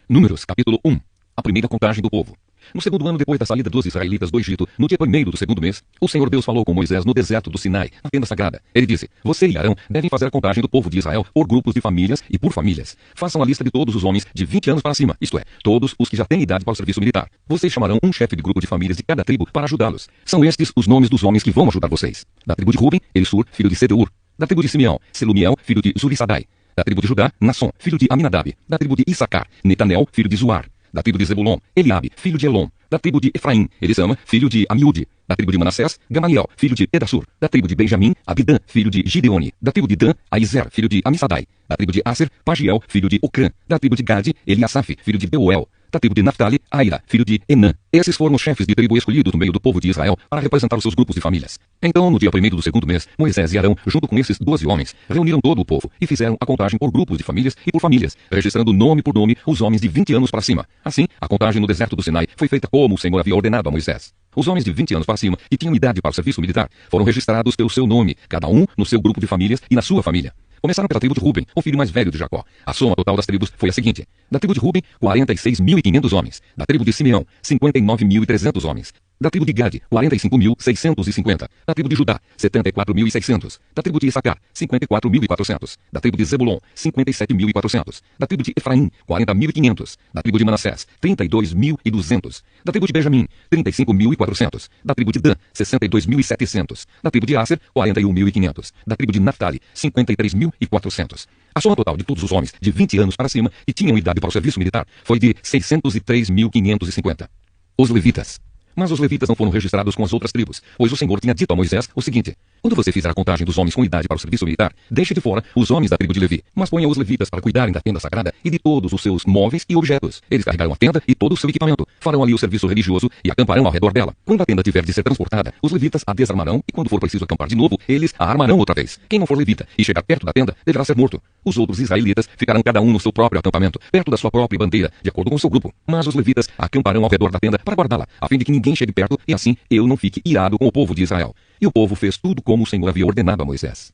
Números, capítulo 1. A primeira contagem do povo. No segundo ano depois da saída dos israelitas do Egito, no dia 1º do segundo mês, o Senhor Deus falou com Moisés no deserto do Sinai, na tenda sagrada. Ele disse: Você e Arão devem fazer a contagem do povo de Israel por grupos de famílias e por famílias. Façam a lista de todos os homens de 20 anos para cima, isto é, todos os que já têm idade para o serviço militar. Vocês chamarão um chefe de grupo de famílias de cada tribo para ajudá-los. São estes os nomes dos homens que vão ajudar vocês. Da tribo de Ruben, Elisur, filho de Sedeur. Da tribo de Simeão, Selumiel, filho de Zurissadai. Da tribo de Judá, Nasson, filho de Aminadab. Da tribo de Issacar, Netanel, filho de Zuar. Da tribo de Zebulon, Eliabe, filho de Elon. Da tribo de Efraim, Elisama, filho de Amiúde. Da tribo de Manassés, Gamaliel, filho de Pedassur. Da tribo de Benjamim, Abidã, filho de Gideone. Da tribo de Dan, Aizer, filho de Amissadai. Da tribo de Aser, Pagiel, filho de Ocrã. Da tribo de Gade, Eliasaf, filho de Beuel. Da tribo de Naphtali, Aira, filho de Enã. Esses foram os chefes de tribo escolhidos no meio do povo de Israel para representar os seus grupos de famílias. Então, no dia 1º do segundo mês, Moisés e Arão, junto com esses 12 homens, reuniram todo o povo e fizeram a contagem por grupos de famílias e por famílias, registrando nome por nome os homens de 20 anos para cima. Assim, a contagem no deserto do Sinai foi feita como o Senhor havia ordenado a Moisés. Os homens de 20 anos para cima, que tinham idade para o serviço militar, foram registrados pelo seu nome, cada um no seu grupo de famílias e na sua família. Começaram pela tribo de Ruben, o filho mais velho de Jacó. A soma total das tribos foi a seguinte: da tribo de Ruben, 46.500 homens. Da tribo de Simeão, 59.300 homens. Da tribo de Gade, 45.650. Da tribo de Judá, 74.600. Da tribo de Issacar, 54.400. Da tribo de Zebulon, 57.400. Da tribo de Efraim, 40.500. Da tribo de Manassés, 32.200. Da tribo de Benjamim, 35.400. Da tribo de Dan, 62.700. Da tribo de Aser, 41.500. Da tribo de Naphtali, 53.400. A soma total de todos os homens de 20 anos para cima que tinham idade para o serviço militar foi de 603.550. Os levitas. Mas os levitas não foram registrados com as outras tribos, pois o Senhor tinha dito a Moisés o seguinte: quando você fizer a contagem dos homens com idade para o serviço militar, deixe de fora os homens da tribo de Levi, mas ponha os levitas para cuidarem da tenda sagrada e de todos os seus móveis e objetos. Eles carregarão a tenda e todo o seu equipamento, farão ali o serviço religioso e acamparão ao redor dela. Quando a tenda tiver de ser transportada, os levitas a desarmarão e quando for preciso acampar de novo, eles a armarão outra vez. Quem não for levita e chegar perto da tenda, deverá ser morto. Os outros israelitas ficarão cada um no seu próprio acampamento, perto da sua própria bandeira, de acordo com o seu grupo. Mas os levitas acamparão ao redor da tenda para guardá-la, a fim de que ninguém chegue perto e assim eu não fique irado com o povo de Israel. E o povo fez tudo como o Senhor havia ordenado a Moisés.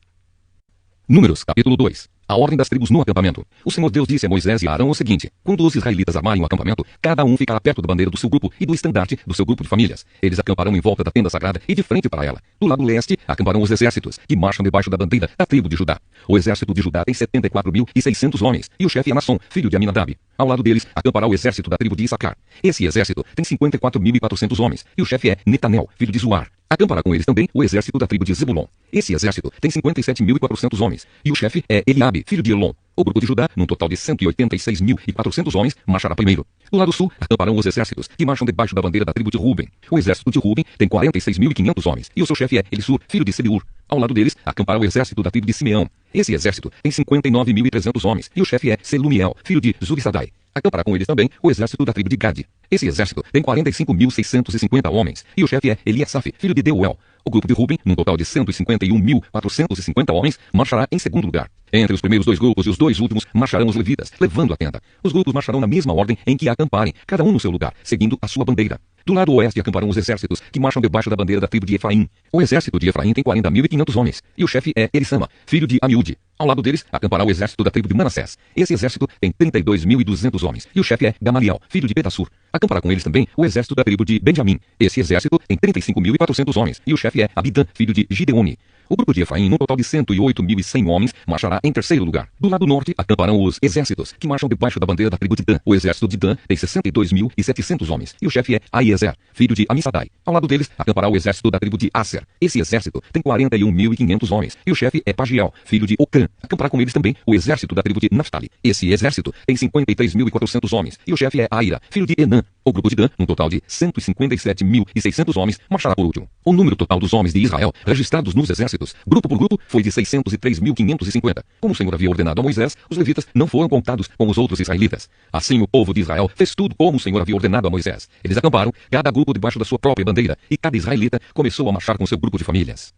Números, capítulo 2. A ordem das tribos no acampamento. O Senhor Deus disse a Moisés e a Arão o seguinte: quando os israelitas armarem um acampamento, cada um ficará perto da bandeira do seu grupo e do estandarte do seu grupo de famílias. Eles acamparão em volta da tenda sagrada e de frente para ela. Do lado leste, acamparão os exércitos, que marcham debaixo da bandeira da tribo de Judá. O exército de Judá tem 74.600 homens, e o chefe é Nasson, filho de Aminadab. Ao lado deles, acampará o exército da tribo de Issacar. Esse exército tem 54.400 homens, e o chefe é Netanel, filho de Zuar. Acampará com eles também o exército da tribo de Zebulon. Esse exército tem 57.400 homens, e o chefe é Eliabe, filho de Elon. O grupo de Judá, num total de 186.400 homens, marchará primeiro. Do lado sul, acamparão os exércitos, que marcham debaixo da bandeira da tribo de Ruben. O exército de Ruben tem 46.500 homens, e o seu chefe é Elisur, filho de Sedeur. Ao lado deles, acampará o exército da tribo de Simeão. Esse exército tem 59.300 homens, e o chefe é Selumiel, filho de Zurissadai. Acampará com eles também o exército da tribo de Gade. Esse exército tem 45.650 homens, e o chefe é Eliasaf, filho de Deuel. O grupo de Ruben, num total de 151.450 homens, marchará em segundo lugar. Entre os primeiros dois grupos e os dois últimos marcharão os levitas, levando a tenda. Os grupos marcharão na mesma ordem em que acamparem, cada um no seu lugar, seguindo a sua bandeira. Do lado oeste acamparão os exércitos, que marcham debaixo da bandeira da tribo de Efraim. O exército de Efraim tem 40.500 homens, e o chefe é Elisama, filho de Amiúde. Ao lado deles, acampará o exército da tribo de Manassés. Esse exército tem 32.200 homens, e o chefe é Gamaliel, filho de Pedassur. Acampará com eles também o exército da tribo de Benjamim. Esse exército tem 35.400 homens, e o chefe é Abidã, filho de Gideone. O grupo de Efraim, num total de 108.100 homens, marchará em terceiro lugar. Do lado norte, acamparão os exércitos, que marcham debaixo da bandeira da tribo de Dan. O exército de Dan tem 62.700 homens, e o chefe é Aiezer, filho de Amissadai. Ao lado deles, acampará o exército da tribo de Aser. Esse exército tem 41.500 homens, e o chefe é Pagiel, filho de Ocrã. Acampará com eles também o exército da tribo de Naphtali. Esse exército tem 53.400 homens, e o chefe é Aira, filho de Enã. O grupo de Dan, num total de 157.600 homens, marchará por último. O número total dos homens de Israel registrados nos exércitos, grupo por grupo, foi de 603.550. Como o Senhor havia ordenado a Moisés, os levitas não foram contados com os outros israelitas. Assim o povo de Israel fez tudo como o Senhor havia ordenado a Moisés. Eles acamparam, cada grupo debaixo da sua própria bandeira, e cada israelita começou a marchar com seu grupo de famílias.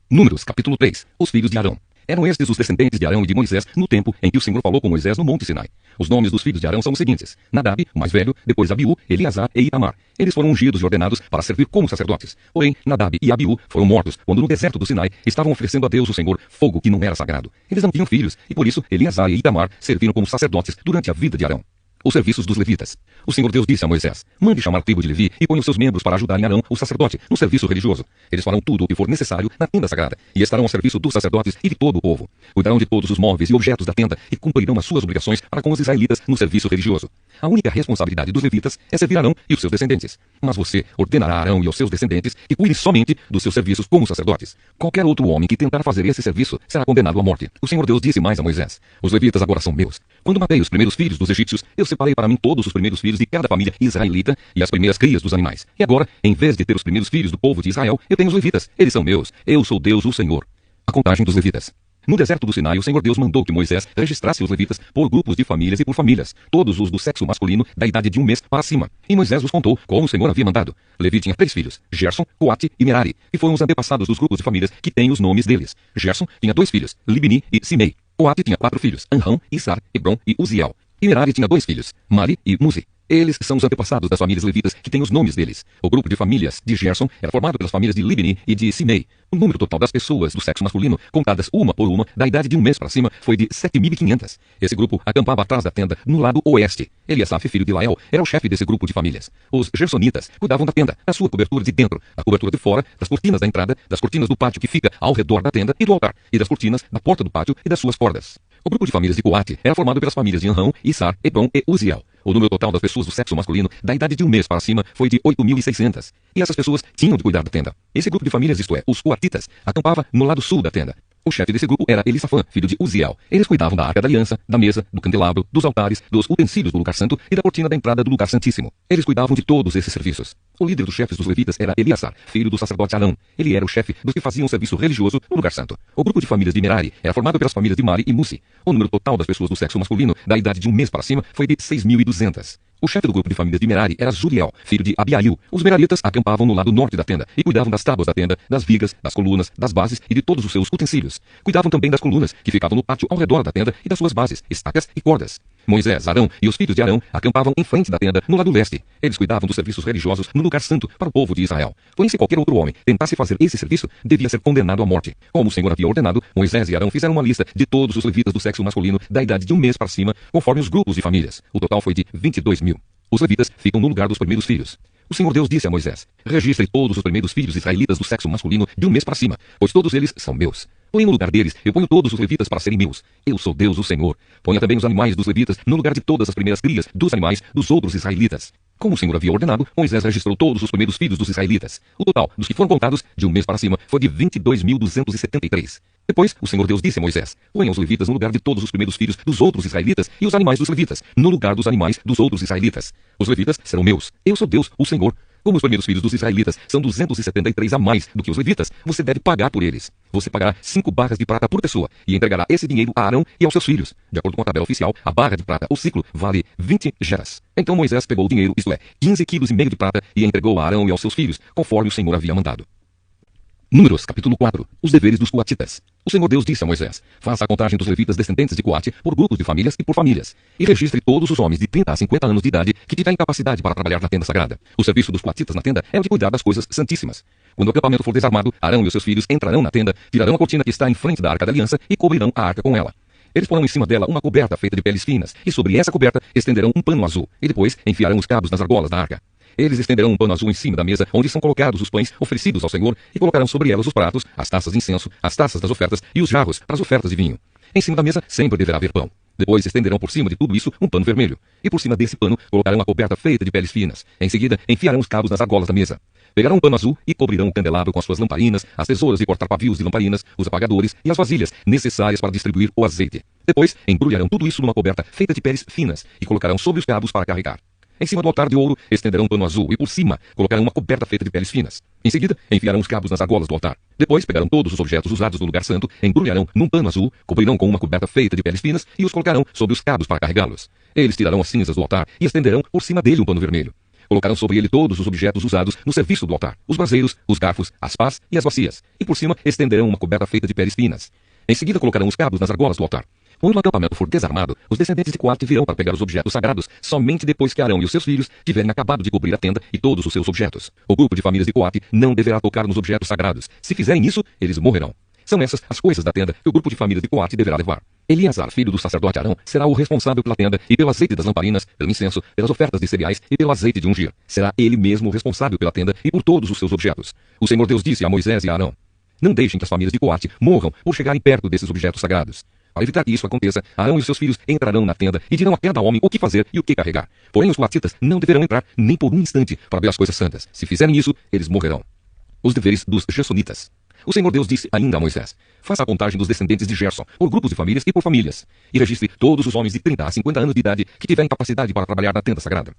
Números, capítulo 3. Os filhos de Arão. Eram estes os descendentes de Arão e de Moisés no tempo em que o Senhor falou com Moisés no Monte Sinai. Os nomes dos filhos de Arão são os seguintes: Nadab, o mais velho, depois Abiú, Eleazar e Itamar. Eles foram ungidos e ordenados para servir como sacerdotes. Porém, Nadab e Abiú foram mortos quando no deserto do Sinai estavam oferecendo a Deus o Senhor fogo que não era sagrado. Eles não tinham filhos e por isso Eleazar e Itamar serviram como sacerdotes durante a vida de Arão. Os serviços dos levitas. O Senhor Deus disse a Moisés: mande chamar a tribo de Levi e ponha os seus membros para ajudarem Arão, o sacerdote, no serviço religioso. Eles farão tudo o que for necessário na tenda sagrada e estarão ao serviço dos sacerdotes e de todo o povo. Cuidarão de todos os móveis e objetos da tenda e cumprirão as suas obrigações para com os israelitas no serviço religioso. A única responsabilidade dos levitas é servir Arão e os seus descendentes. Mas você ordenará a Arão e aos seus descendentes que cuidem somente dos seus serviços como sacerdotes. Qualquer outro homem que tentar fazer esse serviço será condenado à morte. O Senhor Deus disse mais a Moisés: os levitas agora são meus. Quando matei os primeiros filhos dos egípcios, eu separei para mim todos os primeiros filhos de cada família israelita e as primeiras crias dos animais. E agora, em vez de ter os primeiros filhos do povo de Israel, eu tenho os levitas. Eles são meus. Eu sou Deus, o Senhor. A contagem dos levitas. No deserto do Sinai, o Senhor Deus mandou que Moisés registrasse os levitas por grupos de famílias e por famílias, todos os do sexo masculino da idade de 1 mês para cima. E Moisés os contou, como o Senhor havia mandado. Levi tinha 3 filhos, Gerson, Coate e Merari, que foram os antepassados dos grupos de famílias que têm os nomes deles. Gerson tinha 2 filhos, Libni e Simei. Coate tinha 4 filhos, Anrão, Isar, Hebron e Uziel. E Merari tinha 2 filhos, Mali e Muzi. Eles são os antepassados das famílias levitas que têm os nomes deles. O grupo de famílias de Gerson era formado pelas famílias de Libni e de Simei. O número total das pessoas do sexo masculino, contadas uma por uma, da idade de 1 mês para cima, foi de 7.500. Esse grupo acampava atrás da tenda, no lado oeste. Eliasaf, filho de Lael, era o chefe desse grupo de famílias. Os gersonitas cuidavam da tenda, da sua cobertura de dentro, da cobertura de fora, das cortinas da entrada, das cortinas do pátio que fica ao redor da tenda e do altar, e das cortinas da porta do pátio e das suas cordas. O grupo de famílias de Coate era formado pelas famílias de Anrão, Isar, Hebron e Uziel. O número total das pessoas do sexo masculino, da idade de 1 mês para cima, foi de 8.600. E essas pessoas tinham de cuidar da tenda. Esse grupo de famílias, isto é, os coatitas, acampava no lado sul da tenda. O chefe desse grupo era Elisafã, filho de Uziel. Eles cuidavam da arca da aliança, da mesa, do candelabro, dos altares, dos utensílios do lugar santo e da cortina da entrada do lugar santíssimo. Eles cuidavam de todos esses serviços. O líder dos chefes dos levitas era Eleazar, filho do sacerdote Arão. Ele era o chefe dos que faziam o serviço religioso no lugar santo. O grupo de famílias de Merari era formado pelas famílias de Mali e Musi. O número total das pessoas do sexo masculino, da idade de 1 mês para cima, foi de 6.200. O chefe do grupo de famílias de Merari era Zuriel, filho de Abiail. Os meraritas acampavam no lado norte da tenda e cuidavam das tábuas da tenda, das vigas, das colunas, das bases e de todos os seus utensílios. Cuidavam também das colunas que ficavam no pátio ao redor da tenda e das suas bases, estacas e cordas. Moisés, Arão e os filhos de Arão acampavam em frente da tenda, no lado leste. Eles cuidavam dos serviços religiosos no lugar santo para o povo de Israel. Porém, se qualquer outro homem tentasse fazer esse serviço, devia ser condenado à morte. Como o Senhor havia ordenado, Moisés e Arão fizeram uma lista de todos os levitas do sexo masculino da idade de 1 mês para cima, conforme os grupos e famílias. O total foi de 22.000. Os levitas ficam no lugar dos primeiros filhos. O Senhor Deus disse a Moisés: registre todos os primeiros filhos israelitas do sexo masculino de 1 mês para cima, pois todos eles são meus. Porém, no lugar deles, eu ponho todos os levitas para serem meus. Eu sou Deus, o Senhor. Ponha também os animais dos levitas no lugar de todas as primeiras crias dos animais dos outros israelitas. Como o Senhor havia ordenado, Moisés registrou todos os primeiros filhos dos israelitas. O total dos que foram contados de 1 mês para cima foi de 22.273. Depois, o Senhor Deus disse a Moisés: ponha os levitas no lugar de todos os primeiros filhos dos outros israelitas e os animais dos levitas no lugar dos animais dos outros israelitas. Os levitas serão meus. Eu sou Deus, o Senhor. Como os primeiros filhos dos israelitas são 273 a mais do que os levitas, você deve pagar por eles. Você pagará 5 barras de prata por pessoa e entregará esse dinheiro a Arão e aos seus filhos. De acordo com a tabela oficial, a barra de prata, o ciclo, vale 20 geras. Então Moisés pegou o dinheiro, isto é, 15,5 quilos de prata, e entregou a Arão e aos seus filhos, conforme o Senhor havia mandado. Números, capítulo 4. Os deveres dos coatitas. O Senhor Deus disse a Moisés: faça a contagem dos levitas descendentes de Coate por grupos de famílias e por famílias, e registre todos os homens de 30 a 50 anos de idade que tiverem capacidade para trabalhar na tenda sagrada. O serviço dos coatitas na tenda é o de cuidar das coisas santíssimas. Quando o acampamento for desarmado, Arão e os seus filhos entrarão na tenda, tirarão a cortina que está em frente da arca da aliança e cobrirão a arca com ela. Eles porão em cima dela uma coberta feita de peles finas, e sobre essa coberta estenderão um pano azul, e depois enfiarão os cabos nas argolas da arca. Eles estenderão um pano azul em cima da mesa onde são colocados os pães oferecidos ao Senhor e colocarão sobre elas os pratos, as taças de incenso, as taças das ofertas e os jarros para as ofertas de vinho. Em cima da mesa sempre deverá haver pão. Depois estenderão por cima de tudo isso um pano vermelho. E por cima desse pano colocarão a coberta feita de peles finas. Em seguida enfiarão os cabos nas argolas da mesa. Pegarão um pano azul e cobrirão o candelabro com as suas lamparinas, as tesouras de cortar pavios de lamparinas, os apagadores e as vasilhas necessárias para distribuir o azeite. Depois embrulharão tudo isso numa coberta feita de peles finas e colocarão sobre os cabos para carregar. Em cima do altar de ouro estenderão um pano azul e por cima colocarão uma coberta feita de peles finas. Em seguida, enfiarão os cabos nas argolas do altar. Depois pegarão todos os objetos usados no lugar santo, embrulharão num pano azul, cobrirão com uma coberta feita de peles finas e os colocarão sobre os cabos para carregá-los. Eles tirarão as cinzas do altar e estenderão por cima dele um pano vermelho. Colocarão sobre ele todos os objetos usados no serviço do altar, os braseiros, os garfos, as pás e as bacias. E por cima estenderão uma coberta feita de peles finas. Em seguida colocarão os cabos nas argolas do altar. Quando o acampamento for desarmado, os descendentes de Coate virão para pegar os objetos sagrados somente depois que Arão e os seus filhos tiverem acabado de cobrir a tenda e todos os seus objetos. O grupo de famílias de Coate não deverá tocar nos objetos sagrados. Se fizerem isso, eles morrerão. São essas as coisas da tenda que o grupo de famílias de Coate deverá levar. Eleazar, filho do sacerdote Arão, será o responsável pela tenda e pelo azeite das lamparinas, pelo incenso, pelas ofertas de cereais e pelo azeite de ungir. Será ele mesmo o responsável pela tenda e por todos os seus objetos. O Senhor Deus disse a Moisés e a Arão: não deixem que as famílias de Coate morram por chegarem perto desses objetos sagrados. Para evitar que isso aconteça, Arão e seus filhos entrarão na tenda e dirão a cada homem o que fazer e o que carregar. Porém, os coatitas não deverão entrar nem por um instante para ver as coisas santas. Se fizerem isso, eles morrerão. Os deveres dos Gersonitas. O Senhor Deus disse ainda a Moisés: faça a contagem dos descendentes de Gerson, por grupos de famílias e por famílias, e registre todos os homens de 30 a 50 anos de idade que tiverem capacidade para trabalhar na tenda sagrada.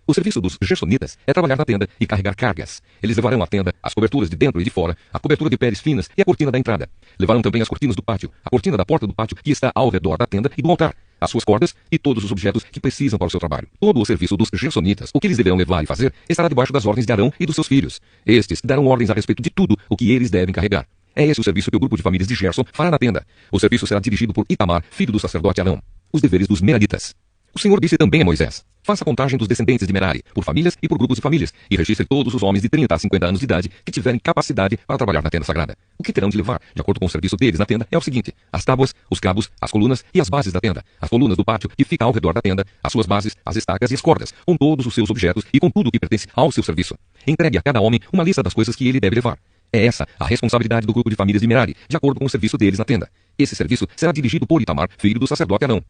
O serviço dos Gersonitas é trabalhar na tenda e carregar cargas. Eles levarão a tenda, as coberturas de dentro e de fora, a cobertura de peles finas e a cortina da entrada. Levarão também as cortinas do pátio, a cortina da porta do pátio que está ao redor da tenda e do altar, as suas cordas e todos os objetos que precisam para o seu trabalho. Todo o serviço dos Gersonitas, o que eles deverão levar e fazer, estará debaixo das ordens de Arão e dos seus filhos. Estes darão ordens a respeito de tudo o que eles devem carregar. É esse o serviço que o grupo de famílias de Gerson fará na tenda. O serviço será dirigido por Itamar, filho do sacerdote Arão. Os deveres dos Meraritas. O Senhor disse também a Moisés: faça a contagem dos descendentes de Merari, por famílias e por grupos de famílias, e registre todos os homens de 30 a 50 anos de idade que tiverem capacidade para trabalhar na tenda sagrada. O que terão de levar, de acordo com o serviço deles na tenda, é o seguinte: as tábuas, os cabos, as colunas e as bases da tenda, as colunas do pátio que fica ao redor da tenda, as suas bases, as estacas e as cordas, com todos os seus objetos e com tudo o que pertence ao seu serviço. Entregue a cada homem uma lista das coisas que ele deve levar. É essa a responsabilidade do grupo de famílias de Merari, de acordo com o serviço deles na tenda. Esse serviço será dirigido por Itamar, filho do sacerdote Arão.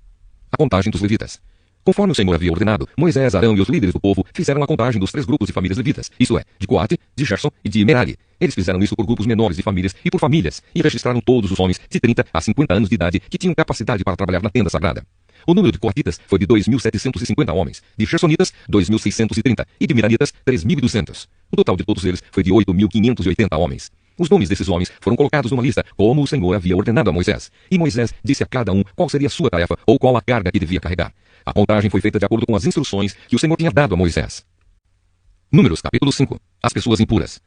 A contagem dos levitas. Conforme o Senhor havia ordenado, Moisés, Arão e os líderes do povo fizeram a contagem dos 3 grupos de famílias levitas, isto é, de Coate, de Gerson e de Merari. Eles fizeram isso por grupos menores de famílias e por famílias, e registraram todos os homens de 30 a 50 anos de idade que tinham capacidade para trabalhar na tenda sagrada. O número de coatitas foi de 2.750 homens, de Gersonitas, 2.630 e de Meraritas, 3.200. O total de todos eles foi de 8.580 homens. Os nomes desses homens foram colocados numa lista, como o Senhor havia ordenado a Moisés. E Moisés disse a cada um qual seria a sua tarefa ou qual a carga que devia carregar. A contagem foi feita de acordo com as instruções que o Senhor tinha dado a Moisés. Números capítulo 5. As pessoas impuras.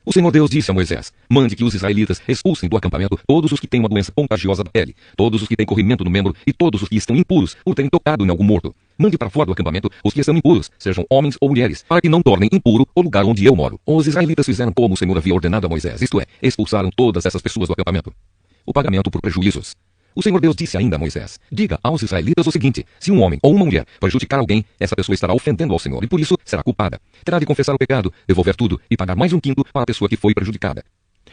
O Senhor Deus disse a Moisés: mande que os israelitas expulsem do acampamento todos os que têm uma doença contagiosa da pele, todos os que têm corrimento no membro e todos os que estão impuros por terem tocado em algum morto. Mande para fora do acampamento os que estão impuros, sejam homens ou mulheres, para que não tornem impuro o lugar onde eu moro. Os israelitas fizeram como o Senhor havia ordenado a Moisés, isto é, expulsaram todas essas pessoas do acampamento. O pagamento por prejuízos. O Senhor Deus disse ainda a Moisés: diga aos israelitas o seguinte: se um homem ou uma mulher prejudicar alguém, essa pessoa estará ofendendo ao Senhor e por isso será culpada. Terá de confessar o pecado, devolver tudo e pagar mais 1/5 para a pessoa que foi prejudicada.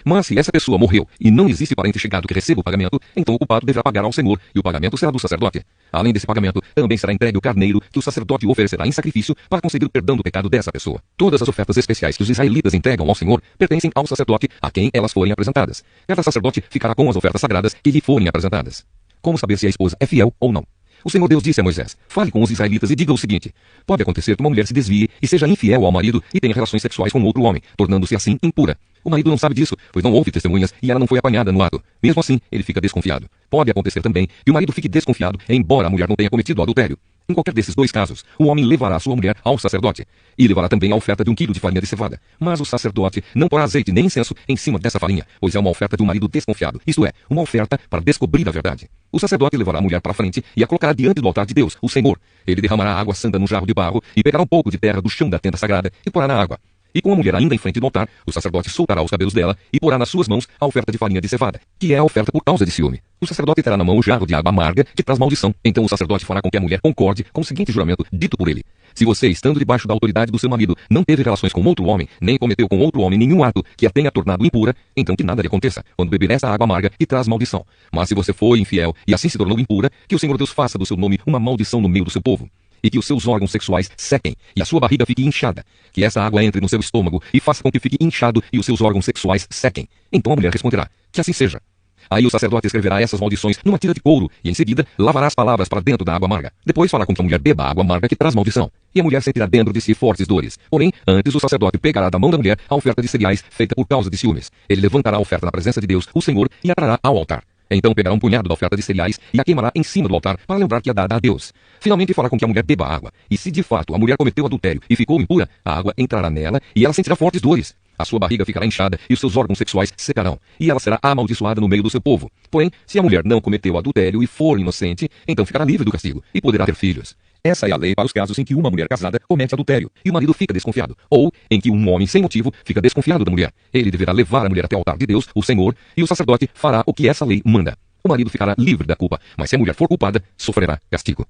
Mas se essa pessoa morreu e não existe parente chegado que receba o pagamento, então o culpado deverá pagar ao Senhor e o pagamento será do sacerdote. Além desse pagamento, também será entregue o carneiro que o sacerdote oferecerá em sacrifício para conseguir o perdão do pecado dessa pessoa. Todas as ofertas especiais que os israelitas entregam ao Senhor pertencem ao sacerdote a quem elas forem apresentadas. Cada sacerdote ficará com as ofertas sagradas que lhe forem apresentadas. Como saber se a esposa é fiel ou não? O Senhor Deus disse a Moisés: fale com os israelitas e diga o seguinte: pode acontecer que uma mulher se desvie e seja infiel ao marido e tenha relações sexuais com outro homem, tornando-se assim impura. O marido não sabe disso, pois não houve testemunhas e ela não foi apanhada no ato. Mesmo assim, ele fica desconfiado. Pode acontecer também que o marido fique desconfiado, embora a mulher não tenha cometido adultério. Em qualquer desses 2 casos, o homem levará a sua mulher ao sacerdote e levará também a oferta de 1 quilo de farinha de cevada. Mas o sacerdote não porá azeite nem incenso em cima dessa farinha, pois é uma oferta de um marido desconfiado, isto é, uma oferta para descobrir a verdade. O sacerdote levará a mulher para a frente e a colocará diante do altar de Deus, o Senhor. Ele derramará água santa num jarro de barro e pegará um pouco de terra do chão da tenda sagrada e porá na água. E com a mulher ainda em frente do altar, o sacerdote soltará os cabelos dela e porá nas suas mãos a oferta de farinha de cevada, que é a oferta por causa de ciúme. O sacerdote terá na mão o jarro de água amarga que traz maldição. Então o sacerdote fará com que a mulher concorde com o seguinte juramento dito por ele: se você, estando debaixo da autoridade do seu marido, não teve relações com outro homem, nem cometeu com outro homem nenhum ato que a tenha tornado impura, então que nada lhe aconteça quando beber essa água amarga que traz maldição. Mas se você foi infiel e assim se tornou impura, que o Senhor Deus faça do seu nome uma maldição no meio do seu povo. E que os seus órgãos sexuais sequem, e a sua barriga fique inchada. Que essa água entre no seu estômago e faça com que fique inchado e os seus órgãos sexuais sequem. Então a mulher responderá: que assim seja. Aí o sacerdote escreverá essas maldições numa tira de couro, e em seguida lavará as palavras para dentro da água amarga. Depois fará com que a mulher beba a água amarga que traz maldição. E a mulher sentirá dentro de si fortes dores. Porém, antes o sacerdote pegará da mão da mulher a oferta de cereais feita por causa de ciúmes. Ele levantará a oferta na presença de Deus, o Senhor, e a trará ao altar. Então pegará um punhado da oferta de cereais e a queimará em cima do altar para lembrar que é dada a Deus. Finalmente fará com que a mulher beba água. E se de fato a mulher cometeu adultério e ficou impura, a água entrará nela e ela sentirá fortes dores. A sua barriga ficará inchada e os seus órgãos sexuais secarão. E ela será amaldiçoada no meio do seu povo. Porém, se a mulher não cometeu adultério e for inocente, então ficará livre do castigo e poderá ter filhos. Essa é a lei para os casos em que uma mulher casada comete adultério e o marido fica desconfiado, ou em que um homem sem motivo fica desconfiado da mulher. Ele deverá levar a mulher até o altar de Deus, o Senhor, e o sacerdote fará o que essa lei manda. O marido ficará livre da culpa, mas se a mulher for culpada, sofrerá castigo.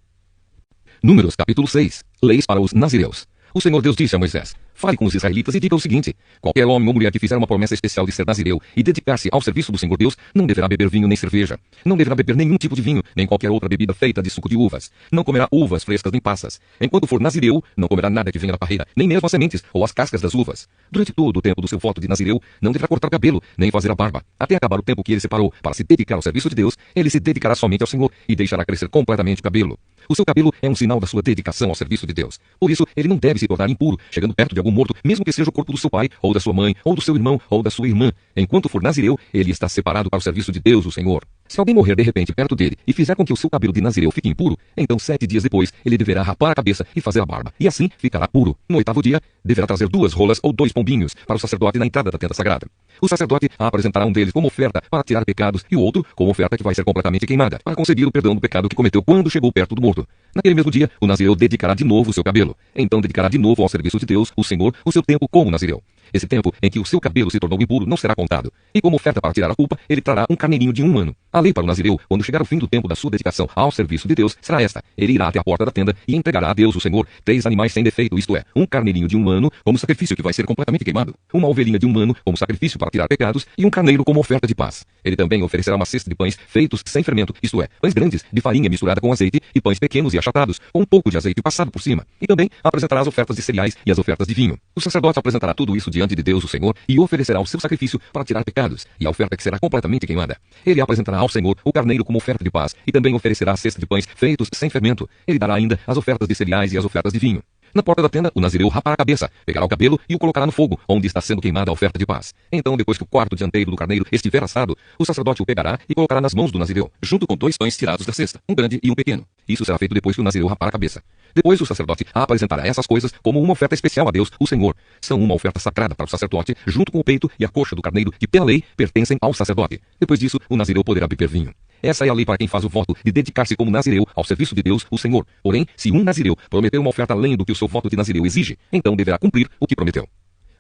Números capítulo 6. Leis para os nazireus. O Senhor Deus disse a Moisés: fale com os israelitas e diga o seguinte: qualquer homem ou mulher que fizer uma promessa especial de ser nazireu e dedicar-se ao serviço do Senhor Deus, não deverá beber vinho nem cerveja. Não deverá beber nenhum tipo de vinho, nem qualquer outra bebida feita de suco de uvas. Não comerá uvas frescas nem passas. Enquanto for nazireu, não comerá nada que venha da parreira, nem mesmo as sementes ou as cascas das uvas. Durante todo o tempo do seu voto de nazireu, não deverá cortar o cabelo, nem fazer a barba. Até acabar o tempo que ele separou para se dedicar ao serviço de Deus, ele se dedicará somente ao Senhor e deixará crescer completamente o cabelo. O seu cabelo é um sinal da sua dedicação ao serviço de Deus. Por isso, ele não deve se tornar impuro, chegando perto de algum morto, mesmo que seja o corpo do seu pai, ou da sua mãe, ou do seu irmão, ou da sua irmã. Enquanto for nazireu, ele está separado para o serviço de Deus, o Senhor. Se alguém morrer de repente perto dele e fizer com que o seu cabelo de nazireu fique impuro, então 7 dias depois ele deverá rapar a cabeça e fazer a barba, e assim ficará puro. No 8º dia, deverá trazer 2 rolas ou 2 pombinhos para o sacerdote na entrada da tenda sagrada. O sacerdote apresentará um deles como oferta para tirar pecados e o outro como oferta que vai ser completamente queimada, para conceder o perdão do pecado que cometeu quando chegou perto do morto. Naquele mesmo dia, o nazireu dedicará de novo o seu cabelo. Então dedicará de novo ao serviço de Deus, o Senhor, o seu tempo como nazireu. Esse tempo em que o seu cabelo se tornou impuro não será contado. E como oferta para tirar a culpa, ele trará um carneirinho de 1 ano. A lei para o nazireu, quando chegar o fim do tempo da sua dedicação ao serviço de Deus, será esta: ele irá até a porta da tenda e entregará a Deus, o Senhor, 3 animais sem defeito, isto é, um carneirinho de 1 ano como sacrifício que vai ser completamente queimado, uma ovelhinha de 1 ano como sacrifício para tirar pecados e um carneiro como oferta de paz. Ele também oferecerá uma cesta de pães feitos sem fermento, isto é, pães grandes, de farinha misturada com azeite, e pães pequenos e achatados, com um pouco de azeite passado por cima. E também apresentará as ofertas de cereais e as ofertas de vinho. O sacerdote apresentará tudo isso diante de Deus, o Senhor, e oferecerá o seu sacrifício para tirar pecados, e a oferta que será completamente queimada. Ele apresentará ao Senhor o carneiro como oferta de paz, e também oferecerá a cesta de pães feitos sem fermento. Ele dará ainda as ofertas de cereais e as ofertas de vinho. Na porta da tenda, o nazireu rapará a cabeça, pegará o cabelo e o colocará no fogo, onde está sendo queimada a oferta de paz. Então, depois que o quarto dianteiro do carneiro estiver assado, o sacerdote o pegará e colocará nas mãos do nazireu, junto com 2 pães tirados da cesta, um grande e um pequeno. Isso será feito depois que o nazireu rapar a cabeça. Depois o sacerdote apresentará essas coisas como uma oferta especial a Deus, o Senhor. São uma oferta sagrada para o sacerdote, junto com o peito e a coxa do carneiro, que pela lei pertencem ao sacerdote. Depois disso, o nazireu poderá beber vinho. Essa é a lei para quem faz o voto de dedicar-se como nazireu ao serviço de Deus, o Senhor. Porém, se um nazireu prometer uma oferta além do que o seu voto de nazireu exige, então deverá cumprir o que prometeu.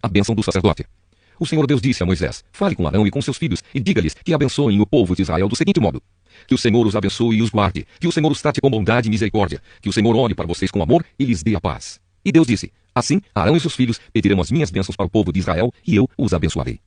A bênção do sacerdote. O Senhor Deus disse a Moisés: fale com Arão e com seus filhos e diga-lhes que abençoem o povo de Israel do seguinte modo: que o Senhor os abençoe e os guarde, que o Senhor os trate com bondade e misericórdia, que o Senhor olhe para vocês com amor e lhes dê a paz. E Deus disse: assim, Arão e seus filhos pedirão as minhas bênçãos para o povo de Israel e eu os abençoarei.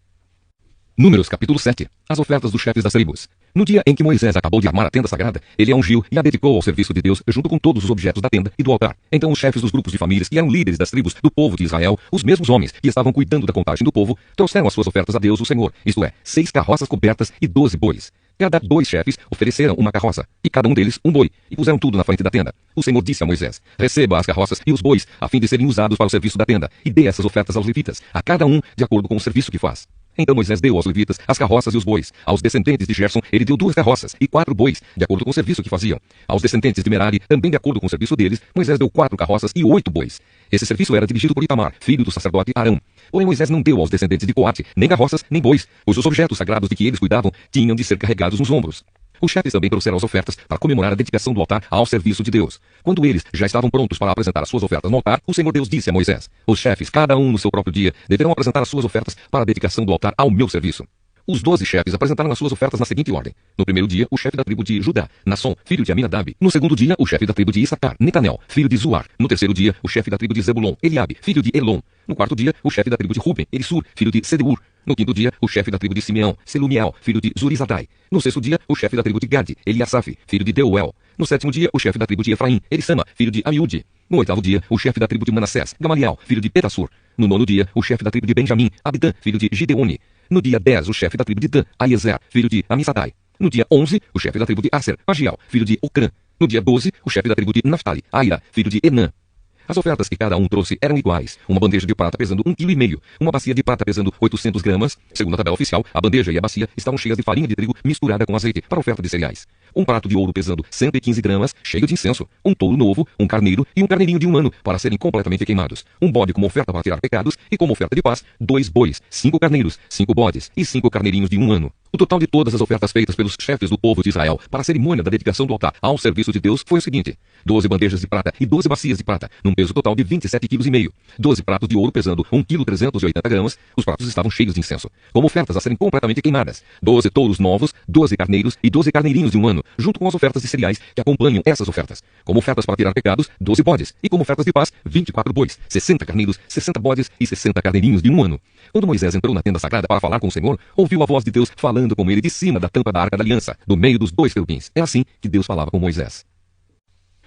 Números capítulo 7. As ofertas dos chefes das tribos. No dia em que Moisés acabou de armar a tenda sagrada, ele a ungiu e a dedicou ao serviço de Deus junto com todos os objetos da tenda e do altar. Então os chefes dos grupos de famílias que eram líderes das tribos do povo de Israel, os mesmos homens que estavam cuidando da contagem do povo, trouxeram as suas ofertas a Deus o Senhor, isto é, 6 carroças cobertas e 12 bois. Cada 2 chefes ofereceram uma carroça, e cada um deles um boi, e puseram tudo na frente da tenda. O Senhor disse a Moisés: receba as carroças e os bois, a fim de serem usados para o serviço da tenda, e dê essas ofertas aos levitas, a cada um de acordo com o serviço que faz. Então Moisés deu aos levitas as carroças e os bois. Aos descendentes de Gerson, ele deu 2 carroças e 4 bois, de acordo com o serviço que faziam. Aos descendentes de Merari, também de acordo com o serviço deles, Moisés deu 4 carroças e 8 bois. Esse serviço era dirigido por Itamar, filho do sacerdote Arão. Porém Moisés não deu aos descendentes de Coate nem carroças nem bois, pois os objetos sagrados de que eles cuidavam tinham de ser carregados nos ombros. Os chefes também trouxeram as ofertas para comemorar a dedicação do altar ao serviço de Deus. Quando eles já estavam prontos para apresentar as suas ofertas no altar, o Senhor Deus disse a Moisés: os chefes, cada um no seu próprio dia, deverão apresentar as suas ofertas para a dedicação do altar ao meu serviço. Os 12 chefes apresentaram as suas ofertas na seguinte ordem. No primeiro dia, o chefe da tribo de Judá, Nasson, filho de Aminadab. No segundo dia, o chefe da tribo de Issacar, Netanel, filho de Zuar. No terceiro dia, o chefe da tribo de Zebulon, Eliabe, filho de Elon. No quarto dia, o chefe da tribo de Ruben, Elisur, filho de Sedeur. No quinto dia, o chefe da tribo de Simeão, Selumiel, filho de Zurizadai. No sexto dia, o chefe da tribo de Gade, Eliasaf, filho de Deuel. No sétimo dia, o chefe da tribo de Efraim, Elisama, filho de Amiúde. No oitavo dia, o chefe da tribo de Manassés, Gamaliel, filho de Pedassur. No nono dia, o chefe da tribo de Benjamim, Abidã, filho de Gideone. No dia 10, o chefe da tribo de Dan, Aiezer, filho de Amissadai. No dia 11, o chefe da tribo de Aser, Pagiel, filho de Ocrã. No dia 12, o chefe da tribo de Naphtali, Aira, filho de Enã. As ofertas que cada um trouxe eram iguais. Uma bandeja de prata pesando 1,5 kg, uma bacia de prata pesando 800 gramas. Segundo a tabela oficial, a bandeja e a bacia estavam cheias de farinha de trigo misturada com azeite para oferta de cereais. Um prato de ouro pesando 115 gramas, cheio de incenso. Um touro novo, um carneiro e um carneirinho de 1 ano para serem completamente queimados. Um bode como oferta para tirar pecados e como oferta de paz, 2 bois, 5 carneiros, 5 bodes e 5 carneirinhos de 1 ano. O total de todas as ofertas feitas pelos chefes do povo de Israel para a cerimônia da dedicação do altar ao serviço de Deus foi o seguinte: 12 bandejas de prata e 12 bacias de prata, num peso total de 27,5 kg. 12 pratos de ouro pesando 1,380 kg. Os pratos estavam cheios de incenso, como ofertas a serem completamente queimadas. 12 touros novos, 12 carneiros e 12 carneirinhos de um ano, junto com as ofertas de cereais que acompanham essas ofertas. Como ofertas para tirar pecados, 12 bodes, e como ofertas de paz, 24 bois, 60 carneiros, 60 bodes e 60 carneirinhos de um ano. Quando Moisés entrou na tenda sagrada para falar com o Senhor, ouviu a voz de Deus falando com ele de cima da tampa da arca da aliança, do meio dos dois querubins. É assim que Deus falava com Moisés.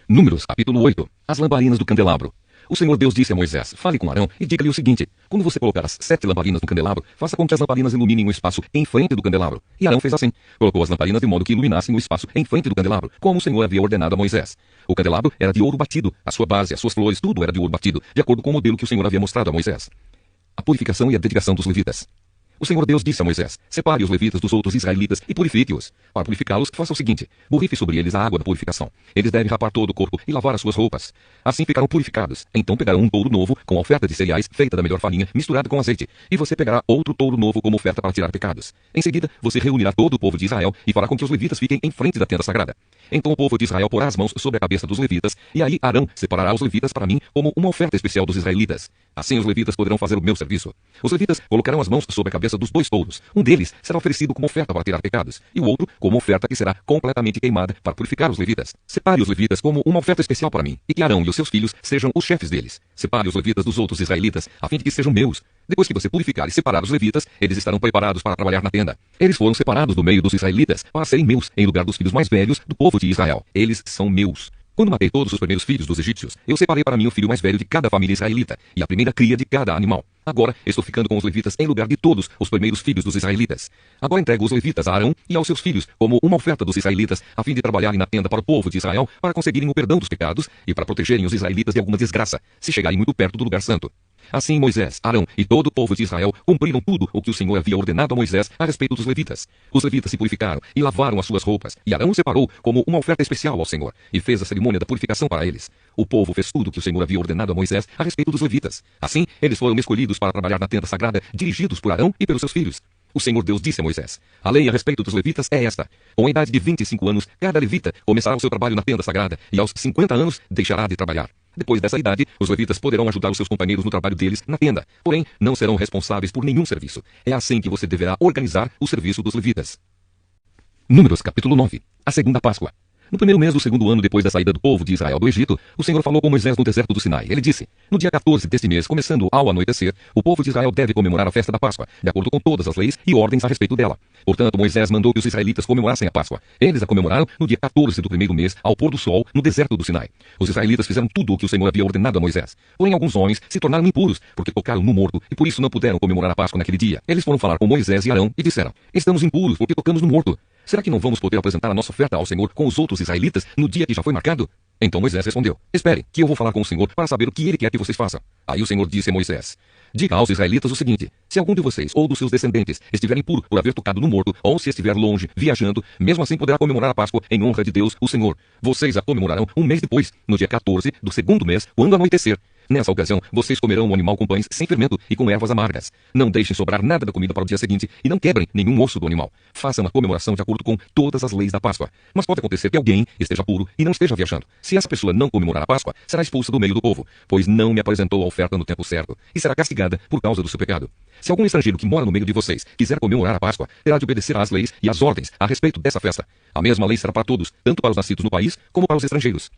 Números, capítulo 8. As lamparinas do candelabro. O Senhor Deus disse a Moisés: fale com Arão e diga-lhe o seguinte: quando você colocar as 7 lamparinas no candelabro, faça com que as lamparinas iluminem o espaço em frente do candelabro. E Arão fez assim. Colocou as lamparinas de modo que iluminassem o espaço em frente do candelabro, como o Senhor havia ordenado a Moisés. O candelabro era de ouro batido, a sua base, as suas flores, tudo era de ouro batido, de acordo com o modelo que o Senhor havia mostrado a Moisés. A purificação e a dedicação dos levitas. O Senhor Deus disse a Moisés: separe os levitas dos outros israelitas e purifique-os. Para purificá-los, faça o seguinte: borrife sobre eles a água da purificação. Eles devem rapar todo o corpo e lavar as suas roupas. Assim ficarão purificados. Então pegarão um touro novo com a oferta de cereais feita da melhor farinha misturada com azeite. E você pegará outro touro novo como oferta para tirar pecados. Em seguida, você reunirá todo o povo de Israel e fará com que os levitas fiquem em frente da tenda sagrada. Então o povo de Israel porá as mãos sobre a cabeça dos levitas, e aí Arão separará os levitas para mim como uma oferta especial dos israelitas. Assim os levitas poderão fazer o meu serviço. Os levitas colocarão as mãos sobre a cabeça dos 2 touros. Um deles será oferecido como oferta para tirar pecados, e o outro como oferta que será completamente queimada para purificar os levitas. Separe os levitas como uma oferta especial para mim, e que Arão e os seus filhos sejam os chefes deles. Separe os levitas dos outros israelitas, a fim de que sejam meus. Depois que você purificar e separar os levitas, eles estarão preparados para trabalhar na tenda. Eles foram separados do meio dos israelitas para serem meus, em lugar dos filhos mais velhos do povo de Israel. Eles são meus. Quando matei todos os primeiros filhos dos egípcios, eu separei para mim o filho mais velho de cada família israelita e a primeira cria de cada animal. Agora estou ficando com os levitas em lugar de todos os primeiros filhos dos israelitas. Agora entrego os levitas a Arão e aos seus filhos como uma oferta dos israelitas, a fim de trabalharem na tenda para o povo de Israel, para conseguirem o perdão dos pecados e para protegerem os israelitas de alguma desgraça, se chegarem muito perto do lugar santo. Assim Moisés, Arão e todo o povo de Israel cumpriram tudo o que o Senhor havia ordenado a Moisés a respeito dos levitas. Os levitas se purificaram e lavaram as suas roupas, e Arão os separou como uma oferta especial ao Senhor, e fez a cerimônia da purificação para eles. O povo fez tudo o que o Senhor havia ordenado a Moisés a respeito dos levitas. Assim, eles foram escolhidos para trabalhar na tenda sagrada, dirigidos por Arão e pelos seus filhos. O Senhor Deus disse a Moisés: a lei a respeito dos levitas é esta: com a idade de 25 anos, cada levita começará o seu trabalho na tenda sagrada, e aos 50 anos deixará de trabalhar. Depois dessa idade, os levitas poderão ajudar os seus companheiros no trabalho deles na tenda, porém não serão responsáveis por nenhum serviço. É assim que você deverá organizar o serviço dos levitas. Números capítulo 9. A segunda Páscoa. No primeiro mês do segundo ano depois da saída do povo de Israel do Egito, o Senhor falou com Moisés no deserto do Sinai. Ele disse: no dia 14 deste mês, começando ao anoitecer, o povo de Israel deve comemorar a festa da Páscoa, de acordo com todas as leis e ordens a respeito dela. Portanto, Moisés mandou que os israelitas comemorassem a Páscoa. Eles a comemoraram no dia 14 do primeiro mês, ao pôr do sol, no deserto do Sinai. Os israelitas fizeram tudo o que o Senhor havia ordenado a Moisés. Porém, alguns homens se tornaram impuros, porque tocaram no morto, e por isso não puderam comemorar a Páscoa naquele dia. Eles foram falar com Moisés e Arão e disseram: estamos impuros porque tocamos no morto. Será que não vamos poder apresentar a nossa oferta ao Senhor com os outros israelitas no dia que já foi marcado? Então Moisés respondeu: esperem, que eu vou falar com o Senhor para saber o que ele quer que vocês façam. Aí o Senhor disse a Moisés: diga aos israelitas o seguinte: se algum de vocês ou dos seus descendentes estiver impuro por haver tocado no morto, ou se estiver longe, viajando, mesmo assim poderá comemorar a Páscoa em honra de Deus, o Senhor. Vocês a comemorarão um mês depois, no dia 14 do segundo mês, quando anoitecer. Nessa ocasião, vocês comerão o animal com pães sem fermento e com ervas amargas. Não deixem sobrar nada da comida para o dia seguinte e não quebrem nenhum osso do animal. Façam a comemoração de acordo com todas as leis da Páscoa. Mas pode acontecer que alguém esteja puro e não esteja viajando. Se essa pessoa não comemorar a Páscoa, será expulsa do meio do povo, pois não me apresentou a oferta no tempo certo, e será castigada por causa do seu pecado. Se algum estrangeiro que mora no meio de vocês quiser comemorar a Páscoa, terá de obedecer às leis e às ordens a respeito dessa festa. A mesma lei será para todos, tanto para os nascidos no país como para os estrangeiros.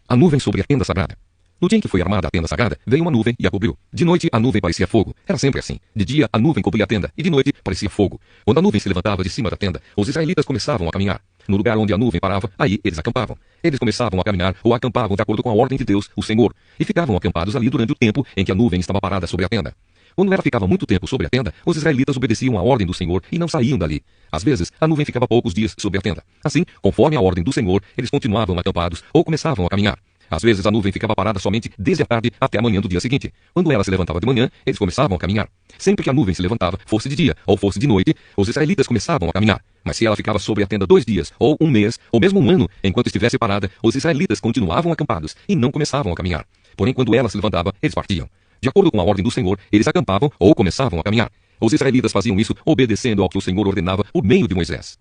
A nuvem sobre a tenda sagrada. No dia em que foi armada a tenda sagrada, veio uma nuvem e a cobriu. De noite, a nuvem parecia fogo. Era sempre assim. De dia, a nuvem cobria a tenda, e de noite, parecia fogo. Quando a nuvem se levantava de cima da tenda, os israelitas começavam a caminhar. No lugar onde a nuvem parava, aí eles acampavam. Eles começavam a caminhar ou acampavam de acordo com a ordem de Deus, o Senhor, e ficavam acampados ali durante o tempo em que a nuvem estava parada sobre a tenda. Quando ela ficava muito tempo sobre a tenda, os israelitas obedeciam à ordem do Senhor e não saíam dali. Às vezes, a nuvem ficava poucos dias sobre a tenda. Assim, conforme a ordem do Senhor, eles continuavam acampados ou começavam a caminhar. Às vezes a nuvem ficava parada somente desde a tarde até a manhã do dia seguinte. Quando ela se levantava de manhã, eles começavam a caminhar. Sempre que a nuvem se levantava, fosse de dia ou fosse de noite, os israelitas começavam a caminhar. Mas se ela ficava sobre a tenda 2 dias, ou um mês, ou mesmo um ano, enquanto estivesse parada, os israelitas continuavam acampados e não começavam a caminhar. Porém, quando ela se levantava, eles partiam. De acordo com a ordem do Senhor, eles acampavam ou começavam a caminhar. Os israelitas faziam isso obedecendo ao que o Senhor ordenava por meio de Moisés.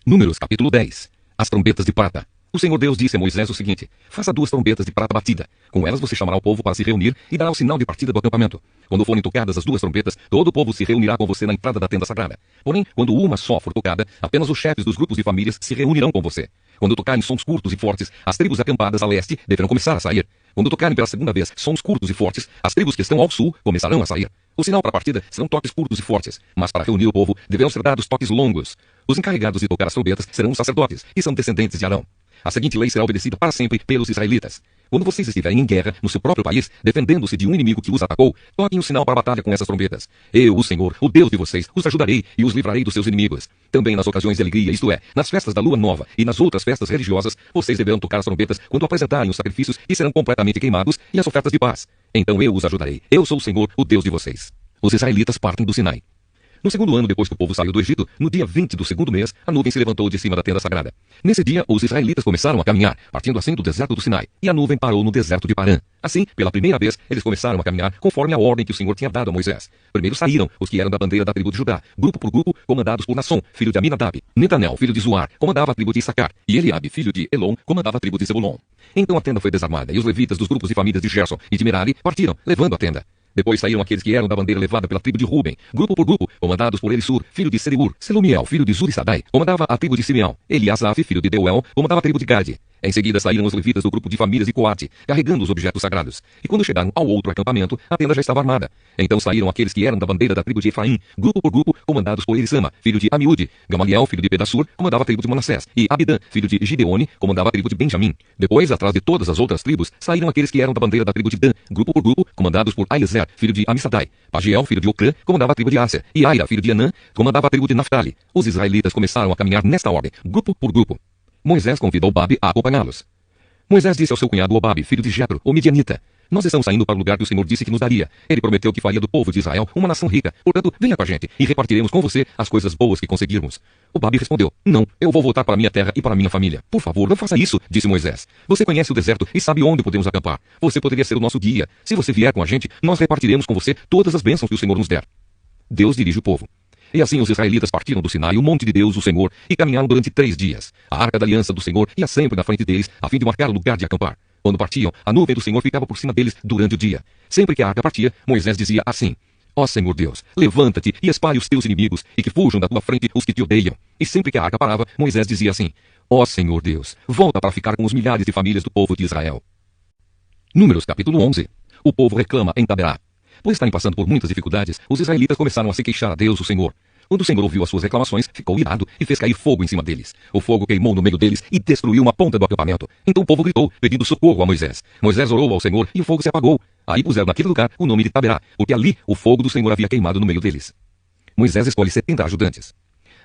Números capítulo 10. As trombetas de prata. O Senhor Deus disse a Moisés o seguinte: faça 2 trombetas de prata batida. Com elas você chamará o povo para se reunir e dará o sinal de partida do acampamento. Quando forem tocadas as 2 trombetas, todo o povo se reunirá com você na entrada da tenda sagrada. Porém, quando uma só for tocada, apenas os chefes dos grupos e famílias se reunirão com você. Quando tocarem sons curtos e fortes, as tribos acampadas a leste deverão começar a sair. Quando tocarem pela segunda vez sons curtos e fortes, as tribos que estão ao sul começarão a sair. O sinal para a partida serão toques curtos e fortes, mas para reunir o povo deverão ser dados toques longos. Os encarregados de tocar as trombetas serão os sacerdotes, e são descendentes de Arão. A seguinte lei será obedecida para sempre pelos israelitas. Quando vocês estiverem em guerra no seu próprio país, defendendo-se de um inimigo que os atacou, toquem o sinal para a batalha com essas trombetas. Eu, o Senhor, o Deus de vocês, os ajudarei e os livrarei dos seus inimigos. Também nas ocasiões de alegria, isto é, nas festas da lua nova e nas outras festas religiosas, vocês deverão tocar as trombetas quando apresentarem os sacrifícios e serão completamente queimados e as ofertas de paz. Então eu os ajudarei. Eu sou o Senhor, o Deus de vocês. Os israelitas partem do Sinai. No segundo ano depois que o povo saiu do Egito, no dia 20 do segundo mês, a nuvem se levantou de cima da tenda sagrada. Nesse dia, os israelitas começaram a caminhar, partindo assim do deserto do Sinai, e a nuvem parou no deserto de Parã. Assim, pela primeira vez, eles começaram a caminhar conforme a ordem que o Senhor tinha dado a Moisés. Primeiro saíram os que eram da bandeira da tribo de Judá, grupo por grupo, comandados por Nasson, filho de Aminadab. Netanel, filho de Zuar, comandava a tribo de Issacar, e Eliabe, filho de Elon, comandava a tribo de Zebulon. Então a tenda foi desarmada, e os levitas dos grupos e famílias de Gerson e de Merari partiram, levando a tenda. Depois saíram aqueles que eram da bandeira levada pela tribo de Ruben, grupo por grupo, comandados por Elisur, filho de Sereur. Selumiel, filho de Zurissadai, comandava a tribo de Simeão. Eliasaf, filho de Deuel, comandava a tribo de Gade. Em seguida saíram os levitas do grupo de famílias de Coate, carregando os objetos sagrados. E quando chegaram ao outro acampamento, a tenda já estava armada. Então saíram aqueles que eram da bandeira da tribo de Efraim, grupo por grupo, comandados por Elisama, filho de Amiúde. Gamaliel, filho de Pedassur, comandava a tribo de Manassés. E Abidã, filho de Gideone, comandava a tribo de Benjamim. Depois, atrás de todas as outras tribos, saíram aqueles que eram da bandeira da tribo de Dan, grupo por grupo, comandados por Aiezer, filho de Amissadai. Pagiel, filho de Ocrã, comandava a tribo de Áser. E Aira, filho de Anã, comandava a tribo de Naphtali. Os israelitas começaram a caminhar nesta ordem, grupo por grupo. Moisés convidou Babe a acompanhá-los. Moisés disse ao seu cunhado Obabe, filho de Jetro, o midianita: nós estamos saindo para o lugar que o Senhor disse que nos daria. Ele prometeu que faria do povo de Israel uma nação rica. Portanto, venha com a gente e repartiremos com você as coisas boas que conseguirmos. Obabe respondeu: não, eu vou voltar para minha terra e para minha família. Por favor, não faça isso, disse Moisés. Você conhece o deserto e sabe onde podemos acampar. Você poderia ser o nosso guia. Se você vier com a gente, nós repartiremos com você todas as bênçãos que o Senhor nos der. Deus dirige o povo. E assim os israelitas partiram do Sinai, o monte de Deus, o Senhor, e caminharam durante 3 dias. A arca da aliança do Senhor ia sempre na frente deles, a fim de marcar o lugar de acampar. Quando partiam, a nuvem do Senhor ficava por cima deles durante o dia. Sempre que a arca partia, Moisés dizia assim: ó Senhor Deus, levanta-te e espalhe os teus inimigos, e que fujam da tua frente os que te odeiam. E sempre que a arca parava, Moisés dizia assim: ó Senhor Deus, volta para ficar com os milhares de famílias do povo de Israel. Números capítulo 11. O povo reclama em Taberá. Por estarem passando por muitas dificuldades, os israelitas começaram a se queixar a Deus, o Senhor. Quando o Senhor ouviu as suas reclamações, ficou irado e fez cair fogo em cima deles. O fogo queimou no meio deles e destruiu uma ponta do acampamento. Então o povo gritou, pedindo socorro a Moisés. Moisés orou ao Senhor e o fogo se apagou. Aí puseram naquele lugar o nome de Taberá, porque ali o fogo do Senhor havia queimado no meio deles. Moisés escolhe 70 ajudantes.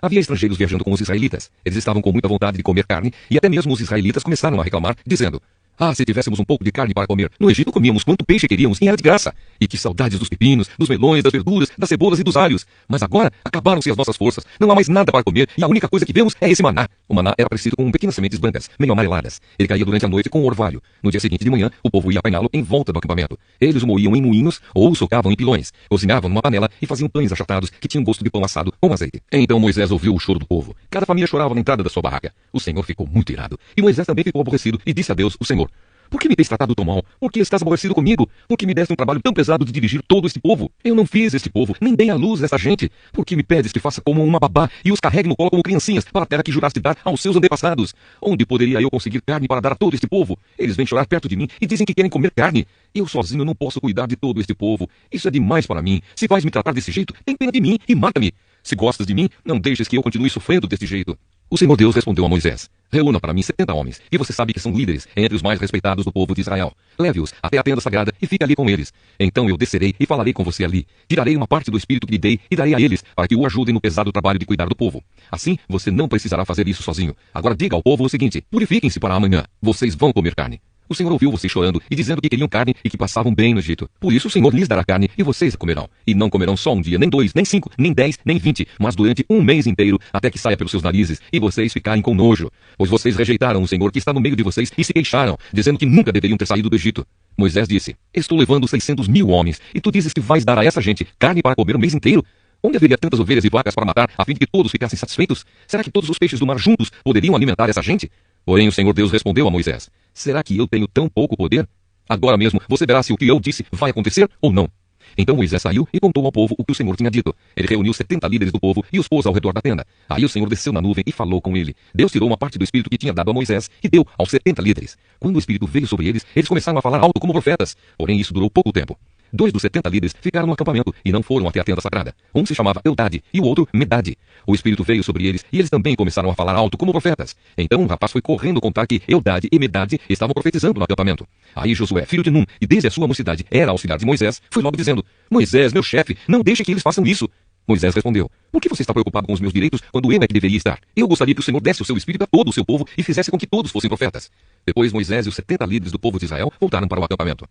Havia estrangeiros viajando com os israelitas. Eles estavam com muita vontade de comer carne e até mesmo os israelitas começaram a reclamar, dizendo: ah, se tivéssemos um pouco de carne para comer. No Egito comíamos quanto peixe queríamos e era de graça. E que saudades dos pepinos, dos melões, das verduras, das cebolas e dos alhos. Mas agora acabaram-se as nossas forças. Não há mais nada para comer e a única coisa que vemos é esse maná. O maná era parecido com pequenas sementes brancas, meio amareladas. Ele caía durante a noite com orvalho. No dia seguinte de manhã, o povo ia apanhá-lo em volta do acampamento. Eles o moíam em moinhos ou o socavam em pilões. Cozinhavam numa panela e faziam pães achatados que tinham gosto de pão assado com azeite. Então Moisés ouviu o choro do povo. Cada família chorava na entrada da sua barraca. O Senhor ficou muito irado. E Moisés também ficou aborrecido e disse a Deus, o Senhor: por que me tens tratado tão mal? Por que estás aborrecido comigo? Por que me deste um trabalho tão pesado de dirigir todo este povo? Eu não fiz este povo, nem dei à luz esta gente. Por que me pedes que faça como uma babá e os carregue no colo como criancinhas para a terra que juraste dar aos seus antepassados? Onde poderia eu conseguir carne para dar a todo este povo? Eles vêm chorar perto de mim e dizem que querem comer carne. Eu sozinho não posso cuidar de todo este povo. Isso é demais para mim. Se vais me tratar desse jeito, tem pena de mim e mata-me. Se gostas de mim, não deixes que eu continue sofrendo deste jeito. O Senhor Deus respondeu a Moisés: reúna para mim 70 homens, que você sabe que são líderes entre os mais respeitados do povo de Israel. Leve-os até a tenda sagrada e fique ali com eles. Então eu descerei e falarei com você ali. Tirarei uma parte do espírito que lhe dei e darei a eles, para que o ajudem no pesado trabalho de cuidar do povo. Assim, você não precisará fazer isso sozinho. Agora diga ao povo o seguinte: purifiquem-se para amanhã. Vocês vão comer carne. O Senhor ouviu vocês chorando e dizendo que queriam carne e que passavam bem no Egito. Por isso o Senhor lhes dará carne e vocês a comerão. E não comerão só um dia, nem 2, nem 5, nem 10, nem 20, mas durante um mês inteiro, até que saia pelos seus narizes e vocês ficarem com nojo. Pois vocês rejeitaram o Senhor que está no meio de vocês e se queixaram, dizendo que nunca deveriam ter saído do Egito. Moisés disse: estou levando 600.000 homens, e tu dizes que vais dar a essa gente carne para comer o mês inteiro? Onde haveria tantas ovelhas e vacas para matar, a fim de que todos ficassem satisfeitos? Será que todos os peixes do mar juntos poderiam alimentar essa gente? Porém o Senhor Deus respondeu a Moisés: será que eu tenho tão pouco poder? Agora mesmo você verá se o que eu disse vai acontecer ou não. Então Moisés saiu e contou ao povo o que o Senhor tinha dito. Ele reuniu 70 líderes do povo e os pôs ao redor da tenda. Aí o Senhor desceu na nuvem e falou com ele. Deus tirou uma parte do Espírito que tinha dado a Moisés e deu aos 70 líderes. Quando o Espírito veio sobre eles, eles começaram a falar alto como profetas. Porém isso durou pouco tempo. 2 dos 70 líderes ficaram no acampamento e não foram até a tenda sagrada. Um se chamava Eldade e o outro Medade. O Espírito veio sobre eles e eles também começaram a falar alto como profetas. Então um rapaz foi correndo contar que Eldade e Medade estavam profetizando no acampamento. Aí Josué, filho de Num, e desde a sua mocidade era auxiliar de Moisés, foi logo dizendo: Moisés, meu chefe, não deixe que eles façam isso. Moisés respondeu: por que você está preocupado com os meus direitos quando eu é que deveria estar? Eu gostaria que o Senhor desse o seu Espírito a todo o seu povo e fizesse com que todos fossem profetas. Depois Moisés e os 70 líderes do povo de Israel voltaram para o acampamento.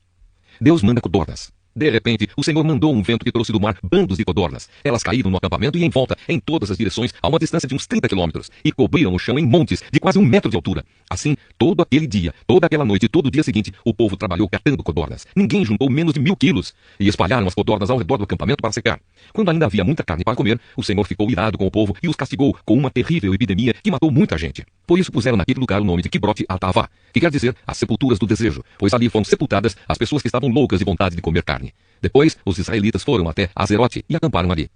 Deus manda codornas. De repente, o Senhor mandou um vento que trouxe do mar bandos de codornas. Elas caíram no acampamento e em volta, em todas as direções, a uma distância de uns 30 quilômetros, e cobriram o chão em montes de quase 1 metro de altura. Assim, todo aquele dia, toda aquela noite e todo o dia seguinte, o povo trabalhou catando codornas. Ninguém juntou menos de 1000 quilos, e espalharam as codornas ao redor do acampamento para secar. Quando ainda havia muita carne para comer, o Senhor ficou irado com o povo e os castigou com uma terrível epidemia que matou muita gente. Por isso puseram naquele lugar o nome de Kibrote Atavá, que quer dizer as sepulturas do desejo, pois ali foram sepultadas as pessoas que estavam loucas de vontade de comer carne. Depois, os israelitas foram até Azerote e acamparam ali.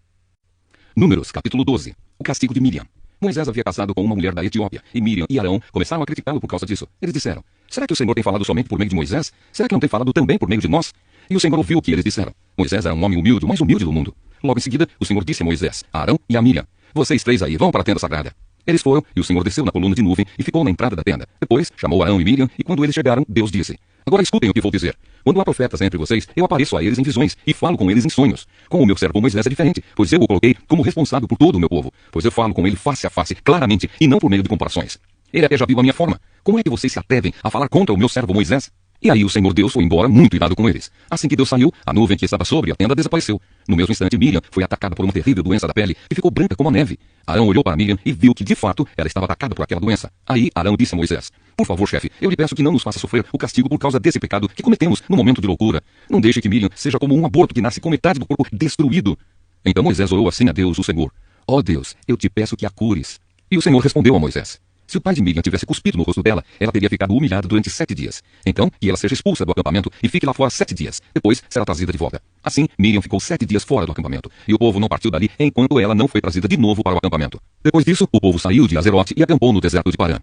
Números, capítulo 12. O castigo de Miriam. Moisés havia casado com uma mulher da Etiópia, e Miriam e Arão começaram a criticá-lo por causa disso. Eles disseram: será que o Senhor tem falado somente por meio de Moisés? Será que não tem falado também por meio de nós? E o Senhor ouviu o que eles disseram. Moisés era um homem humilde, o mais humilde do mundo. Logo em seguida, o Senhor disse a Moisés, a Arão e a Miriam: vocês 3 aí, vão para a tenda sagrada. Eles foram, e o Senhor desceu na coluna de nuvem e ficou na entrada da tenda. Depois, chamou Arão e Miriam, e quando eles chegaram, Deus disse: agora escutem o que vou dizer. Quando há profetas entre vocês, eu apareço a eles em visões e falo com eles em sonhos. Com o meu servo Moisés é diferente, pois eu o coloquei como responsável por todo o meu povo, pois eu falo com ele face a face, claramente, e não por meio de comparações. Ele até já viu a minha forma. Como é que vocês se atrevem a falar contra o meu servo Moisés? E aí o Senhor Deus foi embora muito irado com eles. Assim que Deus saiu, a nuvem que estava sobre a tenda desapareceu. No mesmo instante, Miriam foi atacada por uma terrível doença da pele e ficou branca como a neve. Arão olhou para Miriam e viu que, de fato, ela estava atacada por aquela doença. Aí Arão disse a Moisés: por favor, chefe, eu lhe peço que não nos faça sofrer o castigo por causa desse pecado que cometemos no momento de loucura. Não deixe que Miriam seja como um aborto que nasce com metade do corpo destruído. Então Moisés orou assim a Deus, o Senhor: ó Deus, eu te peço que a cures. E o Senhor respondeu a Moisés: se o pai de Miriam tivesse cuspido no rosto dela, ela teria ficado humilhada durante 7 dias. Então, que ela seja expulsa do acampamento e fique lá fora 7 dias. Depois, será trazida de volta. Assim, Miriam ficou 7 dias fora do acampamento, e o povo não partiu dali enquanto ela não foi trazida de novo para o acampamento. Depois disso, o povo saiu de Azerote e acampou no deserto de Parã.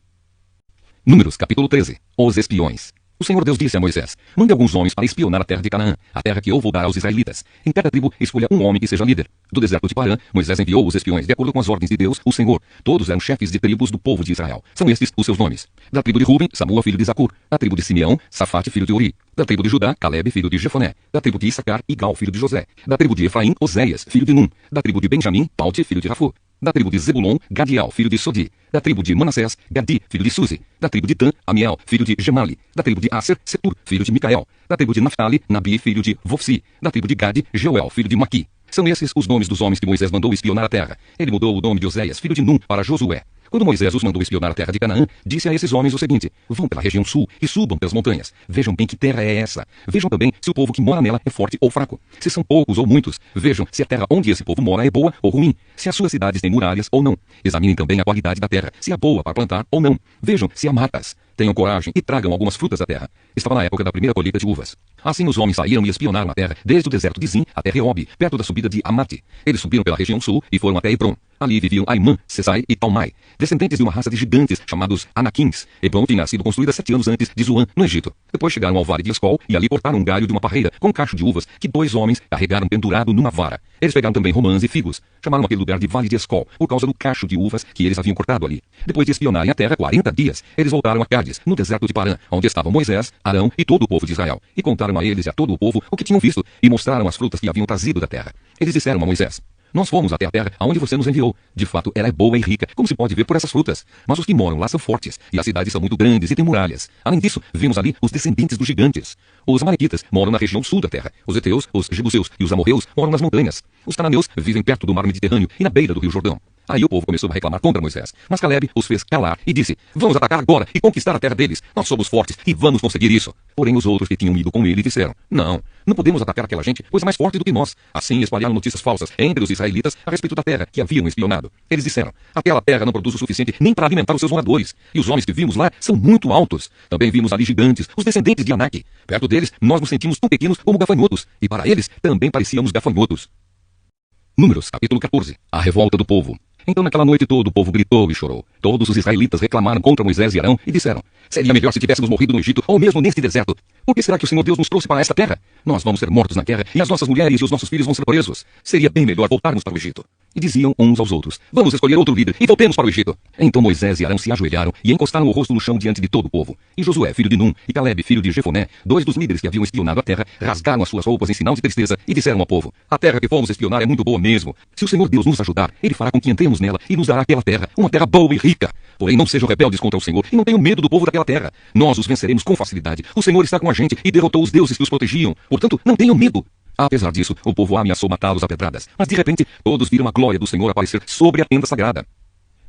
Números, capítulo 13. Os espiões. O Senhor Deus disse a Moisés: mande alguns homens para espionar a terra de Canaã, a terra que eu vou dar aos israelitas. Em cada tribo, escolha um homem que seja líder. Do deserto de Parã, Moisés enviou os espiões de acordo com as ordens de Deus, o Senhor. Todos eram chefes de tribos do povo de Israel. São estes os seus nomes. Da tribo de Ruben, Samua, filho de Zacur. Da tribo de Simeão, Safate, filho de Uri. Da tribo de Judá, Calebe, filho de Jefoné. Da tribo de Issacar, Igal, filho de José. Da tribo de Efraim, Oséias, filho de Num. Da tribo de Benjamim, Paute, filho de Rafu. Da tribo de Zebulon, Gadiel, filho de Sodi. Da tribo de Manassés, Gadi, filho de Suzi. Da tribo de Dan, Amiel, filho de Gemali. Da tribo de Aser, Setur, filho de Micael. Da tribo de Naphtali, Nabi, filho de Vofsi. Da tribo de Gade, Jeuel, filho de Maqui. São esses os nomes dos homens que Moisés mandou espionar a terra. Ele mudou o nome de Oséias, filho de Num, para Josué. Quando Moisés os mandou espionar a terra de Canaã, disse a esses homens o seguinte: vão pela região sul e subam pelas montanhas. Vejam bem que terra é essa. Vejam também se o povo que mora nela é forte ou fraco. Se são poucos ou muitos. Vejam se a terra onde esse povo mora é boa ou ruim. Se as suas cidades têm muralhas ou não. Examinem também a qualidade da terra, se é boa para plantar ou não. Vejam se há matas. Tenham coragem e tragam algumas frutas da terra. Estava na época da primeira colheita de uvas. Assim os homens saíram e espionaram a terra, desde o deserto de Zin até Reob, perto da subida de Amate. Eles subiram pela região sul e foram até Hebron. Ali viviam Aimã, Sesai e Talmai, descendentes de uma raça de gigantes chamados Anaquins. Hebron tinha sido construída 7 anos antes de Zoan, no Egito. Depois chegaram ao vale de Escol e ali cortaram um galho de uma parreira com um cacho de uvas que 2 homens carregaram pendurado numa vara. Eles pegaram também romãs e figos. Chamaram aquele lugar de Vale de Escol, por causa do cacho de uvas que eles haviam cortado ali. Depois de espionarem a terra 40 dias, eles voltaram a Cádiz, no deserto de Parã, onde estavam Moisés, Arão e todo o povo de Israel. E contaram a eles e a todo o povo o que tinham visto, e mostraram as frutas que haviam trazido da terra. Eles disseram a Moisés: nós fomos até a terra aonde você nos enviou. De fato, ela é boa e rica, como se pode ver por essas frutas. Mas os que moram lá são fortes, e as cidades são muito grandes e têm muralhas. Além disso, vimos ali os descendentes dos gigantes. Os amalequitas moram na região sul da terra. Os heteus, os jebuseus e os amorreus moram nas montanhas. Os cananeus vivem perto do mar Mediterrâneo e na beira do rio Jordão. Aí o povo começou a reclamar contra Moisés. Mas Caleb os fez calar e disse: vamos atacar agora e conquistar a terra deles. Nós somos fortes e vamos conseguir isso. Porém os outros que tinham ido com ele disseram: não podemos atacar aquela gente, pois é mais forte do que nós. Assim espalharam notícias falsas entre os israelitas a respeito da terra que haviam espionado. Eles disseram: aquela terra não produz o suficiente nem para alimentar os seus moradores. E os homens que vimos lá são muito altos. Também vimos ali gigantes, os descendentes de Anak. Perto deles, nós nos sentimos tão pequenos como gafanhotos. E para eles, também parecíamos gafanhotos. Números, capítulo 14. A revolta do povo. Então naquela noite todo o povo gritou e chorou. Todos os israelitas reclamaram contra Moisés e Arão e disseram: seria melhor se tivéssemos morrido no Egito ou mesmo neste deserto. Por que será que o Senhor Deus nos trouxe para esta terra? Nós vamos ser mortos na guerra e as nossas mulheres e os nossos filhos vão ser presos. Seria bem melhor voltarmos para o Egito. E diziam uns aos outros: vamos escolher outro líder e voltemos para o Egito. Então Moisés e Arão se ajoelharam e encostaram o rosto no chão diante de todo o povo. E Josué, filho de Num, e Caleb, filho de Jefoné, dois dos líderes que haviam espionado a terra, rasgaram as suas roupas em sinal de tristeza e disseram ao povo: a terra que fomos espionar é muito boa mesmo. Se o Senhor Deus nos ajudar, ele fará com que entremos nela e nos dará aquela terra, uma terra boa e rica. Porém não sejam rebeldes contra o Senhor e não tenham medo do povo daquela terra. Nós os venceremos com facilidade. O Senhor está com a gente e derrotou os deuses que os protegiam. Portanto, não tenham medo. Apesar disso, o povo ameaçou matá-los a pedradas. Mas de repente, todos viram a glória do Senhor aparecer sobre a tenda sagrada.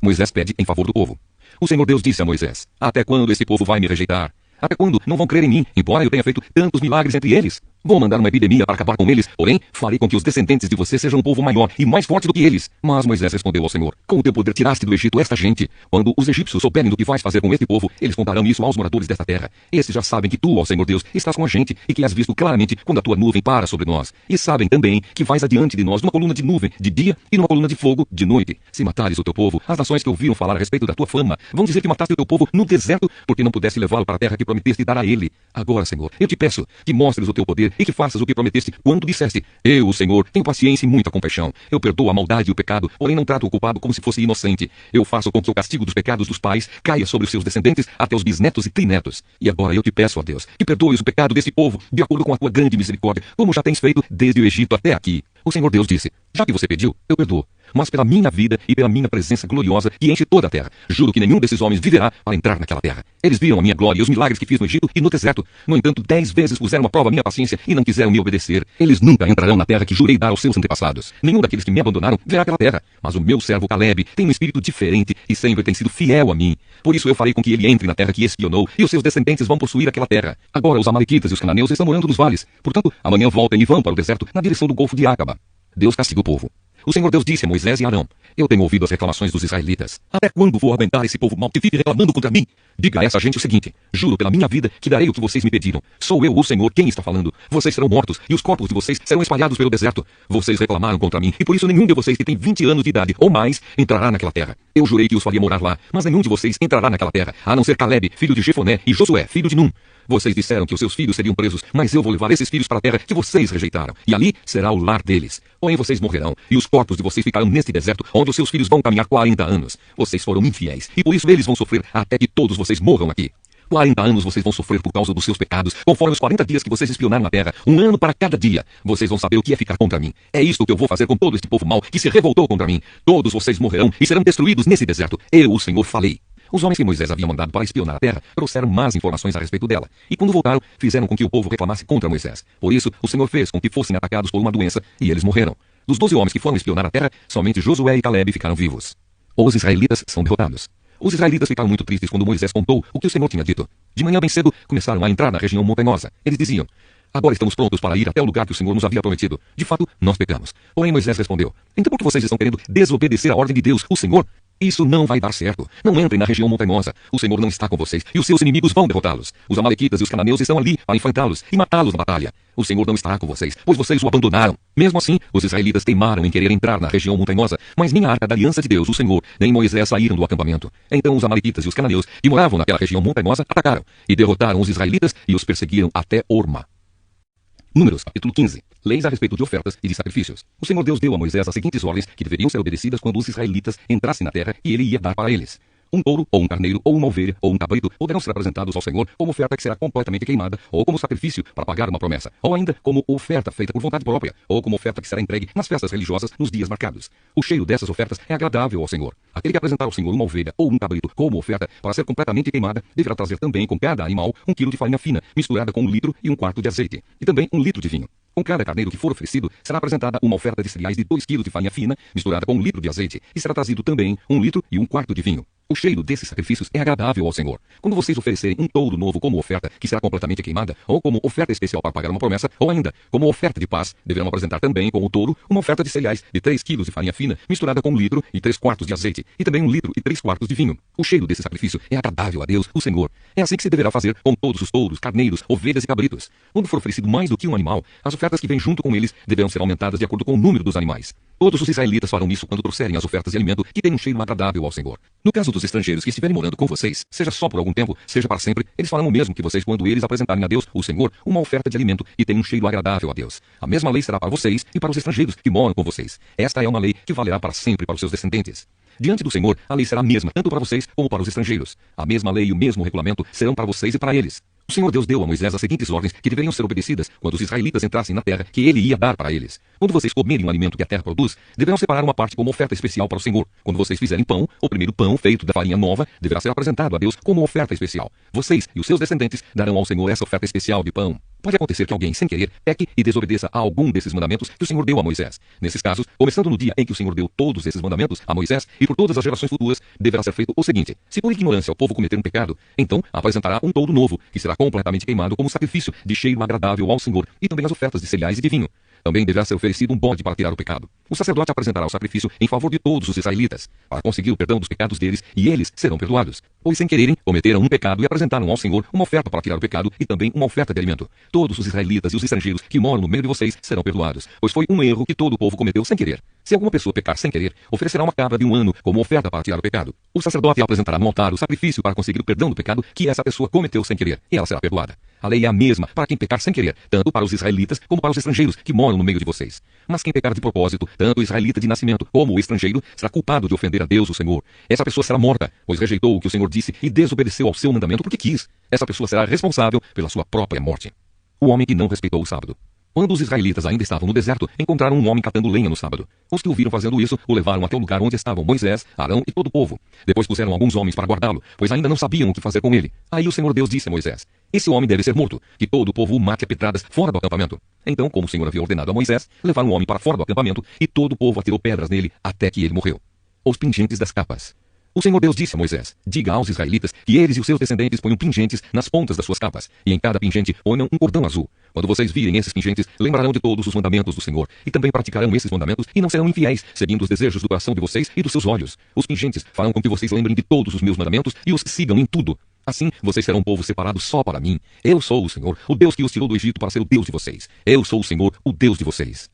Moisés pede em favor do povo. O Senhor Deus disse a Moisés: até quando esse povo vai me rejeitar? Até quando não vão crer em mim, embora eu tenha feito tantos milagres entre eles? Vou mandar uma epidemia para acabar com eles, porém, farei com que os descendentes de você sejam um povo maior e mais forte do que eles. Mas Moisés respondeu ao Senhor: com o teu poder tiraste do Egito esta gente. Quando os egípcios souberem do que vais fazer com este povo, eles contarão isso aos moradores desta terra. Esses já sabem que tu, ó Senhor Deus, estás com a gente e que has visto claramente quando a tua nuvem para sobre nós. E sabem também que vais adiante de nós numa coluna de nuvem de dia e numa coluna de fogo de noite. Se matares o teu povo, as nações que ouviram falar a respeito da tua fama vão dizer que mataste o teu povo no deserto porque não pudeste levá-lo para a terra que prometeste dar a ele. Agora, Senhor, eu te peço que mostres o teu poder e que faças o que prometeste quando disseste: eu, o Senhor, tenho paciência e muita compaixão. Eu perdoo a maldade e o pecado, porém não trato o culpado como se fosse inocente. Eu faço com que o castigo dos pecados dos pais caia sobre os seus descendentes até os bisnetos e trinetos. E agora eu te peço, ó Deus, que perdoes o pecado desse povo, de acordo com a tua grande misericórdia, como já tens feito desde o Egito até aqui. O Senhor Deus disse: já que você pediu, eu perdoo. Mas pela minha vida e pela minha presença gloriosa que enche toda a terra, juro que nenhum desses homens viverá para entrar naquela terra. Eles viram a minha glória e os milagres que fiz no Egito e no deserto. No entanto, 10 vezes puseram à prova a minha paciência e não quiseram me obedecer. Eles nunca entrarão na terra que jurei dar aos seus antepassados. Nenhum daqueles que me abandonaram verá aquela terra. Mas o meu servo Caleb tem um espírito diferente e sempre tem sido fiel a mim. Por isso eu farei com que ele entre na terra que espionou e os seus descendentes vão possuir aquela terra. Agora os amalequitas e os cananeus estão morando nos vales. Portanto, amanhã voltem e vão para o deserto na direção do Golfo de Acaba. Deus castiga o povo. O Senhor Deus disse a Moisés e Arão: eu tenho ouvido as reclamações dos israelitas. Até quando vou aguentar esse povo mau que vive reclamando contra mim? Diga a essa gente o seguinte: juro pela minha vida que darei o que vocês me pediram. Sou eu, o Senhor, quem está falando. Vocês serão mortos e os corpos de vocês serão espalhados pelo deserto. Vocês reclamaram contra mim e por isso nenhum de vocês que tem 20 anos de idade ou mais entrará naquela terra. Eu jurei que os faria morar lá, mas nenhum de vocês entrará naquela terra, a não ser Caleb, filho de Jefoné, e Josué, filho de Num. Vocês disseram que os seus filhos seriam presos, mas eu vou levar esses filhos para a terra que vocês rejeitaram, e ali será o lar deles. Porém vocês morrerão, e os corpos de vocês ficarão neste deserto, onde os seus filhos vão caminhar 40 anos. Vocês foram infiéis, e por isso eles vão sofrer até que todos vocês morram aqui. 40 anos vocês vão sofrer por causa dos seus pecados, conforme os 40 dias que vocês espionaram na terra, 1 ano para cada dia. Vocês vão saber o que é ficar contra mim. É isto que eu vou fazer com todo este povo mau que se revoltou contra mim. Todos vocês morrerão e serão destruídos nesse deserto. Eu, o Senhor, falei. Os homens que Moisés havia mandado para espionar a terra trouxeram más informações a respeito dela, e quando voltaram, fizeram com que o povo reclamasse contra Moisés. Por isso, o Senhor fez com que fossem atacados por uma doença, e eles morreram. Dos 12 homens que foram espionar a terra, somente Josué e Caleb ficaram vivos. Os israelitas são derrotados. Os israelitas ficaram muito tristes quando Moisés contou o que o Senhor tinha dito. De manhã bem cedo, começaram a entrar na região montanhosa. Eles diziam: agora estamos prontos para ir até o lugar que o Senhor nos havia prometido. De fato, nós pecamos. Porém Moisés respondeu: então por que vocês estão querendo desobedecer a ordem de Deus, o Senhor? Isso não vai dar certo. Não entrem na região montanhosa. O Senhor não está com vocês e os seus inimigos vão derrotá-los. Os amalequitas e os cananeus estão ali para enfrentá-los e matá-los na batalha. O Senhor não está com vocês, pois vocês o abandonaram. Mesmo assim, os israelitas teimaram em querer entrar na região montanhosa, mas nem a arca da aliança de Deus, o Senhor, nem Moisés saíram do acampamento. Então os amalequitas e os cananeus, que moravam naquela região montanhosa, atacaram e derrotaram os israelitas e os perseguiram até Orma. Números, capítulo 15. Leis a respeito de ofertas e de sacrifícios. O Senhor Deus deu a Moisés as seguintes ordens que deveriam ser obedecidas quando os israelitas entrassem na terra e ele ia dar para eles. Um touro, ou um carneiro, ou uma ovelha, ou um cabrito poderão ser apresentados ao Senhor como oferta que será completamente queimada, ou como sacrifício para pagar uma promessa, ou ainda como oferta feita por vontade própria, ou como oferta que será entregue nas festas religiosas nos dias marcados. O cheiro dessas ofertas é agradável ao Senhor. Aquele que apresentar ao Senhor uma ovelha ou um cabrito como oferta para ser completamente queimada, deverá trazer também com cada animal 1 quilo de farinha fina, misturada com 1 litro e 1/4 de azeite, e também 1 litro de vinho. Com cada carneiro que for oferecido, será apresentada uma oferta de cereais de 2 quilos de farinha fina, misturada com 1 litro de azeite, e será trazido também 1 litro e 1/4 de vinho. O cheiro desses sacrifícios é agradável ao Senhor. Quando vocês oferecerem um touro novo como oferta, que será completamente queimada, ou como oferta especial para pagar uma promessa, ou ainda como oferta de paz, deverão apresentar também com o touro uma oferta de cereais de 3 quilos de farinha fina, misturada com 1 litro e 3/4 de azeite, e também 1 litro e 3/4 de vinho. O cheiro desse sacrifício é agradável a Deus, o Senhor. É assim que se deverá fazer com todos os touros, carneiros, ovelhas e cabritos. Quando for oferecido mais do que um animal, as ofertas que vêm junto com eles deverão ser aumentadas de acordo com o número dos animais. Todos os israelitas farão isso quando trouxerem as ofertas de alimento que têm um cheiro agradável ao Senhor. No caso dos estrangeiros que estiverem morando com vocês, seja só por algum tempo, seja para sempre, eles farão o mesmo que vocês quando eles apresentarem a Deus, o Senhor, uma oferta de alimento que tem um cheiro agradável a Deus. A mesma lei será para vocês e para os estrangeiros que moram com vocês. Esta é uma lei que valerá para sempre para os seus descendentes. Diante do Senhor, a lei será a mesma, tanto para vocês como para os estrangeiros. A mesma lei e o mesmo regulamento serão para vocês e para eles. O Senhor Deus deu a Moisés as seguintes ordens que deveriam ser obedecidas quando os israelitas entrassem na terra que ele ia dar para eles. Quando vocês comerem um alimento que a terra produz, deverão separar uma parte como oferta especial para o Senhor. Quando vocês fizerem pão, o primeiro pão feito da farinha nova deverá ser apresentado a Deus como oferta especial. Vocês e os seus descendentes darão ao Senhor essa oferta especial de pão. Pode acontecer que alguém, sem querer, peque e desobedeça a algum desses mandamentos que o Senhor deu a Moisés. Nesses casos, começando no dia em que o Senhor deu todos esses mandamentos a Moisés e por todas as gerações futuras, deverá ser feito o seguinte: se por ignorância o povo cometer um pecado, então apresentará um touro novo, que será completamente queimado como sacrifício de cheiro agradável ao Senhor, e também as ofertas de cereais e de vinho. Também deverá ser oferecido um bode para tirar o pecado. O sacerdote apresentará o sacrifício em favor de todos os israelitas, para conseguir o perdão dos pecados deles, e eles serão perdoados. Pois sem quererem, cometeram um pecado e apresentaram ao Senhor uma oferta para tirar o pecado e também uma oferta de alimento. Todos os israelitas e os estrangeiros que moram no meio de vocês serão perdoados, pois foi um erro que todo o povo cometeu sem querer. Se alguma pessoa pecar sem querer, oferecerá uma cabra de 1 ano como oferta para tirar o pecado. O sacerdote apresentará no altar o sacrifício para conseguir o perdão do pecado que essa pessoa cometeu sem querer, e ela será perdoada. A lei é a mesma para quem pecar sem querer, tanto para os israelitas como para os estrangeiros que moram no meio de vocês. Mas quem pecar de propósito, tanto o israelita de nascimento como o estrangeiro, será culpado de ofender a Deus, o Senhor. Essa pessoa será morta, pois rejeitou o que o Senhor disse e desobedeceu ao seu mandamento porque quis. Essa pessoa será responsável pela sua própria morte. O homem que não respeitou o sábado. Quando os israelitas ainda estavam no deserto, encontraram um homem catando lenha no sábado. Os que o viram fazendo isso o levaram até o lugar onde estavam Moisés, Arão e todo o povo. Depois puseram alguns homens para guardá-lo, pois ainda não sabiam o que fazer com ele. Aí o Senhor Deus disse a Moisés: esse homem deve ser morto, que todo o povo o mate a pedradas fora do acampamento. Então, como o Senhor havia ordenado a Moisés, levaram o homem para fora do acampamento e todo o povo atirou pedras nele até que ele morreu. Os pingentes das capas. O Senhor Deus disse a Moisés: diga aos israelitas que eles e os seus descendentes ponham pingentes nas pontas das suas capas, e em cada pingente ponham um cordão azul. Quando vocês virem esses pingentes, lembrarão de todos os mandamentos do Senhor, e também praticarão esses mandamentos, e não serão infiéis, seguindo os desejos do coração de vocês e dos seus olhos. Os pingentes farão com que vocês lembrem de todos os meus mandamentos e os sigam em tudo. Assim, vocês serão um povo separado só para mim. Eu sou o Senhor, o Deus que os tirou do Egito para ser o Deus de vocês. Eu sou o Senhor, o Deus de vocês.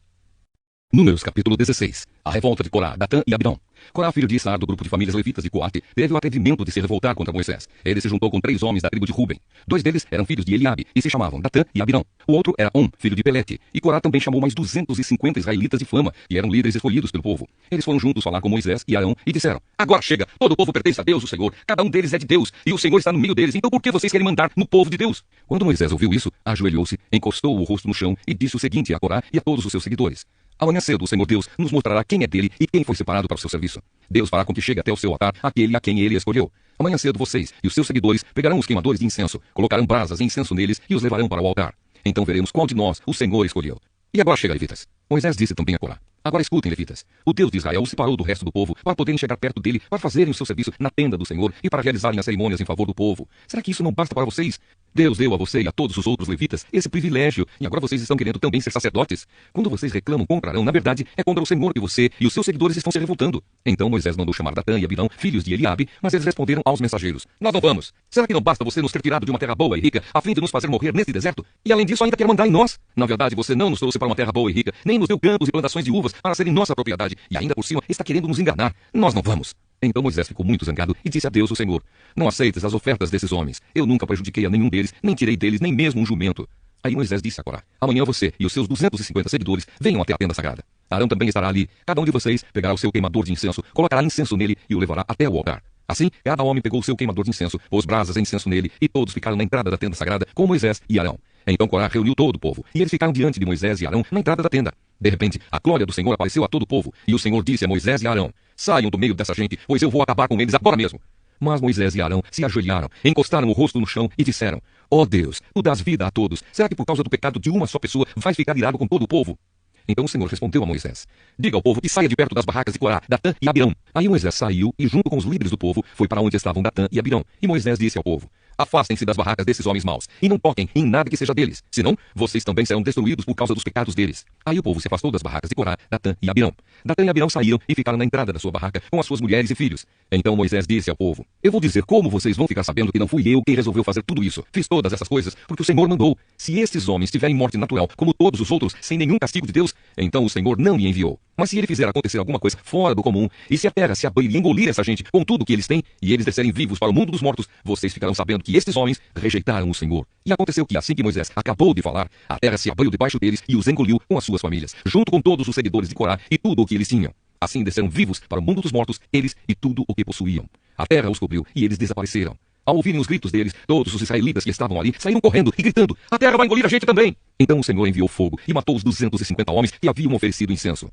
Números capítulo 16. A revolta de Corá, Datã e Abirão. Corá, filho de Issar, do grupo de famílias levitas de Coate, teve o atrevimento de se revoltar contra Moisés. Ele se juntou com 3 homens da tribo de Ruben. 2 deles eram filhos de Eliabe e se chamavam Datã e Abirão. O outro era filho de Pelete. E Corá também chamou mais 250 israelitas de fama, que eram líderes escolhidos pelo povo. Eles foram juntos falar com Moisés e Arão e disseram: agora chega, todo o povo pertence a Deus, o Senhor. Cada um deles é de Deus, e o Senhor está no meio deles. Então por que vocês querem mandar no povo de Deus? Quando Moisés ouviu isso, ajoelhou-se, encostou o rosto no chão e disse o seguinte a Corá e a todos os seus seguidores: amanhã cedo o Senhor Deus nos mostrará quem é dele e quem foi separado para o seu serviço. Deus fará com que chegue até o seu altar aquele a quem ele escolheu. Amanhã cedo vocês e os seus seguidores pegarão os queimadores de incenso, colocarão brasas e incenso neles e os levarão para o altar. Então veremos qual de nós o Senhor escolheu. E agora chega, levitas. Moisés disse também a Corá: agora escutem, levitas. O Deus de Israel os separou do resto do povo para poderem chegar perto dele, para fazerem o seu serviço na tenda do Senhor e para realizarem as cerimônias em favor do povo. Será que isso não basta para vocês? Deus deu a você e a todos os outros levitas esse privilégio, e agora vocês estão querendo também ser sacerdotes? Quando vocês reclamam contra Arão, na verdade, é contra o Senhor que você e os seus seguidores estão se revoltando. Então Moisés mandou chamar Datã e Abirão, filhos de Eliabe, mas eles responderam aos mensageiros: nós não vamos. Será que não basta você nos ter tirado de uma terra boa e rica, a fim de nos fazer morrer nesse deserto? E além disso, ainda quer mandar em nós? Na verdade, você não nos trouxe para uma terra boa e rica, nem nos deu campos e plantações de uvas para serem nossa propriedade, e ainda por cima está querendo nos enganar. Nós não vamos. Então Moisés ficou muito zangado e disse a Deus, o Senhor: não aceites as ofertas desses homens. Eu nunca prejudiquei a nenhum deles, nem tirei deles nem mesmo um jumento. Aí Moisés disse a Corá: amanhã você e os seus 250 seguidores venham até a tenda sagrada. Arão também estará ali. Cada um de vocês pegará o seu queimador de incenso, colocará incenso nele e o levará até o altar. Assim, cada homem pegou o seu queimador de incenso, pôs brasas de incenso nele, e todos ficaram na entrada da tenda sagrada com Moisés e Arão. Então Corá reuniu todo o povo, e eles ficaram diante de Moisés e Arão na entrada da tenda. De repente, a glória do Senhor apareceu a todo o povo, e o Senhor disse a Moisés e Arão: saiam do meio dessa gente, pois eu vou acabar com eles agora mesmo. Mas Moisés e Arão se ajoelharam, encostaram o rosto no chão e disseram: Ó Deus, tu dás vida a todos. Será que por causa do pecado de uma só pessoa vais ficar irado com todo o povo? Então o Senhor respondeu a Moisés: Diga ao povo que saia de perto das barracas de Corá, Datã e Abirão. Aí Moisés saiu e, junto com os líderes do povo, foi para onde estavam Datã e Abirão. E Moisés disse ao povo: Afastem-se das barracas desses homens maus, e não toquem em nada que seja deles, senão vocês também serão destruídos por causa dos pecados deles. Aí o povo se afastou das barracas de Corá, Datã e Abirão. Datã e Abirão saíram e ficaram na entrada da sua barraca com as suas mulheres e filhos. Então Moisés disse ao povo: Eu vou dizer como vocês vão ficar sabendo que não fui eu quem resolveu fazer tudo isso. Fiz todas essas coisas porque o Senhor mandou. Se estes homens tiverem morte natural, como todos os outros, sem nenhum castigo de Deus, então o Senhor não me enviou. Mas se ele fizer acontecer alguma coisa fora do comum, e se a terra se abrir e engolir essa gente com tudo o que eles têm, e eles descerem vivos para o mundo dos mortos, vocês ficarão sabendo que estes homens rejeitaram o Senhor. E aconteceu que assim que Moisés acabou de falar, a terra se abriu debaixo deles e os engoliu com as suas famílias, junto com todos os seguidores de Corá e tudo o que eles tinham. Assim desceram vivos para o mundo dos mortos, eles e tudo o que possuíam. A terra os cobriu e eles desapareceram. Ao ouvirem os gritos deles, todos os israelitas que estavam ali saíram correndo e gritando: A terra vai engolir a gente também! Então o Senhor enviou fogo e matou os 250 homens que haviam oferecido incenso.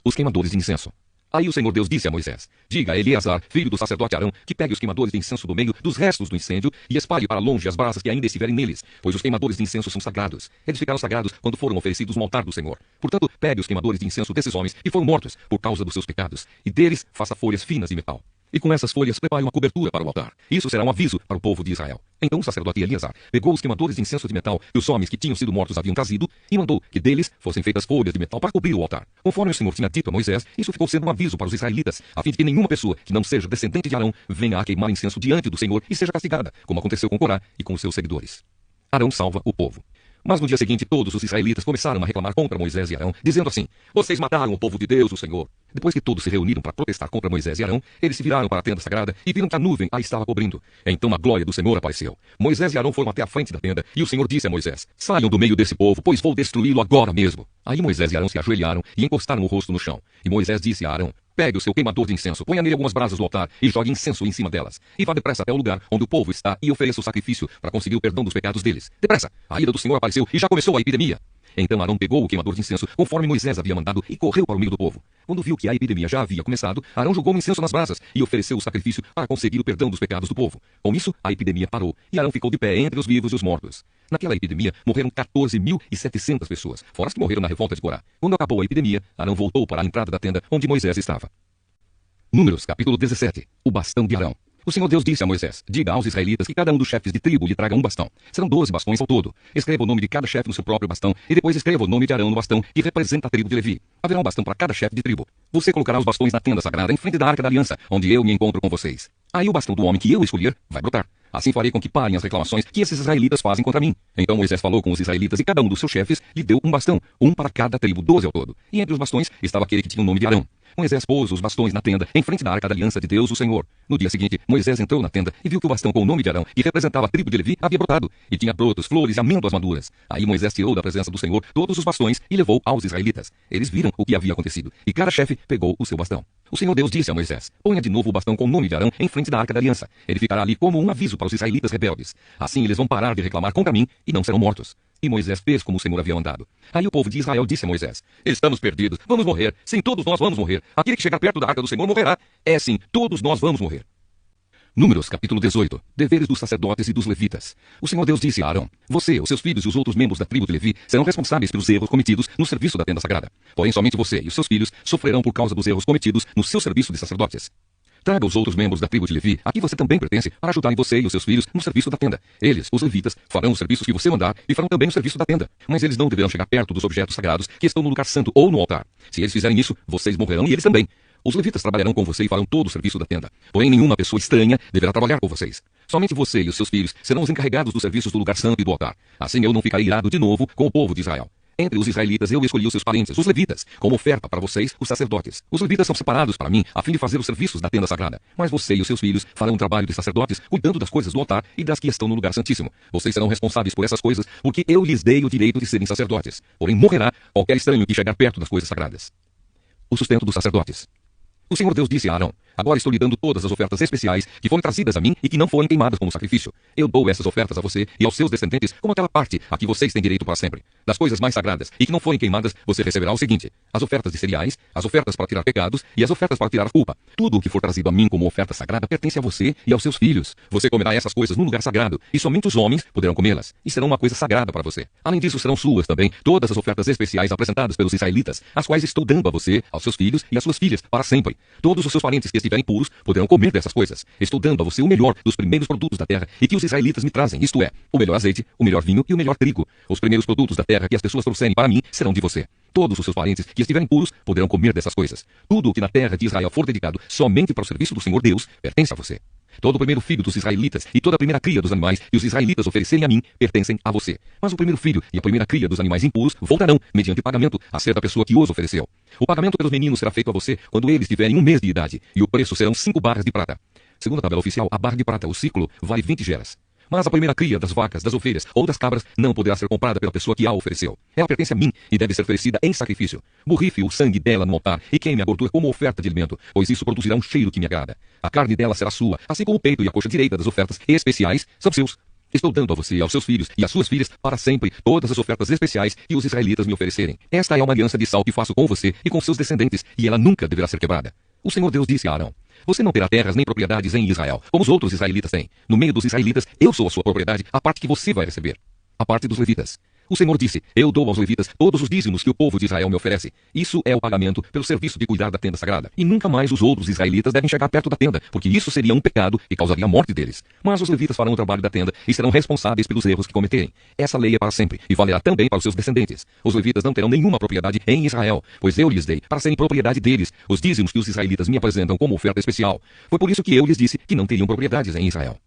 Os queimadores de incenso. Aí o Senhor Deus disse a Moisés: Diga a Eleazar, filho do sacerdote Arão, que pegue os queimadores de incenso do meio dos restos do incêndio e espalhe para longe as brasas que ainda estiverem neles, pois os queimadores de incenso são sagrados. Eles ficaram sagrados quando foram oferecidos no altar do Senhor. Portanto, pegue os queimadores de incenso desses homens que foram mortos por causa dos seus pecados, e deles faça folhas finas de metal. E com essas folhas prepare uma cobertura para o altar. Isso será um aviso para o povo de Israel. Então o sacerdote Eleazar pegou os queimadores de incenso de metal que os homens que tinham sido mortos haviam trazido e mandou que deles fossem feitas folhas de metal para cobrir o altar. Conforme o Senhor tinha dito a Moisés, isso ficou sendo um aviso para os israelitas, a fim de que nenhuma pessoa que não seja descendente de Arão venha a queimar incenso diante do Senhor e seja castigada, como aconteceu com Corá e com os seus seguidores. Arão salva o povo. Mas no dia seguinte todos os israelitas começaram a reclamar contra Moisés e Arão, dizendo assim: Vocês mataram o povo de Deus, o Senhor. Depois que todos se reuniram para protestar contra Moisés e Arão, eles se viraram para a tenda sagrada e viram que a nuvem a estava cobrindo. Então a glória do Senhor apareceu. Moisés e Arão foram até a frente da tenda e o Senhor disse a Moisés: Saiam do meio desse povo, pois vou destruí-lo agora mesmo. Aí Moisés e Arão se ajoelharam e encostaram o rosto no chão. E Moisés disse a Arão: Pegue o seu queimador de incenso, ponha nele algumas brasas do altar e jogue incenso em cima delas. E vá depressa até o lugar onde o povo está e ofereça o sacrifício para conseguir o perdão dos pecados deles. Depressa! A ira do Senhor apareceu e já começou a epidemia. Então Arão pegou o queimador de incenso, conforme Moisés havia mandado, e correu para o meio do povo. Quando viu que a epidemia já havia começado, Arão jogou um incenso nas brasas e ofereceu o sacrifício para conseguir o perdão dos pecados do povo. Com isso, a epidemia parou e Arão ficou de pé entre os vivos e os mortos. Naquela epidemia, morreram 14.700 pessoas, fora as que morreram na revolta de Corá. Quando acabou a epidemia, Arão voltou para a entrada da tenda onde Moisés estava. Números, capítulo 17. O bastão de Arão. O Senhor Deus disse a Moisés: Diga aos israelitas que cada um dos chefes de tribo lhe traga um bastão. Serão 12 bastões ao todo. Escreva o nome de cada chefe no seu próprio bastão e depois escreva o nome de Arão no bastão que representa a tribo de Levi. Haverá um bastão para cada chefe de tribo. Você colocará os bastões na tenda sagrada em frente da arca da aliança, onde eu me encontro com vocês. Aí o bastão do homem que eu escolher vai brotar. Assim farei com que parem as reclamações que esses israelitas fazem contra mim. Então Moisés falou com os israelitas e cada um dos seus chefes lhe deu um bastão, um para cada tribo, 12 ao todo. E entre os bastões estava aquele que tinha o nome de Arão. Moisés pôs os bastões na tenda, em frente da arca da aliança de Deus, o Senhor. No dia seguinte, Moisés entrou na tenda e viu que o bastão com o nome de Arão, que representava a tribo de Levi, havia brotado, e tinha brotos, flores e amêndoas maduras. Aí Moisés tirou da presença do Senhor todos os bastões e levou aos israelitas. Eles viram o que havia acontecido, e cada chefe pegou o seu bastão. O Senhor Deus disse a Moisés: Ponha de novo o bastão com o nome de Arão em frente da arca da aliança. Ele ficará ali como um aviso para os israelitas rebeldes. Assim eles vão parar de reclamar contra mim e não serão mortos. E Moisés fez como o Senhor havia mandado. Aí o povo de Israel disse a Moisés: Estamos perdidos, vamos morrer. Sim, todos nós vamos morrer. Aquele que chegar perto da arca do Senhor morrerá. É sim, todos nós vamos morrer. Números, capítulo 18. Deveres dos sacerdotes e dos levitas. O Senhor Deus disse a Arão: Você, os seus filhos e os outros membros da tribo de Levi serão responsáveis pelos erros cometidos no serviço da tenda sagrada. Porém, somente você e os seus filhos sofrerão por causa dos erros cometidos no seu serviço de sacerdotes. Traga os outros membros da tribo de Levi, a quem você também pertence, para ajudarem você e os seus filhos no serviço da tenda. Eles, os levitas, farão os serviços que você mandar e farão também o serviço da tenda. Mas eles não deverão chegar perto dos objetos sagrados que estão no lugar santo ou no altar. Se eles fizerem isso, vocês morrerão e eles também. Os levitas trabalharão com você e farão todo o serviço da tenda. Porém, nenhuma pessoa estranha deverá trabalhar com vocês. Somente você e os seus filhos serão os encarregados dos serviços do lugar santo e do altar. Assim eu não ficarei irado de novo com o povo de Israel. Entre os israelitas eu escolhi os seus parentes, os levitas, como oferta para vocês, os sacerdotes. Os levitas são separados para mim, a fim de fazer os serviços da tenda sagrada. Mas você e os seus filhos farão o trabalho de sacerdotes, cuidando das coisas do altar e das que estão no lugar santíssimo. Vocês serão responsáveis por essas coisas, porque eu lhes dei o direito de serem sacerdotes. Porém morrerá qualquer estranho que chegar perto das coisas sagradas. O sustento dos sacerdotes. O Senhor Deus disse a Arão: Agora estou lhe dando todas as ofertas especiais que foram trazidas a mim e que não foram queimadas como sacrifício. Eu dou essas ofertas a você e aos seus descendentes como aquela parte a que vocês têm direito para sempre. Das coisas mais sagradas e que não forem queimadas, você receberá o seguinte: as ofertas de cereais, as ofertas para tirar pecados e as ofertas para tirar a culpa. Tudo o que for trazido a mim como oferta sagrada pertence a você e aos seus filhos. Você comerá essas coisas num lugar sagrado e somente os homens poderão comê-las. E serão uma coisa sagrada para você. Além disso, serão suas também todas as ofertas especiais apresentadas pelos israelitas, as quais estou dando a você, aos seus filhos e às suas filhas para sempre. Todos os seus parentes que estiverem puros poderão comer dessas coisas. Estou dando a você o melhor dos primeiros produtos da terra e que os israelitas me trazem, isto é, o melhor azeite, o melhor vinho e o melhor trigo. Os primeiros produtos da terra que as pessoas trouxerem para mim serão de você. Todos os seus parentes que estiverem puros poderão comer dessas coisas. Tudo o que na terra de Israel for dedicado somente para o serviço do Senhor Deus pertence a você. Todo o primeiro filho dos israelitas e toda a primeira cria dos animais que os israelitas oferecerem a mim pertencem a você. Mas o primeiro filho e a primeira cria dos animais impuros voltarão, mediante pagamento, a ser da pessoa que os ofereceu. O pagamento pelos meninos será feito a você quando eles tiverem 1 mês de idade, e o preço serão 5 barras de prata. Segundo a tabela oficial, a barra de prata, o ciclo, vale 20 geras. Mas a primeira cria das vacas, das ovelhas ou das cabras não poderá ser comprada pela pessoa que a ofereceu. Ela pertence a mim e deve ser oferecida em sacrifício. Borrife o sangue dela no altar e queime a gordura como oferta de alimento, pois isso produzirá um cheiro que me agrada. A carne dela será sua, assim como o peito e a coxa direita das ofertas especiais são seus. Estou dando a você, aos seus filhos e às suas filhas, para sempre, todas as ofertas especiais que os israelitas me oferecerem. Esta é uma aliança de sal que faço com você e com seus descendentes, e ela nunca deverá ser quebrada. O Senhor Deus disse a Arão: você não terá terras nem propriedades em Israel, como os outros israelitas têm. No meio dos israelitas, eu sou a sua propriedade, a parte que você vai receber. A parte dos levitas. O Senhor disse: eu dou aos levitas todos os dízimos que o povo de Israel me oferece. Isso é o pagamento pelo serviço de cuidar da tenda sagrada. E nunca mais os outros israelitas devem chegar perto da tenda, porque isso seria um pecado e causaria a morte deles. Mas os levitas farão o trabalho da tenda e serão responsáveis pelos erros que cometerem. Essa lei é para sempre e valerá também para os seus descendentes. Os levitas não terão nenhuma propriedade em Israel, pois eu lhes dei, para serem propriedade deles, os dízimos que os israelitas me apresentam como oferta especial. Foi por isso que eu lhes disse que não teriam propriedades em Israel.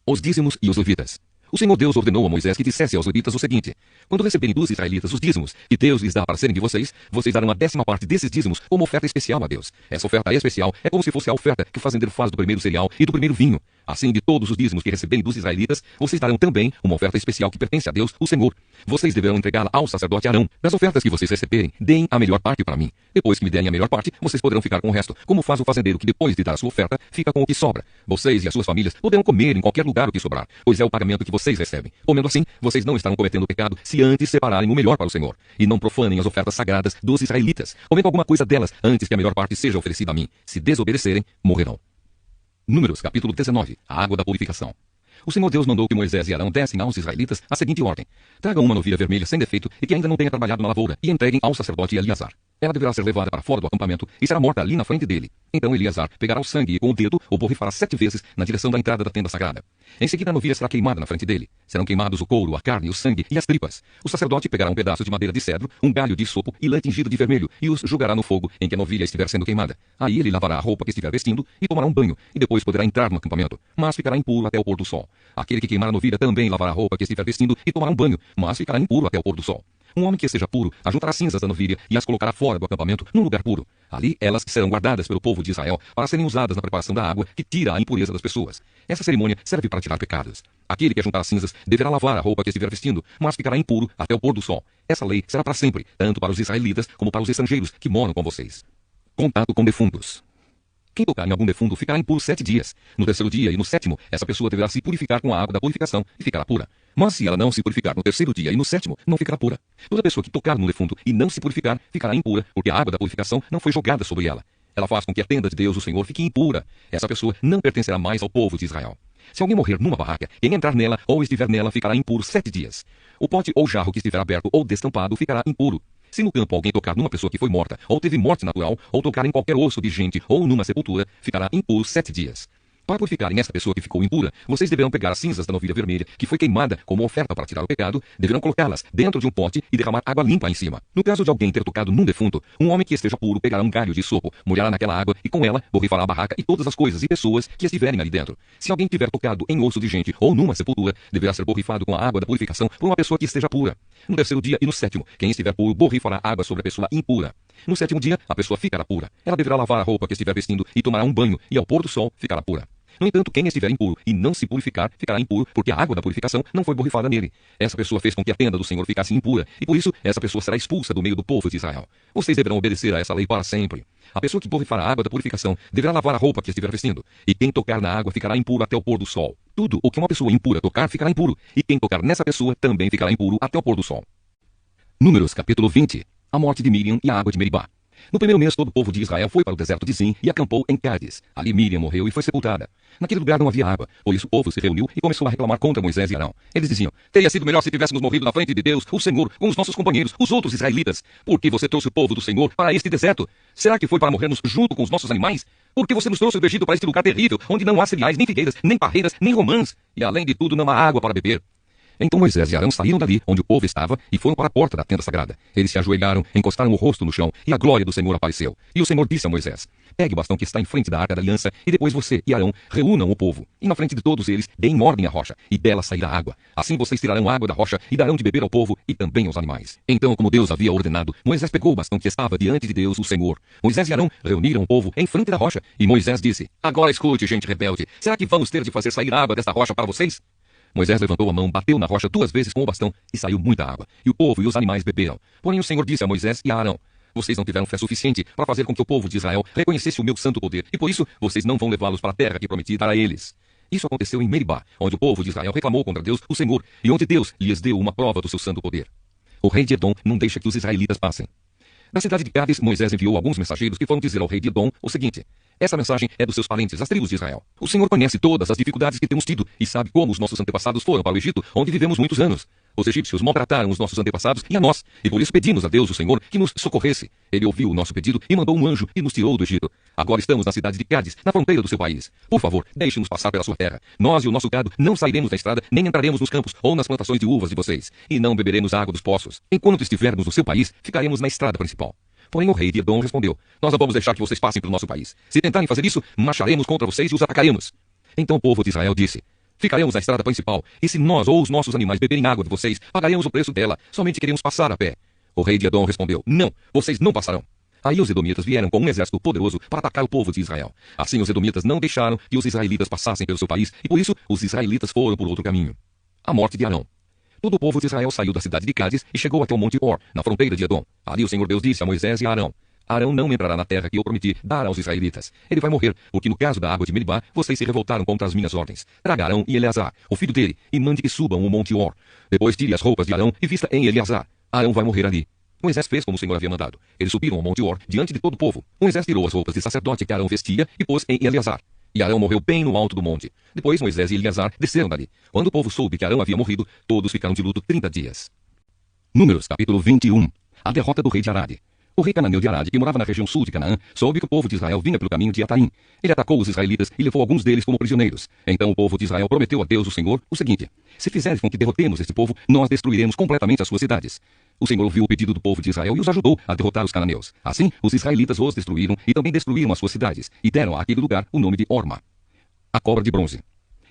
Os dízimos e os levitas. O Senhor Deus ordenou a Moisés que dissesse aos levitas o seguinte: quando receberem dos israelitas os dízimos que Deus lhes dá para serem de vocês, vocês darão a 10ª parte desses dízimos como oferta especial a Deus. Essa oferta especial é como se fosse a oferta que o fazendeiro faz do primeiro cereal e do primeiro vinho. Assim, de todos os dízimos que receberem dos israelitas, vocês darão também uma oferta especial que pertence a Deus, o Senhor. Vocês deverão entregá-la ao sacerdote Arão. Das ofertas que vocês receberem, deem a melhor parte para mim. Depois que me derem a melhor parte, vocês poderão ficar com o resto, como faz o fazendeiro que depois de dar a sua oferta, fica com o que sobra. Vocês e as suas famílias poderão comer em qualquer lugar o que sobrar, pois é o pagamento que vocês recebem. Comendo assim, vocês não estarão cometendo pecado se antes separarem o melhor para o Senhor, e não profanem as ofertas sagradas dos israelitas, comendo alguma coisa delas antes que a melhor parte seja oferecida a mim. Se desobedecerem, morrerão. Números, capítulo 19. A água da purificação. O Senhor Deus mandou que Moisés e Arão dessem aos israelitas a seguinte ordem: tragam uma novilha vermelha sem defeito e que ainda não tenha trabalhado na lavoura, e entreguem ao sacerdote Eleazar. Ela deverá ser levada para fora do acampamento e será morta ali na frente dele. Então Eleazar pegará o sangue e com o dedo o borrifará 7 vezes na direção da entrada da tenda sagrada. Em seguida a novilha será queimada na frente dele. Serão queimados o couro, a carne, o sangue e as tripas. O sacerdote pegará um pedaço de madeira de cedro, um galho de sopo e lã tingido de vermelho e os jogará no fogo em que a novilha estiver sendo queimada. Aí ele lavará a roupa que estiver vestindo e tomará um banho, e depois poderá entrar no acampamento, mas ficará impuro até o pôr do sol. Aquele que queimar a novilha também lavará a roupa que estiver vestindo e tomará um banho, mas ficará impuro até o pôr do sol. Um homem que esteja puro ajuntará cinzas da novilha e as colocará fora do acampamento, num lugar puro. Ali elas serão guardadas pelo povo de Israel para serem usadas na preparação da água que tira a impureza das pessoas. Essa cerimônia serve para tirar pecados. Aquele que ajuntar as cinzas deverá lavar a roupa que estiver vestindo, mas ficará impuro até o pôr do sol. Essa lei será para sempre, tanto para os israelitas como para os estrangeiros que moram com vocês. Contato com defuntos. Quem tocar em algum defunto ficará impuro 7 dias. No 3º dia e no 7º, essa pessoa deverá se purificar com a água da purificação e ficará pura. Mas se ela não se purificar no 3º dia e no 7º, não ficará pura. Toda pessoa que tocar no defunto e não se purificar ficará impura, porque a água da purificação não foi jogada sobre ela. Ela faz com que a tenda de Deus, o Senhor, fique impura. Essa pessoa não pertencerá mais ao povo de Israel. Se alguém morrer numa barraca, quem entrar nela ou estiver nela ficará impuro 7 dias. O pote ou jarro que estiver aberto ou destampado ficará impuro. Se no campo alguém tocar numa pessoa que foi morta, ou teve morte natural, ou tocar em qualquer osso de gente, ou numa sepultura, ficará impuro 7 dias. Para purificarem esta pessoa que ficou impura, vocês deverão pegar as cinzas da novilha vermelha, que foi queimada como oferta para tirar o pecado, deverão colocá-las dentro de um pote e derramar água limpa em cima. No caso de alguém ter tocado num defunto, um homem que esteja puro pegará um galho de sopo, molhará naquela água e com ela borrifará a barraca e todas as coisas e pessoas que estiverem ali dentro. Se alguém tiver tocado em osso de gente ou numa sepultura, deverá ser borrifado com a água da purificação por uma pessoa que esteja pura. No 3º dia e no 7º, quem estiver puro borrifará água sobre a pessoa impura. No 7º dia, a pessoa ficará pura. Ela deverá lavar a roupa que estiver vestindo e tomará um banho, e ao pôr do sol ficará pura. No entanto, quem estiver impuro e não se purificar, ficará impuro, porque a água da purificação não foi borrifada nele. Essa pessoa fez com que a tenda do Senhor ficasse impura, e por isso essa pessoa será expulsa do meio do povo de Israel. Vocês deverão obedecer a essa lei para sempre. A pessoa que borrifar a água da purificação deverá lavar a roupa que estiver vestindo, e quem tocar na água ficará impuro até o pôr do sol. Tudo o que uma pessoa impura tocar ficará impuro, e quem tocar nessa pessoa também ficará impuro até o pôr do sol. Números capítulo 20. A morte de Miriam e a água de Meribá. No primeiro mês, todo o povo de Israel foi para o deserto de Zim e acampou em Cádiz. Ali Miriam morreu e foi sepultada. Naquele lugar não havia água, por isso o povo se reuniu e começou a reclamar contra Moisés e Arão. Eles diziam: teria sido melhor se tivéssemos morrido na frente de Deus, o Senhor, com os nossos companheiros, os outros israelitas. Por que você trouxe o povo do Senhor para este deserto? Será que foi para morrermos junto com os nossos animais? Por que você nos trouxe do Egito para este lugar terrível, onde não há cereais, nem figueiras, nem parreiras, nem romãs? E além de tudo, não há água para beber. Então Moisés e Arão saíram dali, onde o povo estava, e foram para a porta da tenda sagrada. Eles se ajoelharam, encostaram o rosto no chão, e a glória do Senhor apareceu. E o Senhor disse a Moisés: pegue o bastão que está em frente da arca da aliança, e depois você e Arão reúnam o povo. E na frente de todos eles, deem ordem à rocha, e dela sairá água. Assim vocês tirarão água da rocha, e darão de beber ao povo, e também aos animais. Então, como Deus havia ordenado, Moisés pegou o bastão que estava diante de Deus, o Senhor. Moisés e Arão reuniram o povo em frente da rocha, e Moisés disse: agora escute, gente rebelde, será que vamos ter de fazer sair água desta rocha para vocês? Moisés levantou a mão, bateu na rocha 2 vezes com o bastão, e saiu muita água. E o povo e os animais beberam. Porém o Senhor disse a Moisés e a Arão: vocês não tiveram fé suficiente para fazer com que o povo de Israel reconhecesse o meu santo poder, e por isso vocês não vão levá-los para a terra que prometi dar a eles. Isso aconteceu em Meribá, onde o povo de Israel reclamou contra Deus, o Senhor, e onde Deus lhes deu uma prova do seu santo poder. O rei de Edom não deixa que os israelitas passem. Da cidade de Cádiz, Moisés enviou alguns mensageiros que foram dizer ao rei de Edom o seguinte: essa mensagem é dos seus parentes, as tribos de Israel. O Senhor conhece todas as dificuldades que temos tido e sabe como os nossos antepassados foram para o Egito, onde vivemos muitos anos. Os egípcios maltrataram os nossos antepassados e a nós, e por isso pedimos a Deus, o Senhor, que nos socorresse. Ele ouviu o nosso pedido e mandou um anjo e nos tirou do Egito. Agora estamos na cidade de Cádiz, na fronteira do seu país. Por favor, deixe-nos passar pela sua terra. Nós e o nosso gado não sairemos da estrada, nem entraremos nos campos ou nas plantações de uvas de vocês, e não beberemos água dos poços. Enquanto estivermos no seu país, ficaremos na estrada principal. Porém o rei de Edom respondeu: nós não vamos deixar que vocês passem pelo nosso país. Se tentarem fazer isso, marcharemos contra vocês e os atacaremos. Então o povo de Israel disse: ficaremos na estrada principal, e se nós ou os nossos animais beberem água de vocês, pagaremos o preço dela. Somente queremos passar a pé. O rei de Edom respondeu: não, vocês não passarão. Aí os edomitas vieram com um exército poderoso para atacar o povo de Israel. Assim os edomitas não deixaram que os israelitas passassem pelo seu país, e por isso os israelitas foram por outro caminho. A morte de Arão. Todo o povo de Israel saiu da cidade de Cádiz e chegou até o monte Or, na fronteira de Edom. Ali o Senhor Deus disse a Moisés e a Arão: Arão não entrará na terra que eu prometi dar aos israelitas. Ele vai morrer, porque no caso da água de Meribá, vocês se revoltaram contra as minhas ordens. Traga Arão e Eleazar, o filho dele, e mande que subam o monte Or. Depois tire as roupas de Arão e vista em Eleazar. Arão vai morrer ali. Moisés fez como o Senhor havia mandado. Eles subiram ao monte Or, diante de todo o povo. Moisés tirou as roupas de sacerdote que Arão vestia e pôs em Eleazar. E Arão morreu bem no alto do monte. Depois Moisés e Eleazar desceram dali. Quando o povo soube que Arão havia morrido, todos ficaram de luto 30 dias. Números capítulo 21. A derrota do rei de Arade. O rei cananeu de Arade, que morava na região sul de Canaã, soube que o povo de Israel vinha pelo caminho de Ataim. Ele atacou os israelitas e levou alguns deles como prisioneiros. Então o povo de Israel prometeu a Deus, o Senhor, o seguinte: se fizeres com que derrotemos este povo, nós destruiremos completamente as suas cidades. O Senhor ouviu o pedido do povo de Israel e os ajudou a derrotar os cananeus. Assim, os israelitas os destruíram e também destruíram as suas cidades, e deram àquele lugar o nome de Orma. A cobra de bronze.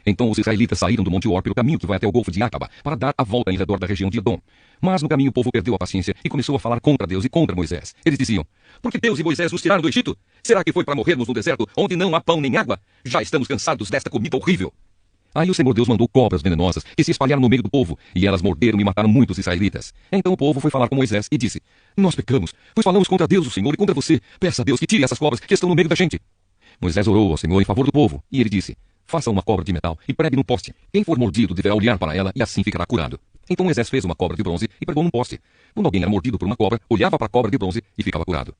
Então os israelitas saíram do monte Or pelo caminho que vai até o golfo de Acaba, para dar a volta em redor da região de Edom. Mas no caminho o povo perdeu a paciência e começou a falar contra Deus e contra Moisés. Eles diziam: por que Deus e Moisés nos tiraram do Egito? Será que foi para morrermos no deserto, onde não há pão nem água? Já estamos cansados desta comida horrível. Aí o Senhor Deus mandou cobras venenosas que se espalharam no meio do povo, e elas morderam e mataram muitos israelitas. Então o povo foi falar com Moisés e disse: nós pecamos, pois falamos contra Deus, o Senhor, e contra você. Peça a Deus que tire essas cobras que estão no meio da gente. Moisés orou ao Senhor em favor do povo, e ele disse: faça uma cobra de metal e pregue num poste. Quem for mordido deverá olhar para ela e assim ficará curado. Então Moisés fez uma cobra de bronze e pregou num poste. Quando alguém era mordido por uma cobra, olhava para a cobra de bronze e ficava curado.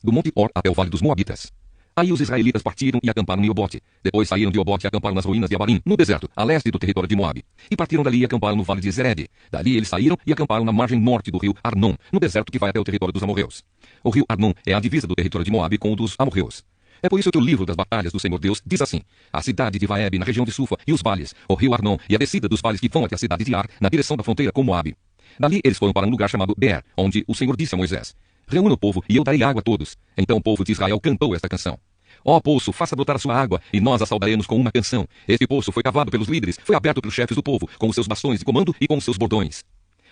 Do monte Or até o vale dos Moabitas. Aí os israelitas partiram e acamparam em Obote. Depois saíram de Obote e acamparam nas ruínas de Abarim, no deserto, a leste do território de Moabe. E partiram dali e acamparam no vale de Zered. Dali eles saíram e acamparam na margem norte do rio Arnon, no deserto que vai até o território dos amorreus. O rio Arnon é a divisa do território de Moabe com o dos amorreus. É por isso que o livro das batalhas do Senhor Deus diz assim: a cidade de Vaeb, na região de Sufa, e os vales, o rio Arnon, e a descida dos vales que vão até a cidade de Ar, na direção da fronteira com Moabe. Dali eles foram para um lugar chamado Beer, onde o Senhor disse a Moisés: reúna o povo e eu darei água a todos. Então o povo de Israel cantou esta canção: ó poço, faça brotar a sua água, e nós a saudaremos com uma canção. Este poço foi cavado pelos líderes, foi aberto pelos chefes do povo, com os seus bastões de comando e com os seus bordões.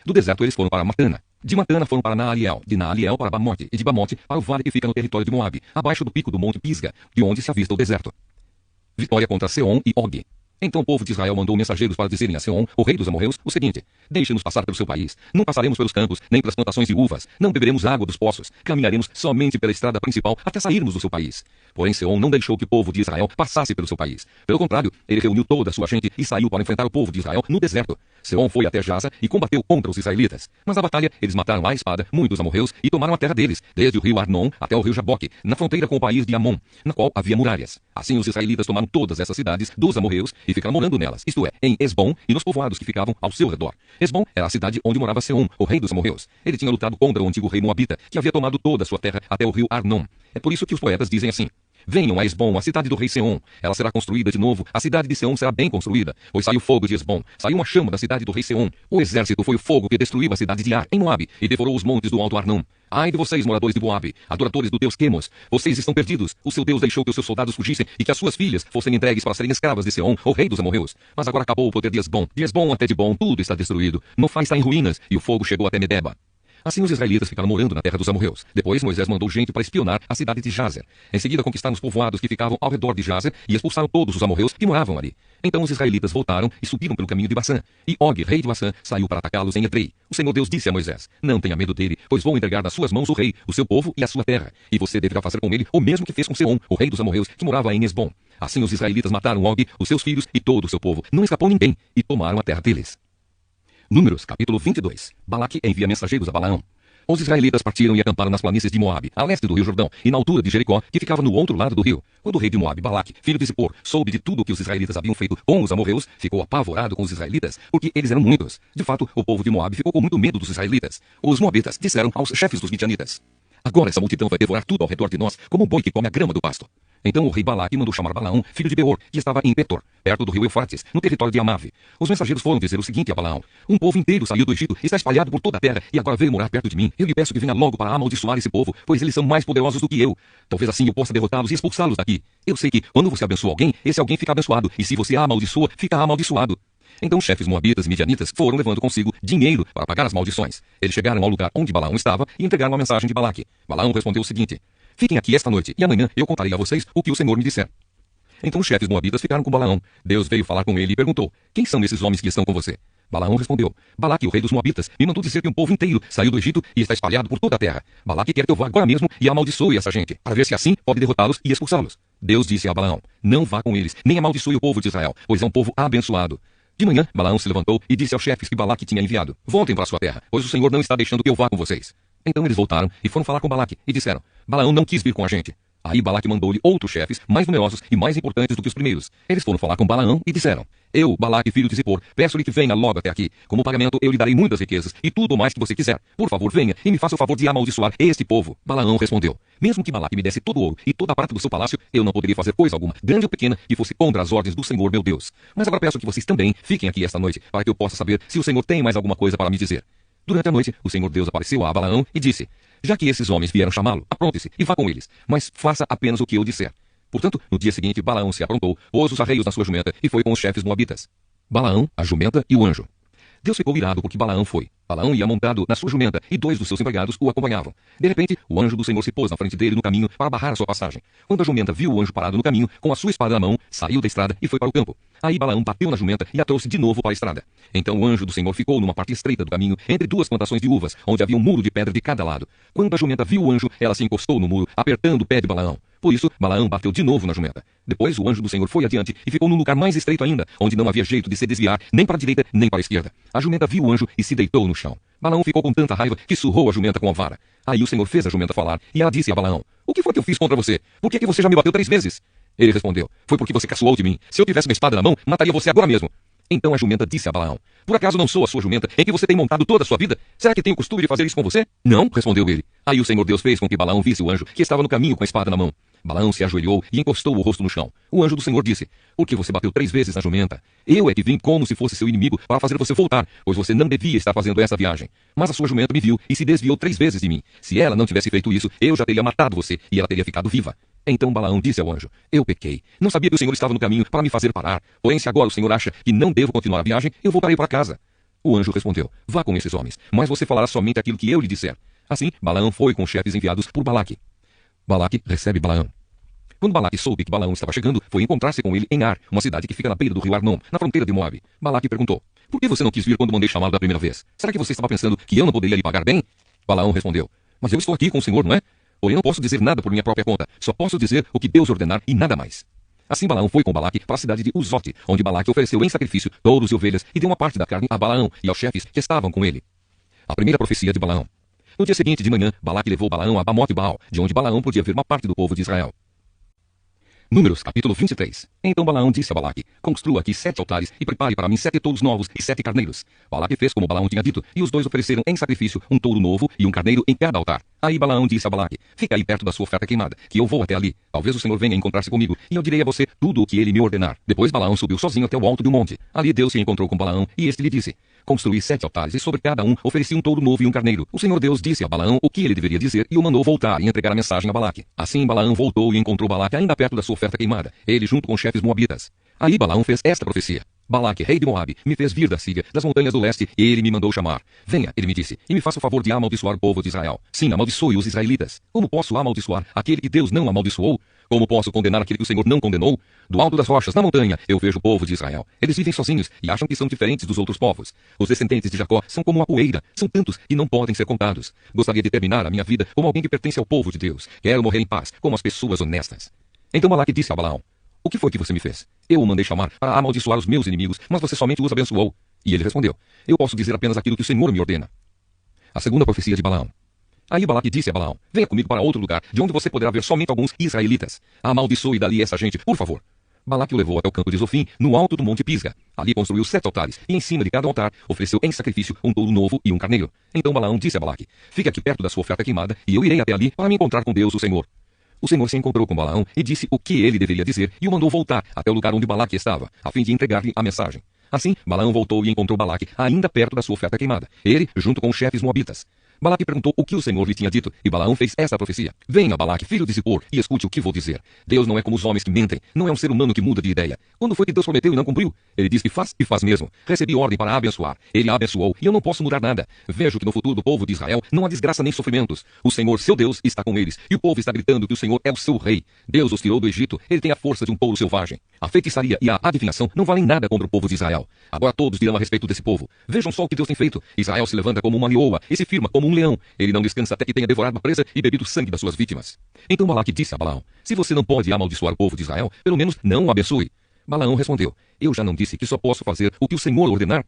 Do deserto eles foram para Matana. De Matana foram para Naaliel, de Naaliel para Bamote, e de Bamote para o vale que fica no território de Moabe, abaixo do pico do monte Pisga, de onde se avista o deserto. Vitória contra Seom e Og. Então o povo de Israel mandou mensageiros para dizerem a Seom, o rei dos amorreus, o seguinte: deixe-nos passar pelo seu país. Não passaremos pelos campos, nem pelas plantações de uvas. Não beberemos água dos poços. Caminharemos somente pela estrada principal até sairmos do seu país. Porém Seom não deixou que o povo de Israel passasse pelo seu país. Pelo contrário, ele reuniu toda a sua gente e saiu para enfrentar o povo de Israel no deserto. Seom foi até Jaza e combateu contra os israelitas. Mas na batalha, eles mataram à espada muitos amorreus e tomaram a terra deles, desde o rio Arnon até o rio Jaboque, na fronteira com o país de Amon, na qual havia muralhas. Assim os israelitas tomaram todas essas cidades dos amorreus e ficaram morando nelas, isto é, em Esbom e nos povoados que ficavam ao seu redor. Esbom era a cidade onde morava Seom, o rei dos amorreus. Ele tinha lutado contra o antigo rei Moabita, que havia tomado toda a sua terra até o rio Arnon. É por isso que os poetas dizem assim: venham a Esbom, a cidade do rei Seom. Ela será construída de novo, a cidade de Seom será bem construída. Pois saiu fogo de Esbom, saiu uma chama da cidade do rei Seom. O exército foi o fogo que destruiu a cidade de Ar, em Moabe, e devorou os montes do alto Arnon. Ai de vocês, moradores de Moabe, adoradores do deus Quemos, vocês estão perdidos. O seu Deus deixou que os seus soldados fugissem e que as suas filhas fossem entregues para serem escravas de Seom, o rei dos amorreus. Mas agora acabou o poder de Esbom. De Esbom até Dibom, tudo está destruído. Nofá está em ruínas, e o fogo chegou até Medeba. Assim os israelitas ficaram morando na terra dos amorreus. Depois Moisés mandou gente para espionar a cidade de Jazer. Em seguida conquistaram os povoados que ficavam ao redor de Jazer e expulsaram todos os amorreus que moravam ali. Então os israelitas voltaram e subiram pelo caminho de Bassã. E Og, rei de Bassã, saiu para atacá-los em Edrei. O Senhor Deus disse a Moisés: não tenha medo dele, pois vou entregar nas suas mãos o rei, o seu povo e a sua terra. E você deverá fazer com ele o mesmo que fez com Seom, o rei dos amorreus, que morava em Esbom. Assim os israelitas mataram Og, os seus filhos e todo o seu povo. Não escapou ninguém e tomaram a terra deles. Números, capítulo 22. Balaque envia mensageiros a Balaão. Os israelitas partiram e acamparam nas planícies de Moabe, a leste do rio Jordão, e na altura de Jericó, que ficava no outro lado do rio. Quando o rei de Moabe, Balaque, filho de Zippor, soube de tudo o que os israelitas haviam feito com os amorreus, ficou apavorado com os israelitas, porque eles eram muitos. De fato, o povo de Moabe ficou com muito medo dos israelitas. Os moabitas disseram aos chefes dos midianitas: agora essa multidão vai devorar tudo ao redor de nós, como um boi que come a grama do pasto. Então o rei Balaque mandou chamar Balaão, filho de Beor, que estava em Petor, perto do rio Eufrates, no território de Amave. Os mensageiros foram dizer o seguinte a Balaão: um povo inteiro saiu do Egito, está espalhado por toda a terra, e agora veio morar perto de mim. Eu lhe peço que venha logo para amaldiçoar esse povo, pois eles são mais poderosos do que eu. Talvez assim eu possa derrotá-los e expulsá-los daqui. Eu sei que, quando você abençoa alguém, esse alguém fica abençoado, e se você a amaldiçoa, fica amaldiçoado. Então os chefes moabitas e midianitas foram levando consigo dinheiro para pagar as maldições. Eles chegaram ao lugar onde Balaão estava e entregaram a mensagem de Balaque. Balaão respondeu o seguinte: fiquem aqui esta noite, e amanhã eu contarei a vocês o que o Senhor me disser. Então os chefes moabitas ficaram com Balaão. Deus veio falar com ele e perguntou: quem são esses homens que estão com você? Balaão respondeu: Balaque, o rei dos moabitas, me mandou dizer que um povo inteiro saiu do Egito e está espalhado por toda a terra. Balaque quer que eu vá agora mesmo e amaldiçoe essa gente, para ver se assim pode derrotá-los e expulsá-los. Deus disse a Balaão: não vá com eles, nem amaldiçoe o povo de Israel, pois é um povo abençoado. De manhã, Balaão se levantou e disse aos chefes que Balaque tinha enviado: voltem para sua terra, pois o Senhor não está deixando que eu vá com vocês. Então eles voltaram e foram falar com Balaque e disseram: Balaão não quis vir com a gente. Aí Balaque mandou-lhe outros chefes, mais numerosos e mais importantes do que os primeiros. Eles foram falar com Balaão e disseram: eu, Balaque, filho de Zippor, peço-lhe que venha logo até aqui. Como pagamento eu lhe darei muitas riquezas e tudo o mais que você quiser. Por favor, venha e me faça o favor de amaldiçoar este povo. Balaão respondeu: mesmo que Balaque me desse todo o ouro e toda a prata do seu palácio, eu não poderia fazer coisa alguma, grande ou pequena, que fosse contra as ordens do Senhor meu Deus. Mas agora peço que vocês também fiquem aqui esta noite, para que eu possa saber se o Senhor tem mais alguma coisa para me dizer. Durante a noite, o Senhor Deus apareceu a Balaão e disse: já que esses homens vieram chamá-lo, apronte-se e vá com eles, mas faça apenas o que eu disser. Portanto, no dia seguinte, Balaão se aprontou, pôs os arreios na sua jumenta e foi com os chefes moabitas. Balaão, a jumenta e o anjo. Deus ficou irado porque Balaão foi. Balaão ia montado na sua jumenta e 2 dos seus empregados o acompanhavam. De repente, o anjo do Senhor se pôs na frente dele no caminho para barrar a sua passagem. Quando a jumenta viu o anjo parado no caminho, com a sua espada na mão, saiu da estrada e foi para o campo. Aí Balaão bateu na jumenta e a trouxe de novo para a estrada. Então o anjo do Senhor ficou numa parte estreita do caminho, entre 2 plantações de uvas, onde havia um muro de pedra de cada lado. Quando a jumenta viu o anjo, ela se encostou no muro, apertando o pé de Balaão. Por isso, Balaão bateu de novo na jumenta. Depois o anjo do Senhor foi adiante e ficou num lugar mais estreito ainda, onde não havia jeito de se desviar, nem para a direita, nem para a esquerda. A jumenta viu o anjo e se deitou no chão. Balaão ficou com tanta raiva que surrou a jumenta com a vara. Aí o Senhor fez a jumenta falar, e ela disse a Balaão: o que foi que eu fiz contra você? Por que você já me bateu 3 vezes? Ele respondeu: foi porque você caçoou de mim. Se eu tivesse uma espada na mão, mataria você agora mesmo. Então a jumenta disse a Balaão: por acaso não sou a sua jumenta, em que você tem montado toda a sua vida? Será que tenho costume de fazer isso com você? Não, respondeu ele. Aí o Senhor Deus fez com que Balaão visse o anjo, que estava no caminho com a espada na mão. Balaão se ajoelhou e encostou o rosto no chão. O anjo do Senhor disse: por que você bateu 3 vezes na jumenta? Eu é que vim como se fosse seu inimigo para fazer você voltar, pois você não devia estar fazendo essa viagem. Mas a sua jumenta me viu e se desviou 3 vezes de mim. Se ela não tivesse feito isso, eu já teria matado você e ela teria ficado viva. Então Balaão disse ao anjo: eu pequei. Não sabia que o Senhor estava no caminho para me fazer parar. Porém, se agora o Senhor acha que não devo continuar a viagem, eu voltarei para casa. O anjo respondeu: vá com esses homens, mas você falará somente aquilo que eu lhe disser. Assim, Balaão foi com os chefes enviados por Balaque. Balaque recebe Balaão. Quando Balaque soube que Balaão estava chegando, foi encontrar-se com ele em Ar, uma cidade que fica na beira do rio Arnon, na fronteira de Moabe. Balaque perguntou: por que você não quis vir quando mandei chamá-lo da primeira vez? Será que você estava pensando que eu não poderia lhe pagar bem? Balaão respondeu: mas eu estou aqui com o Senhor, não é? Porém não posso dizer nada por minha própria conta, só posso dizer o que Deus ordenar e nada mais. Assim Balaão foi com Balaque para a cidade de Uzote, onde Balaque ofereceu em sacrifício touros e ovelhas e deu uma parte da carne a Balaão e aos chefes que estavam com ele. A primeira profecia de Balaão. No dia seguinte de manhã, Balaque levou Balaão a Bamote Baal, de onde Balaão podia ver uma parte do povo de Israel. Números, capítulo 23. Então Balaão disse a Balaque: construa aqui 7 altares e prepare para mim 7 touros novos e 7 carneiros. Balaque fez como Balaão tinha dito, e os dois ofereceram em sacrifício um touro novo e um carneiro em cada altar. Aí Balaão disse a Balaque: fica aí perto da sua oferta queimada, que eu vou até ali. Talvez o Senhor venha encontrar-se comigo, e eu direi a você tudo o que ele me ordenar. Depois Balaão subiu sozinho até o alto do monte. Ali Deus se encontrou com Balaão, e este lhe disse: construí 7 altares, e sobre cada um ofereci um touro novo e um carneiro. O Senhor Deus disse a Balaão o que ele deveria dizer, e o mandou voltar e entregar a mensagem a Balaque. Assim Balaão voltou e encontrou Balaque ainda perto da sua oferta queimada, ele junto com os chefes moabitas. Aí Balaão fez esta profecia: Balaque, rei de Moabe, me fez vir da Síria, das montanhas do leste, e ele me mandou chamar. Venha, ele me disse, e me faça o favor de amaldiçoar o povo de Israel. Sim, amaldiçoe os israelitas. Como posso amaldiçoar aquele que Deus não amaldiçoou? Como posso condenar aquele que o Senhor não condenou? Do alto das rochas, na montanha, eu vejo o povo de Israel. Eles vivem sozinhos e acham que são diferentes dos outros povos. Os descendentes de Jacó são como a poeira, são tantos e não podem ser contados. Gostaria de terminar a minha vida como alguém que pertence ao povo de Deus. Quero morrer em paz, como as pessoas honestas. Então Balaque disse a Balaão: o que foi que você me fez? Eu o mandei chamar para amaldiçoar os meus inimigos, mas você somente os abençoou. E ele respondeu: eu posso dizer apenas aquilo que o Senhor me ordena. A segunda profecia de Balaão. Aí Balaque disse a Balaão: venha comigo para outro lugar, de onde você poderá ver somente alguns israelitas. Amaldiçoe dali essa gente, por favor. Balaque o levou até o campo de Zofim, no alto do monte Pisga. Ali construiu 7 altares, e em cima de cada altar ofereceu em sacrifício um touro novo e um carneiro. Então Balaão disse a Balaque: fique aqui perto da sua oferta queimada, e eu irei até ali para me encontrar com Deus, o Senhor. O Senhor se encontrou com Balaão e disse o que ele deveria dizer, e o mandou voltar até o lugar onde Balaque estava, a fim de entregar-lhe a mensagem. Assim, Balaão voltou e encontrou Balaque ainda perto da sua oferta queimada, ele junto com os chefes moabitas. Balaque perguntou o que o Senhor lhe tinha dito, e Balaão fez esta profecia: venha, Balaque, filho de Zippor, e escute o que vou dizer. Deus não é como os homens que mentem, não é um ser humano que muda de ideia. Quando foi que Deus prometeu e não cumpriu? Ele diz que faz e faz mesmo. Recebi ordem para abençoar. Ele a abençoou, e eu não posso mudar nada. Vejo que no futuro do povo de Israel não há desgraça nem sofrimentos. O Senhor, seu Deus, está com eles, e o povo está gritando que o Senhor é o seu rei. Deus os tirou do Egito, ele tem a força de um touro selvagem. A feitiçaria e a adivinhação não valem nada contra o povo de Israel. Agora todos dirão a respeito desse povo: vejam só o que Deus tem feito. Israel se levanta como uma leoa e se firma como um leão. Ele não descansa até que tenha devorado a presa e bebido o sangue das suas vítimas. Então Balaque disse a Balaão: se você não pode amaldiçoar o povo de Israel, pelo menos não o abençoe. Balaão respondeu: eu já não disse que só posso fazer o que o Senhor ordenar?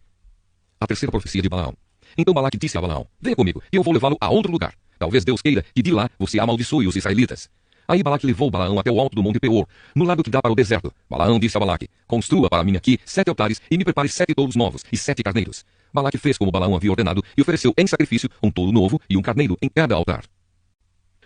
A terceira profecia de Balaão. Então Balaque disse a Balaão: venha comigo, e eu vou levá-lo a outro lugar. Talvez Deus queira que de lá você amaldiçoe os israelitas. Aí Balaque levou Balaão até o alto do monte Peor, no lado que dá para o deserto. Balaão disse a Balaque: construa para mim aqui 7 altares e me prepare 7 touros novos e 7 carneiros. Balaque fez como Balaão havia ordenado e ofereceu em sacrifício um touro novo e um carneiro em cada altar.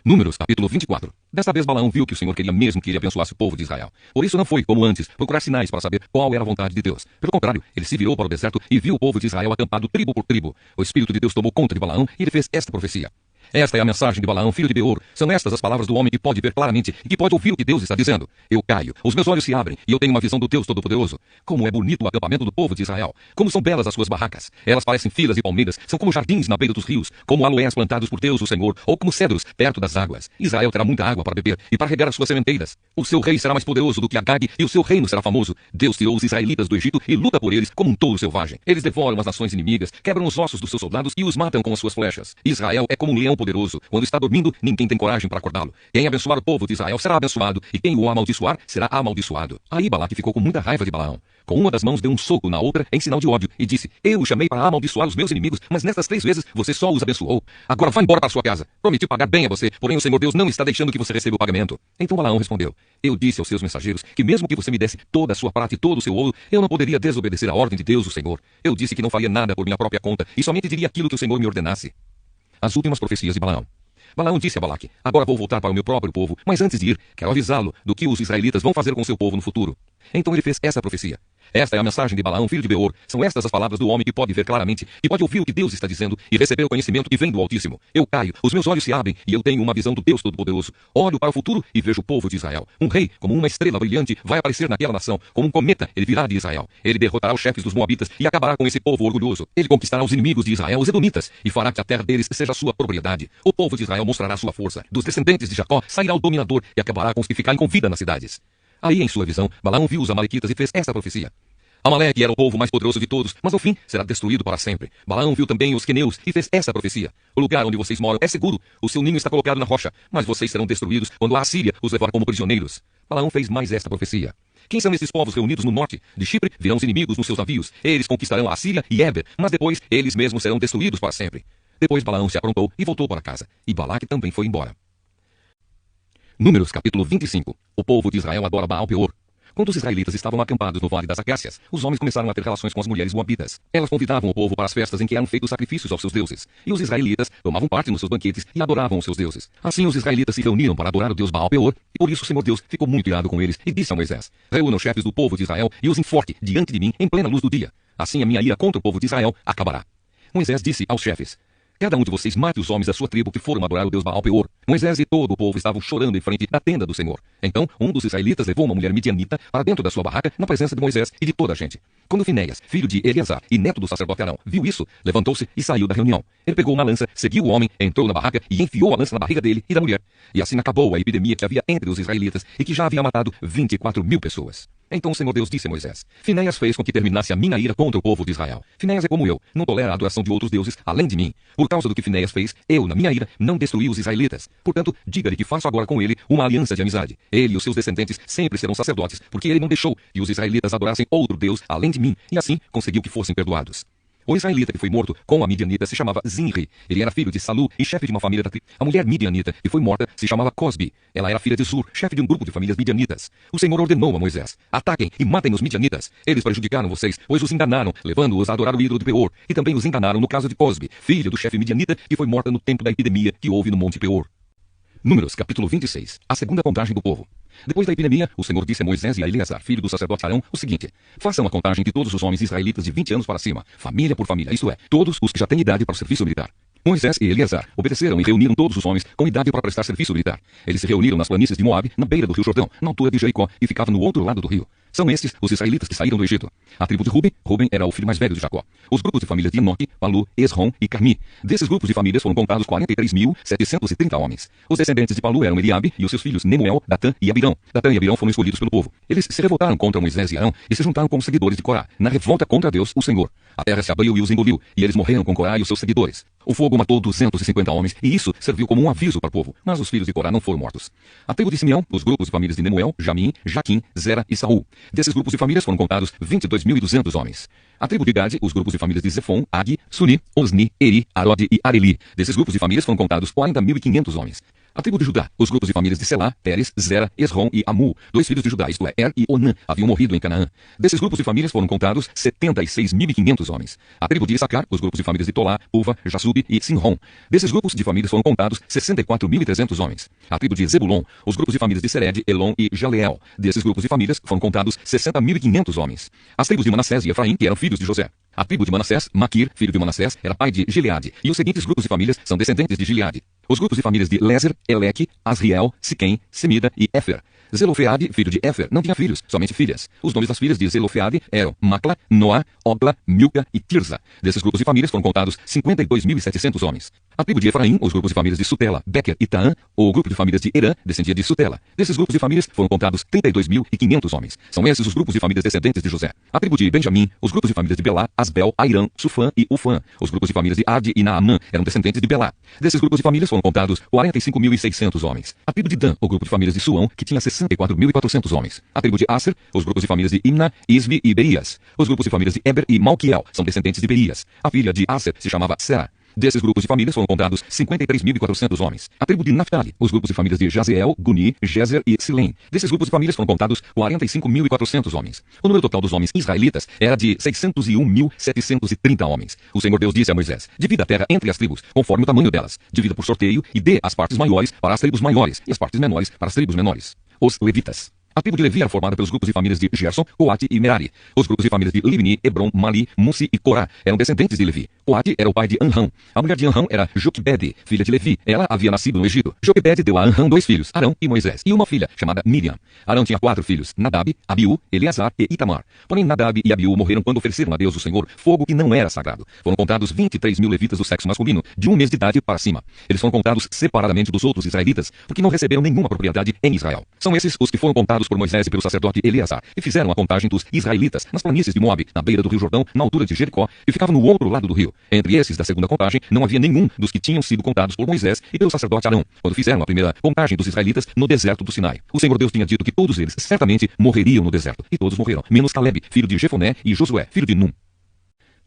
Números, capítulo 24. Desta vez Balaão viu que o Senhor queria mesmo que ele abençoasse o povo de Israel. Por isso não foi, como antes, procurar sinais para saber qual era a vontade de Deus. Pelo contrário, ele se virou para o deserto e viu o povo de Israel acampado tribo por tribo. O Espírito de Deus tomou conta de Balaão e ele fez esta profecia: esta é a mensagem de Balaão, filho de Beor. São estas as palavras do homem que pode ver claramente e que pode ouvir o que Deus está dizendo. Eu caio, os meus olhos se abrem e eu tenho uma visão do Deus Todo-Poderoso. Como é bonito o acampamento do povo de Israel. Como são belas as suas barracas. Elas parecem filas de palmeiras, são como jardins na beira dos rios, como aloés plantados por Deus, o Senhor, ou como cedros perto das águas. Israel terá muita água para beber e para regar as suas sementeiras. O seu rei será mais poderoso do que Agag e o seu reino será famoso. Deus tirou os israelitas do Egito e luta por eles como um touro selvagem. Eles devoram as nações inimigas, quebram os ossos dos seus soldados e os matam com as suas flechas. Israel é como um leão poderoso. Quando está dormindo, ninguém tem coragem para acordá-lo. Quem abençoar o povo de Israel será abençoado, e quem o amaldiçoar será amaldiçoado. Aí Balaque ficou com muita raiva de Balaão. Com uma das mãos deu um soco na outra em sinal de ódio e disse: eu o chamei para amaldiçoar os meus inimigos, mas nestas 3 vezes você só os abençoou. Agora vá embora para sua casa. Prometi pagar bem a você, porém o Senhor Deus não está deixando que você receba o pagamento. Então Balaão respondeu: eu disse aos seus mensageiros que mesmo que você me desse toda a sua prata e todo o seu ouro, eu não poderia desobedecer a ordem de Deus, o Senhor. Eu disse que não faria nada por minha própria conta e somente diria aquilo que o Senhor me ordenasse. As últimas profecias de Balaão. Balaão disse a Balaque: agora vou voltar para o meu próprio povo, mas antes de ir, quero avisá-lo do que os israelitas vão fazer com seu povo no futuro. Então ele fez essa profecia: Esta é a mensagem de Balaão, filho de Beor. São estas as palavras do homem que pode ver claramente, que pode ouvir o que Deus está dizendo e receber o conhecimento que vem do Altíssimo. Eu caio, os meus olhos se abrem e eu tenho uma visão do Deus Todo-Poderoso. Olho para o futuro e vejo o povo de Israel. Um rei, como uma estrela brilhante, vai aparecer naquela nação. Como um cometa, ele virá de Israel. Ele derrotará os chefes dos Moabitas e acabará com esse povo orgulhoso. Ele conquistará os inimigos de Israel, os edomitas, e fará que a terra deles seja sua propriedade. O povo de Israel mostrará sua força. Dos descendentes de Jacó sairá o dominador e acabará com os que ficarem com vida nas cidades. Aí, em sua visão, Balaão viu os amalequitas e fez esta profecia. Amaleque era o povo mais poderoso de todos, mas ao fim será destruído para sempre. Balaão viu também os queneus e fez essa profecia. O lugar onde vocês moram é seguro, o seu ninho está colocado na rocha, mas vocês serão destruídos quando a Assíria os levar como prisioneiros. Balaão fez mais esta profecia. Quem são esses povos reunidos no norte? De Chipre virão os inimigos nos seus navios. Eles conquistarão a Assíria e Éber, mas depois eles mesmos serão destruídos para sempre. Depois Balaão se aprontou e voltou para casa. E Balaque também foi embora. Números capítulo 25. O povo de Israel adora Baal-Peor. Quando os israelitas estavam acampados no Vale das Acácias, os homens começaram a ter relações com as mulheres moabitas. Elas convidavam o povo para as festas em que eram feitos sacrifícios aos seus deuses. E os israelitas tomavam parte nos seus banquetes e adoravam os seus deuses. Assim os israelitas se reuniram para adorar o deus Baal-Peor, e por isso o Senhor Deus ficou muito irado com eles e disse a Moisés: reúna os chefes do povo de Israel e os enforque diante de mim em plena luz do dia. Assim a minha ira contra o povo de Israel acabará. Moisés disse aos chefes: cada um de vocês mate os homens da sua tribo que foram adorar o deus Baal-Peor. Moisés e todo o povo estavam chorando em frente da tenda do Senhor. Então, um dos israelitas levou uma mulher midianita para dentro da sua barraca, na presença de Moisés e de toda a gente. Quando Finéias, filho de Eleazar e neto do sacerdote Arão, viu isso, levantou-se e saiu da reunião. Ele pegou uma lança, seguiu o homem, entrou na barraca e enfiou a lança na barriga dele e da mulher. E assim acabou a epidemia que havia entre os israelitas e que já havia matado 24.000 pessoas. Então o Senhor Deus disse a Moisés: Finéias fez com que terminasse a minha ira contra o povo de Israel. Finéias é como eu, não tolera a adoração de outros deuses além de mim. Por causa do que Finéias fez, eu, na minha ira, não destruí os israelitas. Portanto, diga-lhe que faço agora com ele uma aliança de amizade. Ele e os seus descendentes sempre serão sacerdotes, porque ele não deixou que os israelitas adorassem outro Deus além de mim, e assim conseguiu que fossem perdoados. O israelita que foi morto com a midianita se chamava Zinri. Ele era filho de Salu e chefe de uma família da tribo. A mulher midianita que foi morta se chamava Cosbi. Ela era filha de Zur, chefe de um grupo de famílias midianitas. O Senhor ordenou a Moisés: ataquem e matem os midianitas. Eles prejudicaram vocês, pois os enganaram, levando-os a adorar o ídolo de Peor. E também os enganaram no caso de Cosbi, filha do chefe midianita que foi morta no tempo da epidemia que houve no Monte Peor. Números capítulo 26. A segunda contagem do povo. Depois da epidemia, o Senhor disse a Moisés e a Eleazar, filho do sacerdote Arão, o seguinte: façam a contagem de todos os homens israelitas de 20 anos para cima, família por família, isto é, todos os que já têm idade para o serviço militar. Moisés e Eleazar obedeceram e reuniram todos os homens com idade para prestar serviço militar. Eles se reuniram nas planícies de Moabe, na beira do rio Jordão, na altura de Jericó, e ficavam no outro lado do rio. São estes os israelitas que saíram do Egito. A tribo de Ruben era o filho mais velho de Jacó. Os grupos de famílias de Enoque, Palu, Esrom e Carmi. Desses grupos de famílias foram contados 43.730 homens. Os descendentes de Palu eram Eliabe e os seus filhos Nemuel, Datã e Abirão. Datã e Abirão foram escolhidos pelo povo. Eles se revoltaram contra Moisés e Arão e se juntaram com os seguidores de Corá, na revolta contra Deus, o Senhor. A terra se abriu e os engoliu, e eles morreram com Corá e os seus seguidores. O fogo matou 250 homens, e isso serviu como um aviso para o povo, mas os filhos de Corá não foram mortos. A tribo de Simeão, os grupos de famílias de Nemuel, Jamim, Jaquim, Zera e Saul. Desses grupos de famílias foram contados 22.200 homens. A tribo de Gade, os grupos de famílias de Zefon, Agi, Suni, Osni, Eri, Arode e Areli. Desses grupos de famílias foram contados 40.500 homens. A tribo de Judá, os grupos de famílias de Selá, Pérez, Zera, Esrom e Amu, 2 filhos de Judá, isto é, Er e Onã, haviam morrido em Canaã. Desses grupos de famílias foram contados 76.500 homens. A tribo de Issacar, os grupos de famílias de Tolá, Puva, Jassub e Sinrom. Desses grupos de famílias foram contados 64.300 homens. A tribo de Zebulon, os grupos de famílias de Sered, Elon e Jaleel. Desses grupos de famílias foram contados 60.500 homens. As tribos de Manassés e Efraim, que eram filhos de José. A tribo de Manassés, Maquir, filho de Manassés, era pai de Gileade, e os seguintes grupos de famílias são descendentes de Gileade. Os grupos de famílias de Lézer, Eleque, Asriel, Siquém, Semida e Éfer. Zelofeade, filho de Éfer, não tinha filhos, somente filhas. Os nomes das filhas de Zelofeade eram Macla, Noá, Ogla, Milca e Tirza. Desses grupos de famílias foram contados 52.700 homens. A tribo de Efraim, os grupos de famílias de Sutela, Bequer e Taã, o grupo de famílias de Herã, descendia de Sutela. Desses grupos de famílias foram contados 32.500 homens. São esses os grupos de famílias descendentes de José. A tribo de Benjamim, os grupos de famílias de Belá, Asbel, Airã, Sufã e Ufã. Os grupos de famílias de Ard e Naamã eram descendentes de Belá. Desses grupos de famílias foram contados 45.600 homens. A tribo de Dan, o grupo de famílias de Suão, que tinha 64.400 homens. A tribo de Aser, os grupos de famílias de Imna, Isvi e Berias. Os grupos de famílias de Eber e Malquiel são descendentes de Berias. A filha de Aser se chamava Será. Desses grupos de famílias foram contados 53.400 homens. A tribo de Naphtali, os grupos de famílias de Jazeel, Guni, Jezer e Silém. Desses grupos de famílias foram contados 45.400 homens. O número total dos homens israelitas era de 601.730 homens. O Senhor Deus disse a Moisés: divida a terra entre as tribos, conforme o tamanho delas. Divida por sorteio e dê as partes maiores para as tribos maiores e as partes menores para as tribos menores. Os levitas. A tribo de Levi era formada pelos grupos de famílias de Gerson, Coate e Merari. Os grupos de famílias de Libni, Hebron, Mali, Mussi e Corá eram descendentes de Levi. Coate era o pai de Anrão. A mulher de Anrão era Joquebede, filha de Levi. Ela havia nascido no Egito. Joquebede deu a Anrão 2 filhos, Arão e Moisés, e uma filha, chamada Miriam. Arão tinha 4 filhos, Nadab, Abiú, Eleazar e Itamar. Porém, Nadab e Abiú morreram quando ofereceram a Deus o Senhor fogo que não era sagrado. Foram contados 23.000 levitas do sexo masculino, de 1 mês de idade para cima. Eles foram contados separadamente dos outros israelitas, porque não receberam nenhuma propriedade em Israel. São esses os que foram contados por Moisés e pelo sacerdote Eleazar, e fizeram a contagem dos israelitas nas planícies de Moabe, na beira do rio Jordão, na altura de Jericó, e ficavam no outro lado do rio. Entre esses da segunda contagem, não havia nenhum dos que tinham sido contados por Moisés e pelo sacerdote Arão, quando fizeram a primeira contagem dos israelitas no deserto do Sinai. O Senhor Deus tinha dito que todos eles certamente morreriam no deserto, e todos morreram, menos Caleb, filho de Jefoné, e Josué, filho de Num.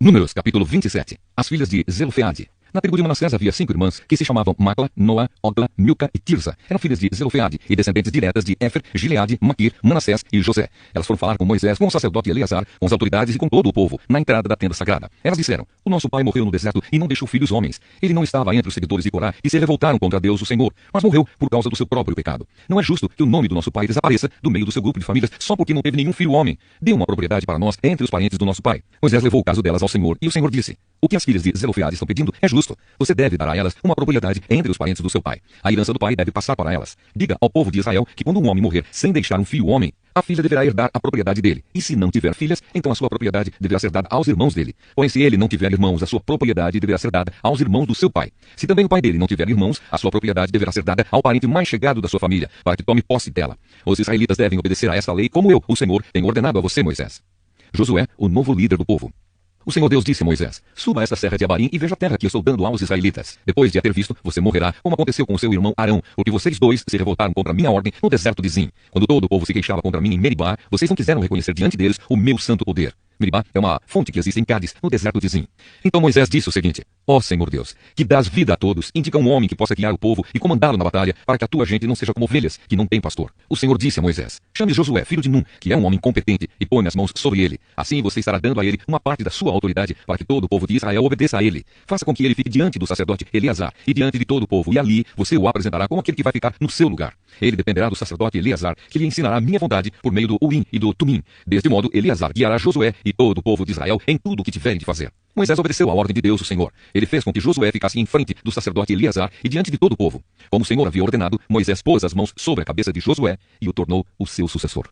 Números, capítulo 27. As filhas de Zelofeade. Na tribo de Manassés havia 5 irmãs que se chamavam Macla, Noa, Ogla, Milca e Tirsa. Eram filhas de Zelofeade e descendentes diretas de Éfer, Gileade, Maquir, Manassés e José. Elas foram falar com Moisés, com o sacerdote Eleazar, com as autoridades e com todo o povo, na entrada da tenda sagrada. Elas disseram: o nosso pai morreu no deserto e não deixou filhos homens. Ele não estava entre os seguidores de Corá e se revoltaram contra Deus o Senhor, mas morreu por causa do seu próprio pecado. Não é justo que o nome do nosso pai desapareça do meio do seu grupo de famílias só porque não teve nenhum filho homem. Dê uma propriedade para nós entre os parentes do nosso pai. Moisés levou o caso delas ao Senhor, e o Senhor disse: o que as filhas de Zelofeade estão pedindo é justo. Você deve dar a elas uma propriedade entre os parentes do seu pai. A herança do pai deve passar para elas. Diga ao povo de Israel que quando um homem morrer sem deixar um filho homem, a filha deverá herdar a propriedade dele. E se não tiver filhas, então a sua propriedade deverá ser dada aos irmãos dele. Porém, se ele não tiver irmãos, a sua propriedade deverá ser dada aos irmãos do seu pai. Se também o pai dele não tiver irmãos, a sua propriedade deverá ser dada ao parente mais chegado da sua família, para que tome posse dela. Os israelitas devem obedecer a esta lei, como eu, o Senhor, tenho ordenado a você, Moisés. Josué, o novo líder do povo. O Senhor Deus disse a Moisés: suba esta serra de Abarim e veja a terra que eu estou dando aos israelitas. Depois de a ter visto, você morrerá, como aconteceu com seu irmão Arão, porque vocês dois se revoltaram contra a minha ordem no deserto de Zim. Quando todo o povo se queixava contra mim em Meribá, vocês não quiseram reconhecer diante deles o meu santo poder. Meribá é uma fonte que existe em Cádiz, no deserto de Zim. Então Moisés disse o seguinte: ó Senhor Deus, que dás vida a todos, indica um homem que possa guiar o povo e comandá-lo na batalha, para que a tua gente não seja como ovelhas, que não tem pastor. O Senhor disse a Moisés: chame Josué, filho de Num, que é um homem competente, e põe as mãos sobre ele. Assim você estará dando a ele uma parte da sua autoridade, para que todo o povo de Israel obedeça a ele. Faça com que ele fique diante do sacerdote Eleazar e diante de todo o povo, e ali você o apresentará como aquele que vai ficar no seu lugar. Ele dependerá do sacerdote Eleazar, que lhe ensinará a minha vontade por meio do Urim e do Tumim. Deste modo, Eleazar guiará Josué e todo o povo de Israel em tudo o que tiverem de fazer. Moisés obedeceu à ordem de Deus, o Senhor. Ele fez com que Josué ficasse em frente do sacerdote Eleazar e diante de todo o povo. Como o Senhor havia ordenado, Moisés pôs as mãos sobre a cabeça de Josué e o tornou o seu sucessor.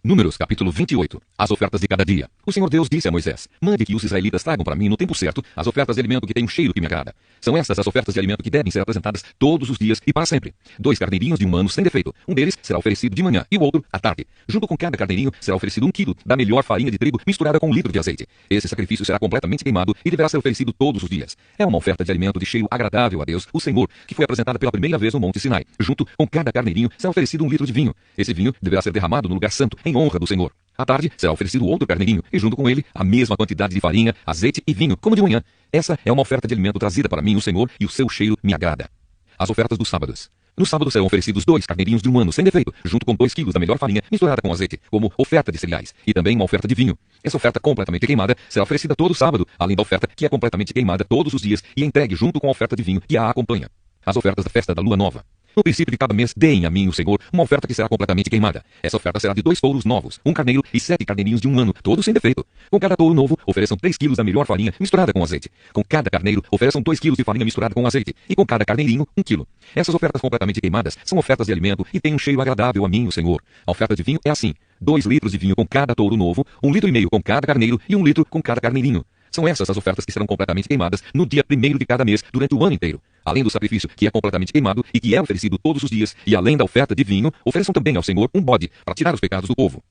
Números, capítulo 28. As ofertas de cada dia. O Senhor Deus disse a Moisés: mande que os israelitas tragam para mim no tempo certo as ofertas de alimento que têm um cheiro que me agrada. São estas as ofertas de alimento que devem ser apresentadas todos os dias e para sempre. 2 carneirinhos de 1 ano sem defeito. Um deles será oferecido de manhã e o outro à tarde. Junto com cada carneirinho será oferecido 1 quilo da melhor farinha de trigo misturada com 1 litro de azeite. Esse sacrifício será completamente queimado e deverá ser oferecido todos os dias. É uma oferta de alimento de cheiro agradável a Deus, o Senhor, que foi apresentada pela primeira vez no Monte Sinai. Junto com cada carneirinho será oferecido 1 litro de vinho. Esse vinho deverá ser derramado no lugar santo, em honra do Senhor. À tarde será oferecido outro carneirinho, e junto com ele a mesma quantidade de farinha, azeite e vinho, como de manhã. Essa é uma oferta de alimento trazida para mim, o Senhor, e o seu cheiro me agrada. As ofertas dos sábados. No sábado serão oferecidos 2 carneirinhos de 1 ano sem defeito, junto com 2 quilos da melhor farinha misturada com azeite, como oferta de cereais, e também uma oferta de vinho. Essa oferta completamente queimada será oferecida todo sábado, além da oferta que é completamente queimada todos os dias e entregue junto com a oferta de vinho que a acompanha. As ofertas da festa da lua nova. No princípio de cada mês, deem a mim, o Senhor, uma oferta que será completamente queimada. Essa oferta será de 2 touros novos, 1 carneiro e 7 carneirinhos de 1 ano, todos sem defeito. Com cada touro novo, ofereçam 3 quilos da melhor farinha misturada com azeite. Com cada carneiro, ofereçam 2 quilos de farinha misturada com azeite. E com cada carneirinho, 1 quilo. Essas ofertas completamente queimadas são ofertas de alimento e têm um cheiro agradável a mim, o Senhor. A oferta de vinho é assim: 2 litros de vinho com cada touro novo, 1,5 litro com cada carneiro e 1 litro com cada carneirinho. São essas as ofertas que serão completamente queimadas no dia 1º de cada mês durante o ano inteiro. Além do sacrifício que é completamente queimado e que é oferecido todos os dias, e além da oferta de vinho, ofereçam também ao Senhor um bode para tirar os pecados do povo.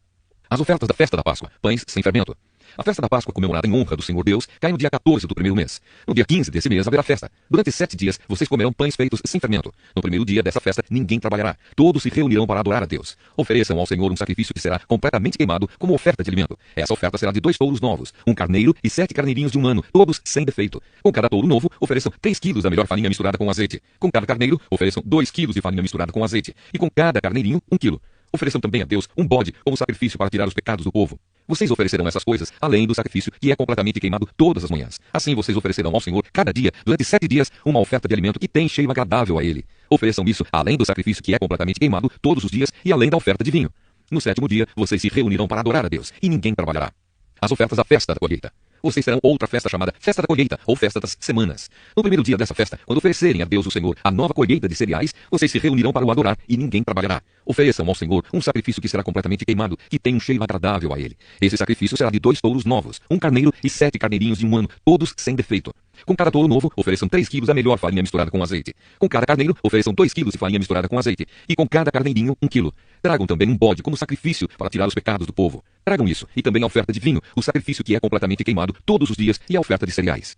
As ofertas da festa da Páscoa, pães sem fermento. A festa da Páscoa, comemorada em honra do Senhor Deus, cai no dia 14 do primeiro mês. No dia 15 desse mês haverá festa. Durante 7 dias vocês comerão pães feitos sem fermento. No primeiro dia dessa festa ninguém trabalhará. Todos se reunirão para adorar a Deus. Ofereçam ao Senhor um sacrifício que será completamente queimado como oferta de alimento. Essa oferta será de 2 touros novos, 1 carneiro e 7 carneirinhos de 1 ano, todos sem defeito. Com cada touro novo, ofereçam 3 quilos da melhor farinha misturada com azeite. Com cada carneiro, ofereçam 2 quilos de farinha misturada com azeite. E com cada carneirinho, 1 quilo. Ofereçam também a Deus um bode como sacrifício para tirar os pecados do povo. Vocês oferecerão essas coisas, além do sacrifício que é completamente queimado todas as manhãs. Assim vocês oferecerão ao Senhor, cada dia, durante 7 dias, uma oferta de alimento que tem cheiro agradável a Ele. Ofereçam isso, além do sacrifício que é completamente queimado todos os dias e além da oferta de vinho. No sétimo dia, vocês se reunirão para adorar a Deus, e ninguém trabalhará. As ofertas da festa da colheita. Vocês terão outra festa chamada Festa da Colheita, ou Festa das Semanas. No primeiro dia dessa festa, quando oferecerem a Deus o Senhor a nova colheita de cereais, vocês se reunirão para o adorar, e ninguém trabalhará. Ofereçam ao Senhor um sacrifício que será completamente queimado, que tem um cheiro agradável a ele. Esse sacrifício será de 2 touros novos, um carneiro e 7 carneirinhos de um ano, todos sem defeito. Com cada touro novo, ofereçam 3 quilos da melhor farinha misturada com azeite. Com cada carneiro, ofereçam 2 quilos de farinha misturada com azeite. E com cada carneirinho, 1 quilo. Tragam também um bode como sacrifício para tirar os pecados do povo. Tragam isso, e também a oferta de vinho, o sacrifício que é completamente queimado todos os dias, e a oferta de cereais.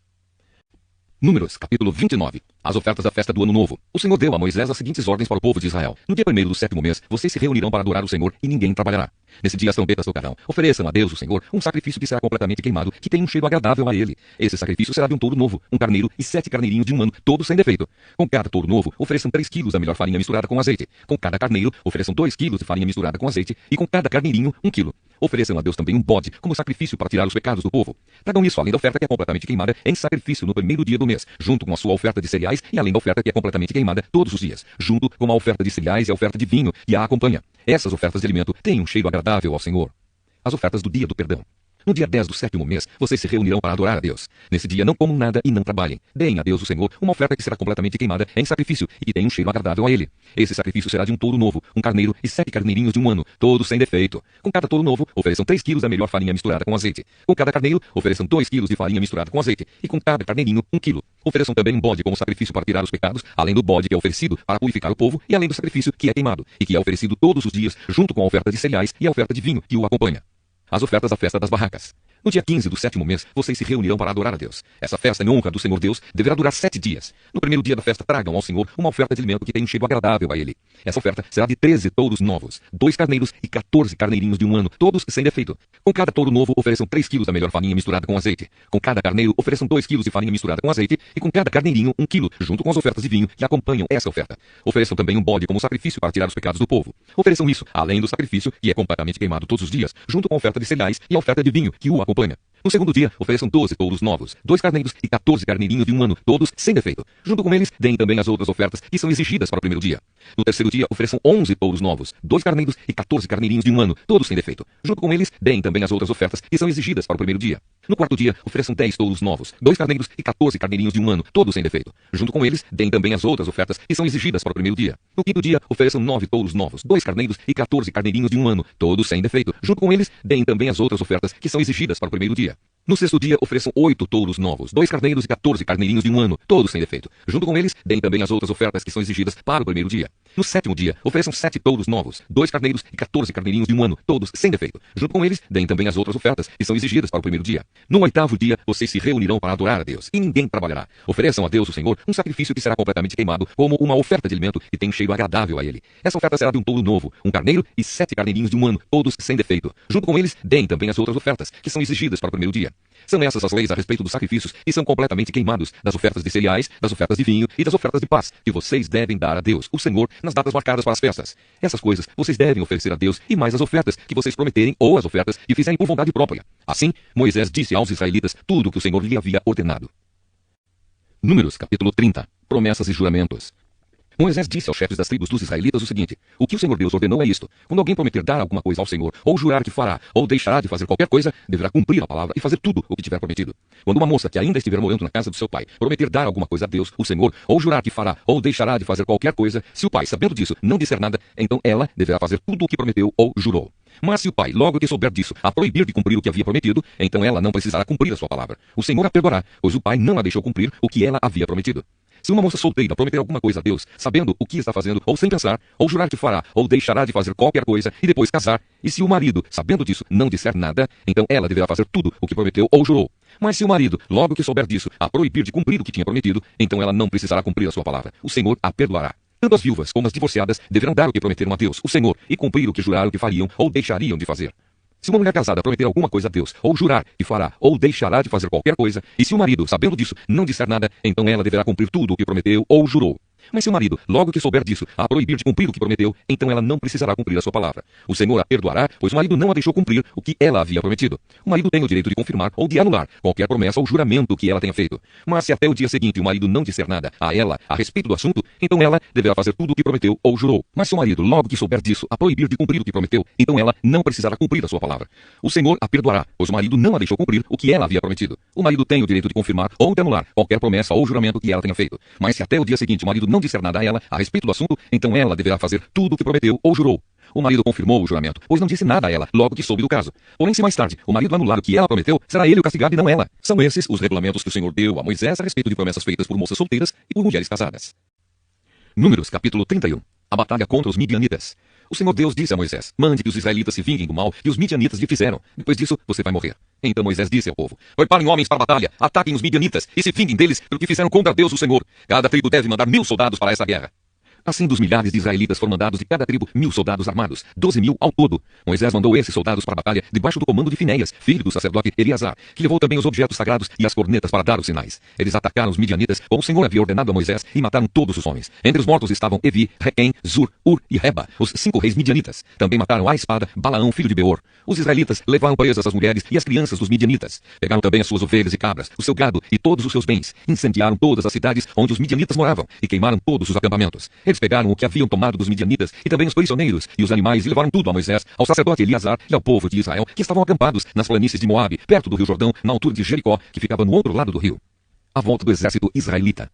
Números, capítulo 29. As ofertas da festa do Ano Novo. O Senhor deu a Moisés as seguintes ordens para o povo de Israel. No dia 1º do 7º mês, vocês se reunirão para adorar o Senhor, e ninguém trabalhará. Nesse dia as trombetas tocarão. Ofereçam a Deus, o Senhor, um sacrifício que será completamente queimado, que tem um cheiro agradável a ele. Esse sacrifício será de um touro novo, um carneiro e 7 carneirinhos de um ano, todos sem defeito. Com cada touro novo, ofereçam 3 quilos da melhor farinha misturada com azeite. Com cada carneiro, ofereçam 2 quilos de farinha misturada com azeite, e com cada carneirinho, 1 quilo. Ofereçam a Deus também um bode, como sacrifício para tirar os pecados do povo. Tragam isso além da oferta que é completamente queimada, em sacrifício no primeiro dia do mês, junto com a sua oferta de cereais, e além da oferta que é completamente queimada todos os dias, junto com a oferta de cereais e a oferta de vinho, e a acompanha. Essas ofertas de alimento têm um cheiro agradável ao Senhor. As ofertas do dia do perdão. No dia 10 do 7º mês, vocês se reunirão para adorar a Deus. Nesse dia não comam nada e não trabalhem. Deem a Deus o Senhor uma oferta que será completamente queimada em sacrifício e que tem um cheiro agradável a ele. Esse sacrifício será de um touro novo, um carneiro e 7 carneirinhos de um ano, todos sem defeito. Com cada touro novo, ofereçam 3 quilos da melhor farinha misturada com azeite. Com cada carneiro, ofereçam 2 quilos de farinha misturada com azeite. E com cada carneirinho, 1 quilo. Ofereçam também um bode como sacrifício para tirar os pecados, além do bode que é oferecido para purificar o povo, e além do sacrifício que é queimado, e que é oferecido todos os dias, junto com a oferta de cereais e a oferta de vinho que o acompanha. As ofertas da festa das barracas. No dia 15 do 7º mês, vocês se reunirão para adorar a Deus. Essa festa em honra do Senhor Deus deverá durar 7 dias. No primeiro dia da festa, tragam ao Senhor uma oferta de alimento que tem um cheiro agradável a ele. Essa oferta será de 13 touros novos, 2 carneiros e 14 carneirinhos de um ano, todos sem defeito. Com cada touro novo, ofereçam 3 quilos da melhor farinha misturada com azeite. Com cada carneiro, ofereçam 2 quilos de farinha misturada com azeite, e com cada carneirinho, 1 quilo, junto com as ofertas de vinho que acompanham essa oferta. Ofereçam também um bode como sacrifício para tirar os pecados do povo. Ofereçam isso, além do sacrifício, que é completamente queimado todos os dias, junto com a oferta de cereais e a oferta de vinho que o acompanha. No segundo dia, ofereçam 12 touros novos, 2 carneiros e 14 carneirinhos de um ano, todos sem defeito. Junto com eles, deem também as outras ofertas que são exigidas para o primeiro dia. No terceiro dia, ofereçam 11 touros novos, 2 carneiros e 14 carneirinhos de um ano, todos sem defeito. Junto com eles, deem também as outras ofertas que são exigidas para o primeiro dia. No quarto dia, ofereçam 10 touros novos, 2 carneiros e 14 carneirinhos de um ano, todos sem defeito. Junto com eles, deem também as outras ofertas que são exigidas para o primeiro dia. No quinto dia, ofereçam 9 touros novos, 2 carneiros e 14 carneirinhos de um ano, todos sem defeito. Junto com eles, deem também as outras ofertas que são exigidas para o primeiro dia. No sexto dia, ofereçam 8 touros novos, 2 carneiros e 14 carneirinhos de um ano, todos sem defeito. Junto com eles, deem também as outras ofertas que são exigidas para o primeiro dia. No sétimo dia, ofereçam 7 touros novos, 2 carneiros e 14 carneirinhos de um ano, todos sem defeito. Junto com eles, deem também as outras ofertas que são exigidas para o primeiro dia. No oitavo dia, vocês se reunirão para adorar a Deus, e ninguém trabalhará. Ofereçam a Deus, o Senhor, um sacrifício que será completamente queimado, como uma oferta de alimento que tem um cheiro agradável a ele. Essa oferta será de um touro novo, um carneiro e 7 carneirinhos de um ano, todos sem defeito. Junto com eles, deem também as outras ofertas que são exigidas para o primeiro dia. São essas as leis a respeito dos sacrifícios que são completamente queimados, das ofertas de cereais, das ofertas de vinho e das ofertas de paz, que vocês devem dar a Deus, o Senhor, nas datas marcadas para as festas. Essas coisas vocês devem oferecer a Deus, e mais as ofertas que vocês prometerem ou as ofertas que fizerem por vontade própria. Assim, Moisés disse aos israelitas tudo o que o Senhor lhe havia ordenado. Números, capítulo 30. Promessas e juramentos. Moisés disse aos chefes das tribos dos israelitas o seguinte: o que o Senhor Deus ordenou é isto: quando alguém prometer dar alguma coisa ao Senhor, ou jurar que fará, ou deixará de fazer qualquer coisa, deverá cumprir a palavra e fazer tudo o que tiver prometido. Quando uma moça que ainda estiver morando na casa do seu pai prometer dar alguma coisa a Deus, o Senhor, ou jurar que fará, ou deixará de fazer qualquer coisa, se o pai, sabendo disso, não disser nada, então ela deverá fazer tudo o que prometeu ou jurou. Mas se o pai, logo que souber disso, a proibir de cumprir o que havia prometido, então ela não precisará cumprir a sua palavra. O Senhor a perdoará, pois o pai não a deixou cumprir o que ela havia prometido. Se uma moça solteira prometer alguma coisa a Deus, sabendo o que está fazendo, ou sem pensar, ou jurar que fará, ou deixará de fazer qualquer coisa, e depois casar, e se o marido, sabendo disso, não disser nada, então ela deverá fazer tudo o que prometeu ou jurou. Mas se o marido, logo que souber disso, a proibir de cumprir o que tinha prometido, então ela não precisará cumprir a sua palavra. O Senhor a perdoará. Tanto as viúvas como as divorciadas deverão dar o que prometeram a Deus, o Senhor, e cumprir o que juraram que fariam ou deixariam de fazer. Se uma mulher casada prometer alguma coisa a Deus, ou jurar que fará, ou deixará de fazer qualquer coisa, e se o marido, sabendo disso, não disser nada, então ela deverá cumprir tudo o que prometeu ou jurou. Mas se o marido, logo que souber disso, a proibir de cumprir o que prometeu, então ela não precisará cumprir a sua palavra. O Senhor a perdoará, pois o marido não a deixou cumprir o que ela havia prometido. O marido tem o direito de confirmar ou de anular qualquer promessa ou juramento que ela tenha feito. Mas se até o dia seguinte o marido não disser nada a ela a respeito do assunto, então ela deverá fazer tudo o que prometeu ou jurou. Mas se o marido, logo que souber disso, a proibir de cumprir o que prometeu, então ela não precisará cumprir a sua palavra. O Senhor a perdoará, pois o marido não a deixou cumprir o que ela havia prometido. O marido tem o direito de confirmar ou de anular qualquer promessa ou juramento que ela tenha feito. Mas se até o dia seguinte o marido não disser nada a ela a respeito do assunto, então ela deverá fazer tudo o que prometeu ou jurou. O marido confirmou o juramento, pois não disse nada a ela, logo que soube do caso. Porém, se mais tarde o marido anular o que ela prometeu, será ele o castigado e não ela. São esses os regulamentos que o Senhor deu a Moisés a respeito de promessas feitas por moças solteiras e por mulheres casadas. Números capítulo 31. A batalha contra os midianitas. O Senhor Deus disse a Moisés: mande que os israelitas se vinguem do mal que os midianitas lhe fizeram. Depois disso, você vai morrer. Então Moisés disse ao povo: preparem homens para a batalha, ataquem os midianitas e se vinguem deles pelo que fizeram contra Deus o Senhor. Cada tribo deve mandar 1000 soldados para essa guerra. Assim, dos milhares de israelitas foram mandados de cada tribo 1000 soldados armados, 12.000 ao todo. Moisés mandou esses soldados para a batalha debaixo do comando de Finéias, filho do sacerdote Eleazar, que levou também os objetos sagrados e as cornetas para dar os sinais. Eles atacaram os midianitas, como o Senhor havia ordenado a Moisés, e mataram todos os homens. Entre os mortos estavam Evi, Requém, Zur, Ur e Reba, os 5 reis midianitas. Também mataram à espada Balaão, filho de Beor. Os israelitas levaram presas as mulheres e as crianças dos midianitas. Pegaram também as suas ovelhas e cabras, o seu gado e todos os seus bens. Incendiaram todas as cidades onde os midianitas moravam e queimaram todos os acampamentos. Eles pegaram o que haviam tomado dos midianitas e também os prisioneiros e os animais e levaram tudo a Moisés, ao sacerdote Eleazar e ao povo de Israel, que estavam acampados nas planícies de Moabe, perto do rio Jordão, na altura de Jericó, que ficava no outro lado do rio. A volta do exército israelita.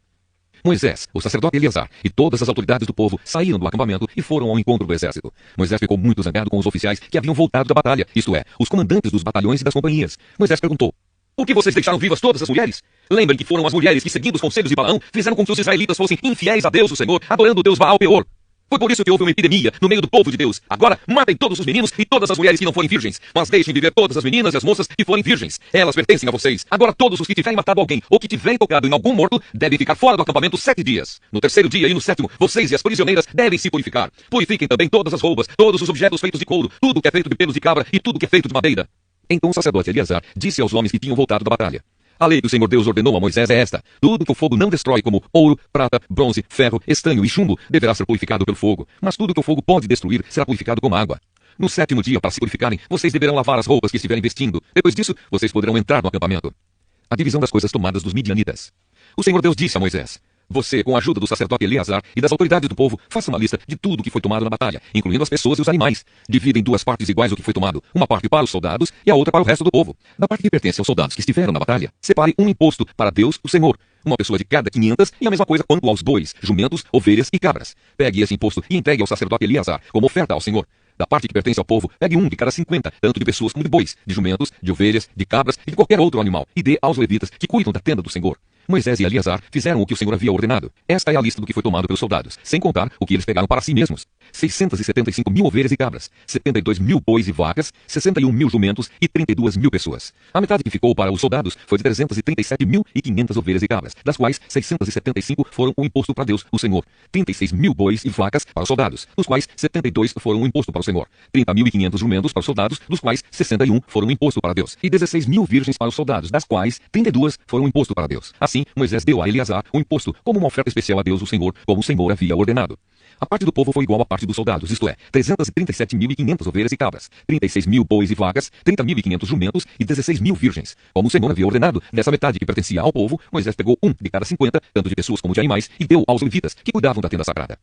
Moisés, o sacerdote Eleazar e todas as autoridades do povo saíram do acampamento e foram ao encontro do exército. Moisés ficou muito zangado com os oficiais que haviam voltado da batalha, isto é, os comandantes dos batalhões e das companhias. Moisés perguntou: por que vocês deixaram vivas todas as mulheres? Lembrem que foram as mulheres que, seguindo os conselhos de Balaão, fizeram com que os israelitas fossem infiéis a Deus o Senhor, adorando o Deus Baal Peor. Foi por isso que houve uma epidemia no meio do povo de Deus. Agora, matem todos os meninos e todas as mulheres que não forem virgens. Mas deixem viver todas as meninas e as moças que forem virgens. Elas pertencem a vocês. Agora, todos os que tiverem matado alguém ou que tiverem tocado em algum morto devem ficar fora do acampamento 7 dias. No terceiro dia e no 7º, vocês e as prisioneiras devem se purificar. Purifiquem também todas as roupas, todos os objetos feitos de couro, tudo que é feito de pelos de cabra e tudo que é feito de madeira. Então o sacerdote Eleazar disse aos homens que tinham voltado da batalha: a lei que o Senhor Deus ordenou a Moisés é esta: tudo que o fogo não destrói, como ouro, prata, bronze, ferro, estanho e chumbo, deverá ser purificado pelo fogo. Mas tudo que o fogo pode destruir será purificado como água. No 7º dia, para se purificarem, vocês deverão lavar as roupas que estiverem vestindo. Depois disso, vocês poderão entrar no acampamento. A divisão das coisas tomadas dos midianitas. O Senhor Deus disse a Moisés: você, com a ajuda do sacerdote Eleazar e das autoridades do povo, faça uma lista de tudo que foi tomado na batalha, incluindo as pessoas e os animais. Divida em 2 partes iguais o que foi tomado, uma parte para os soldados e a outra para o resto do povo. Da parte que pertence aos soldados que estiveram na batalha, separe um imposto para Deus, o Senhor, uma pessoa de cada 500, e a mesma coisa quanto aos bois, jumentos, ovelhas e cabras. Pegue esse imposto e entregue ao sacerdote Eleazar como oferta ao Senhor. Da parte que pertence ao povo, pegue um de cada 50, tanto de pessoas como de bois, de jumentos, de ovelhas, de cabras e de qualquer outro animal, e dê aos levitas que cuidam da tenda do Senhor. Moisés e Eleazar fizeram o que o Senhor havia ordenado. Esta é a lista do que foi tomado pelos soldados, sem contar o que eles pegaram para si mesmos: 675.000 ovelhas e cabras, 72.000 bois e vacas, 61.000 jumentos e 32.000 pessoas. A metade que ficou para os soldados foi de 337.500 ovelhas e cabras, das quais 675 foram o imposto para Deus, o Senhor. 36.000 bois e vacas para os soldados, dos quais 72 foram o imposto para o Senhor. 30.500 jumentos para os soldados, dos quais 61 foram o imposto para Deus. E 16.000 virgens para os soldados, das quais 32 foram o imposto para Deus. Assim, Moisés deu a Eleazar o imposto como uma oferta especial a Deus, o Senhor, como o Senhor havia ordenado. A parte do povo foi igual à parte dos soldados, isto é, 337.500 ovelhas e cabras, 36.000 bois e vacas, 30.500 jumentos e 16.000 virgens. Como o Senhor havia ordenado, dessa metade que pertencia ao povo, Moisés pegou um de cada 50, tanto de pessoas como de animais, e deu aos levitas, que cuidavam da tenda sagrada.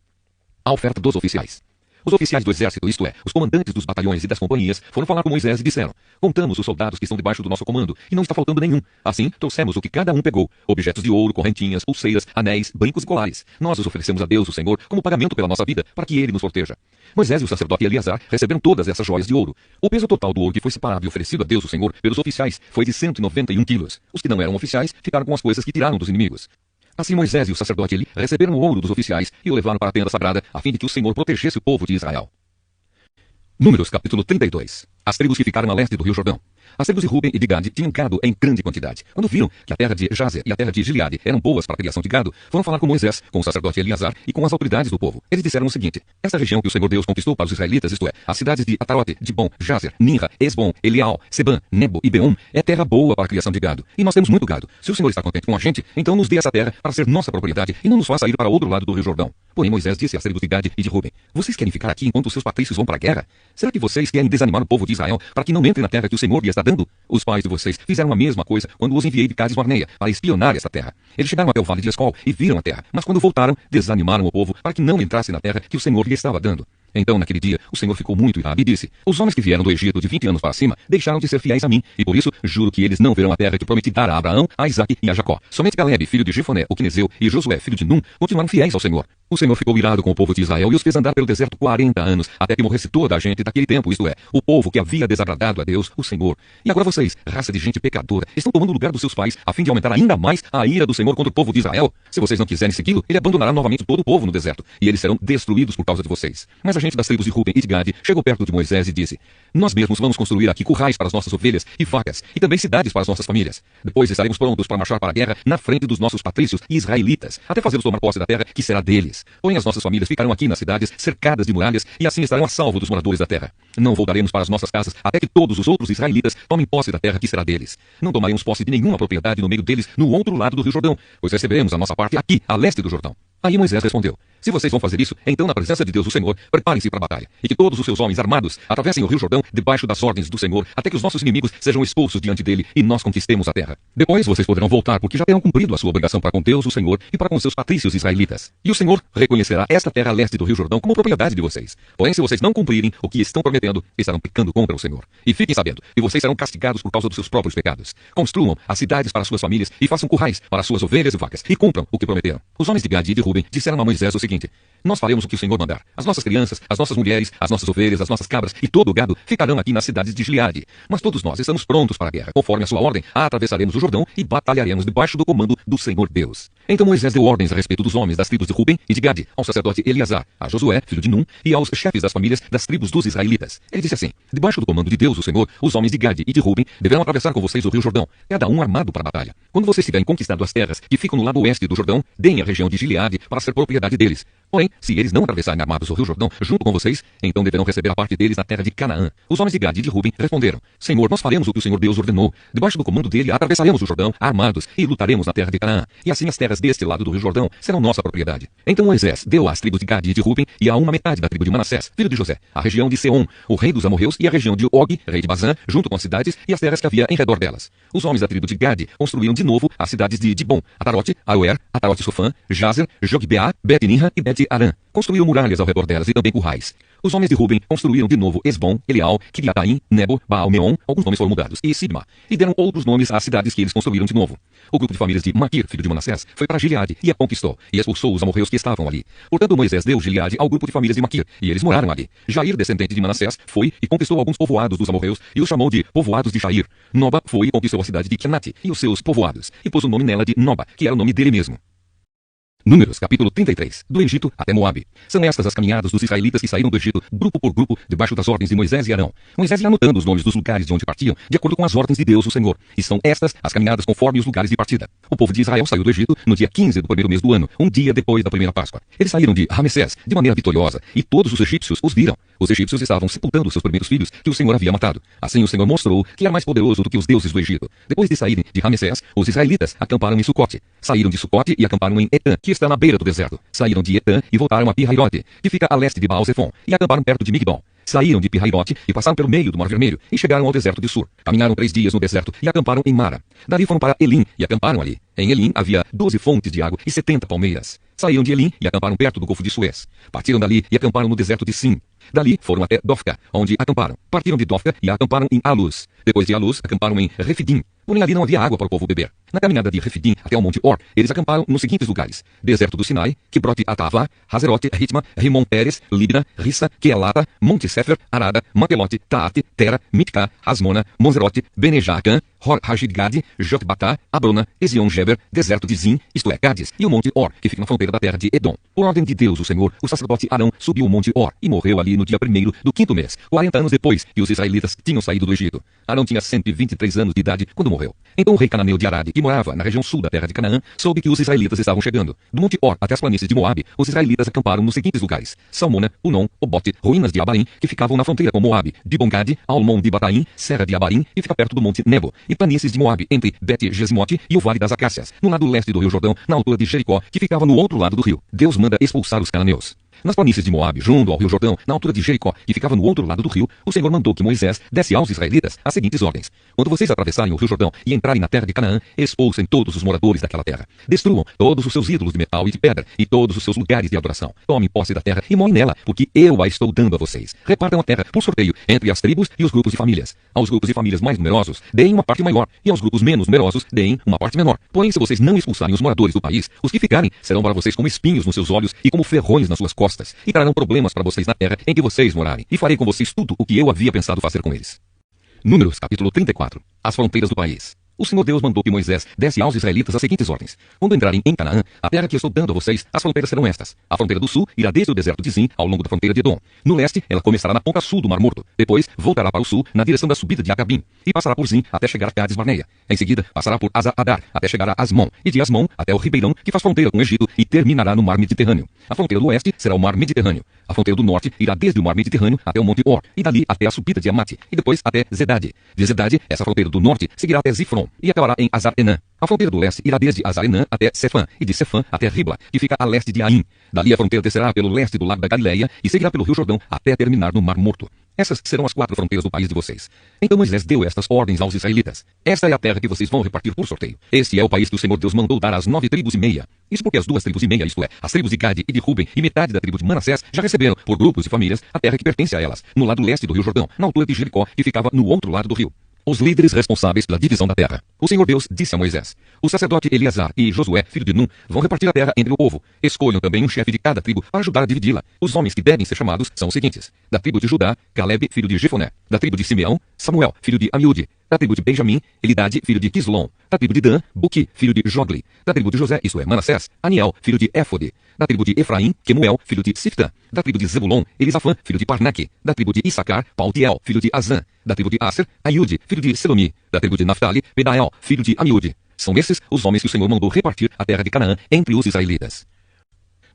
A oferta dos oficiais. Os oficiais do exército, isto é, os comandantes dos batalhões e das companhias, foram falar com Moisés e disseram: contamos os soldados que estão debaixo do nosso comando, e não está faltando nenhum. Assim, trouxemos o que cada um pegou: objetos de ouro, correntinhas, pulseiras, anéis, brincos e colares. Nós os oferecemos a Deus, o Senhor, como pagamento pela nossa vida, para que ele nos proteja. Moisés e o sacerdote Eleazar receberam todas essas joias de ouro. O peso total do ouro que foi separado e oferecido a Deus, o Senhor, pelos oficiais, foi de 191 quilos. Os que não eram oficiais ficaram com as coisas que tiraram dos inimigos. Assim Moisés e o sacerdote Eli receberam o ouro dos oficiais e o levaram para a tenda sagrada, a fim de que o Senhor protegesse o povo de Israel. Números capítulo 32. As tribos que ficaram a leste do rio Jordão. As tribos de Ruben e de Gade tinham gado em grande quantidade. Quando viram que a terra de Jazer e a terra de Gileade eram boas para a criação de gado, foram falar com Moisés, com o sacerdote Eleazar e com as autoridades do povo. Eles disseram o seguinte: esta região que o Senhor Deus conquistou para os israelitas, isto é, as cidades de Atarote, Dibon, Jazer, Ninra, Esbom, Elial, Sebam, Nebo e Beom, é terra boa para a criação de gado. E nós temos muito gado. Se o Senhor está contente com a gente, então nos dê essa terra para ser nossa propriedade e não nos faça ir para outro lado do Rio Jordão. Porém Moisés disse às tribos de Gade e de Ruben: vocês querem ficar aqui enquanto os seus patrícios vão para a guerra? Será que vocês querem desanimar o povo de Israel para que não entre na terra que o Senhor lhe está dando? Os pais de vocês fizeram a mesma coisa quando os enviei de Cades-Barneia para espionar essa terra. Eles chegaram até o vale de Escol e viram a terra, mas quando voltaram, desanimaram o povo para que não entrasse na terra que o Senhor lhe estava dando. Então, naquele dia, o Senhor ficou muito irado e disse: os homens que vieram do Egito de 20 anos para cima deixaram de ser fiéis a mim, e por isso juro que eles não verão a terra que prometi dar a Abraão, a Isaque e a Jacó. Somente Caleb, filho de Jefoné, o quenezeu, e Josué, filho de Num, continuaram fiéis ao Senhor. O Senhor ficou irado com o povo de Israel e os fez andar pelo deserto 40 anos, até que morresse toda a gente daquele tempo, isto é, o povo que havia desagradado a Deus, o Senhor. E agora vocês, raça de gente pecadora, estão tomando o lugar dos seus pais, a fim de aumentar ainda mais a ira do Senhor contra o povo de Israel. Se vocês não quiserem segui-lo, ele abandonará novamente todo o povo no deserto, e eles serão destruídos por causa de vocês. Mas a gente das tribos de Ruben e de Gade chegou perto de Moisés e disse: nós mesmos vamos construir aqui currais para as nossas ovelhas e vacas, e também cidades para as nossas famílias. Depois estaremos prontos para marchar para a guerra na frente dos nossos patrícios e israelitas, até fazê-los tomar posse da terra que será deles. Porém as nossas famílias ficarão aqui nas cidades, cercadas de muralhas, e assim estarão a salvo dos moradores da terra. Não voltaremos para as nossas casas até que todos os outros israelitas tomem posse da terra que será deles. Não tomaremos posse de nenhuma propriedade no meio deles, no outro lado do Rio Jordão, pois receberemos a nossa parte aqui, a leste do Jordão. Aí Moisés respondeu: se vocês vão fazer isso, então na presença de Deus o Senhor, preparem-se para a batalha, e que todos os seus homens armados atravessem o Rio Jordão debaixo das ordens do Senhor, até que os nossos inimigos sejam expulsos diante dele e nós conquistemos a terra. Depois vocês poderão voltar, porque já terão cumprido a sua obrigação para com Deus o Senhor e para com seus patrícios israelitas. E o Senhor reconhecerá esta terra a leste do Rio Jordão como propriedade de vocês. Porém, se vocês não cumprirem o que estão prometendo, estarão pecando contra o Senhor. E fiquem sabendo que vocês serão castigados por causa dos seus próprios pecados. Construam as cidades para suas famílias e façam currais para suas ovelhas e vacas, e cumpram o que prometeram. Os homens de Gade e de Ruben disseram a Moisés o seguinte: nós faremos o que o Senhor mandar. As nossas crianças, as nossas mulheres, as nossas ovelhas, as nossas cabras e todo o gado ficarão aqui nas cidades de Gileade. Mas todos nós estamos prontos para a guerra. Conforme a sua ordem, atravessaremos o Jordão e batalharemos debaixo do comando do Senhor Deus. Então Moisés deu ordens a respeito dos homens das tribos de Ruben e de Gade, ao sacerdote Eleazar, a Josué, filho de Num, e aos chefes das famílias das tribos dos israelitas. Ele disse assim: debaixo do comando de Deus, o Senhor, os homens de Gade e de Ruben deverão atravessar com vocês o Rio Jordão, cada um armado para a batalha. Quando vocês tiverem conquistado as terras que ficam no lado oeste do Jordão, deem a região de Gileade para ser propriedade deles. Porém, se eles não atravessarem armados o Rio Jordão junto com vocês, então deverão receber a parte deles na terra de Canaã. Os homens de Gade e de Ruben responderam: Senhor, nós faremos o que o Senhor Deus ordenou. Debaixo do comando dele atravessaremos o Jordão armados e lutaremos na terra de Canaã. E assim as terras deste lado do Rio Jordão serão nossa propriedade. Então Moisés deu às tribos de Gade e de Ruben e a uma metade da tribo de Manassés, filho de José, a região de Seom, o rei dos amorreus, e a região de Og, rei de Bazã, junto com as cidades e as terras que havia em redor delas. Os homens da tribo de Gade construíram de novo as cidades de Dibon, Atarote, Aroer, Atarote-Sofã, Jazer, Jogbeá, Bet-Ninra e Bet-Arã. Construíram muralhas ao redor delas e também currais. Os homens de Ruben construíram de novo Esbom, Elial, Kiriataim, Nebo, Baal-Meon, alguns nomes foram mudados, e Sibma, e deram outros nomes às cidades que eles construíram de novo. O grupo de famílias de Maquir, filho de Manassés, foi para Gileade e a conquistou, e expulsou os amorreus que estavam ali. Portanto, Moisés deu Gileade ao grupo de famílias de Maquir, e eles moraram ali. Jair, descendente de Manassés, foi e conquistou alguns povoados dos amorreus, e os chamou de povoados de Jair. Noba foi e conquistou a cidade de Kenate e os seus povoados, e pôs o nome nela de Noba, que era o nome dele mesmo. Números, capítulo 33, do Egito até Moabe. São estas as caminhadas dos israelitas que saíram do Egito, grupo por grupo, debaixo das ordens de Moisés e Arão. Moisés ia anotando os nomes dos lugares de onde partiam, de acordo com as ordens de Deus, o Senhor. E são estas as caminhadas conforme os lugares de partida. O povo de Israel saiu do Egito no dia 15 do primeiro mês do ano, um dia depois da primeira Páscoa. Eles saíram de Ramessés de maneira vitoriosa, e todos os egípcios os viram. Os egípcios estavam sepultando seus primeiros filhos, que o Senhor havia matado. Assim o Senhor mostrou que era mais poderoso do que os deuses do Egito. Depois de saírem de Ramessés, os israelitas acamparam em Sucote. Saíram de Sucote e acamparam em Etã, que está na beira do deserto. Saíram de Etã e voltaram a Pi-Hairote, que fica a leste de Baal-Zephon, e acamparam perto de Migdol. Saíram de Pi-Hairote e passaram pelo meio do Mar Vermelho, e chegaram ao deserto de Sur. Caminharam 3 dias no deserto e acamparam em Mara. Dali foram para Elim e acamparam ali. Em Elim havia 12 fontes de água e 70 palmeiras. Saíram de Elim e acamparam perto do Golfo de Suez. Partiram dali e acamparam no deserto de Sim. Dali foram até Dofca, onde acamparam. Partiram de Dofca e acamparam em Alus. Depois de Alus, acamparam em Refidim. Porém ali não havia água para o povo beber. Na caminhada de Refidim até o Monte Or, eles acamparam nos seguintes lugares: deserto do Sinai, Kibrote Atavá, Hazerote, Ritma, Rimon Pérez, Libna, Rissa, Quelata, Monte Sefer, Arada, Mapelote, Taate, Tera, Mitká, Asmona, Monzerote, Benejacã, Hor Hagidgad, Jotbatá, Abrona, Ezion-Geber, deserto de Zin, isto é, Cádiz, e o Monte Or, que fica na fronteira da terra de Edom. Por ordem de Deus, o Senhor, o sacerdote Arão subiu o Monte Or e morreu ali no dia 1º do 5º mês, 40 anos depois que os israelitas tinham saído do Egito. Arão tinha 123 anos de idade quando morreu. Então o rei cananeu de Arade, que morava na região sul da terra de Canaã, soube que os israelitas estavam chegando. Do Monte Or até as planícies de Moabe, os israelitas acamparam nos seguintes lugares: Salmona, Unom, Obote, ruínas de Abarim, que ficavam na fronteira com Moabe, Dibongade, Almon de Bataim, Serra de Abarim, que fica perto do Monte Nebo, e planícies de Moabe, entre Bet-Gesimote e o Vale das Acácias, no lado leste do rio Jordão, na altura de Jericó, que ficava no outro lado do rio. Deus manda expulsar os cananeus. Nas planícies de Moabe, junto ao rio Jordão, na altura de Jericó, que ficava no outro lado do rio, o Senhor mandou que Moisés desse aos israelitas as seguintes ordens: quando vocês atravessarem o rio Jordão e entrarem na terra de Canaã, expulsem todos os moradores daquela terra. Destruam todos os seus ídolos de metal e de pedra e todos os seus lugares de adoração. Tomem posse da terra e morem nela, porque eu a estou dando a vocês. Repartam a terra por sorteio entre as tribos e os grupos de famílias. Aos grupos de famílias mais numerosos, deem uma parte maior, e aos grupos menos numerosos, deem uma parte menor. Porém, se vocês não expulsarem os moradores do país, os que ficarem serão para vocês como espinhos nos seus olhos e como ferrões nas suas costas, e trarão problemas para vocês na terra em que vocês morarem, e farei com vocês tudo o que eu havia pensado fazer com eles. Números, capítulo 34. As fronteiras do país. O Senhor Deus mandou que Moisés desse aos israelitas as seguintes ordens: quando entrarem em Canaã, a terra que eu estou dando a vocês, as fronteiras serão estas. A fronteira do sul irá desde o deserto de Zin ao longo da fronteira de Edom. No leste, ela começará na ponta sul do Mar Morto. Depois, voltará para o sul, na direção da subida de Acabim, e passará por Zin até chegar a Cádiz Barneia. Em seguida, passará por Azar-Adar até chegar a Asmon, e de Asmon até o Ribeirão, que faz fronteira com o Egito, e terminará no Mar Mediterrâneo. A fronteira do oeste será o Mar Mediterrâneo. A fronteira do norte irá desde o Mar Mediterrâneo até o Monte Or, e dali até a subida de Amate, e depois até Zedade. De Zedade, essa fronteira do norte seguirá até Zifron, e acabará em Azar-Enã. A fronteira do leste irá desde Azar-Enã até Sefã, e de Sefã até Ribla, que fica a leste de Aim. Dali a fronteira descerá pelo leste do lago da Galileia e seguirá pelo rio Jordão até terminar no Mar Morto. Essas serão as 4 fronteiras do país de vocês. Então Moisés deu estas ordens aos israelitas: esta é a terra que vocês vão repartir por sorteio. Este é o país que o Senhor Deus mandou dar às 9 tribos e meia. Isso porque as 2 tribos e meia, isto é, as tribos de Gade e de Ruben e metade da tribo de Manassés, já receberam, por grupos e famílias, a terra que pertence a elas, no lado leste do rio Jordão, na altura de Jericó, que ficava no outro lado do rio. Os líderes responsáveis pela divisão da terra. O Senhor Deus disse a Moisés: o sacerdote Eleazar e Josué, filho de Num, vão repartir a terra entre o povo. Escolham também um chefe de cada tribo para ajudar a dividi-la. Os homens que devem ser chamados são os seguintes: da tribo de Judá, Caleb, filho de Jefoné; da tribo de Simeão, Samuel, filho de Amiúde; da tribo de Benjamim, Elidade, filho de Quislom; da tribo de Dan, Buqui, filho de Jogli; da tribo de José, isto é, Manassés, Aniel, filho de Éfode; da tribo de Efraim, Quemuel, filho de Siftã; da tribo de Zebulon, Elisafã, filho de Parnaque; da tribo de Issacar, Paltiel, filho de Azã; da tribo de Aser, Aiude, filho de Selomi; da tribo de Naftali, Bedael, filho de Amiúde. São esses os homens que o Senhor mandou repartir a terra de Canaã entre os israelitas.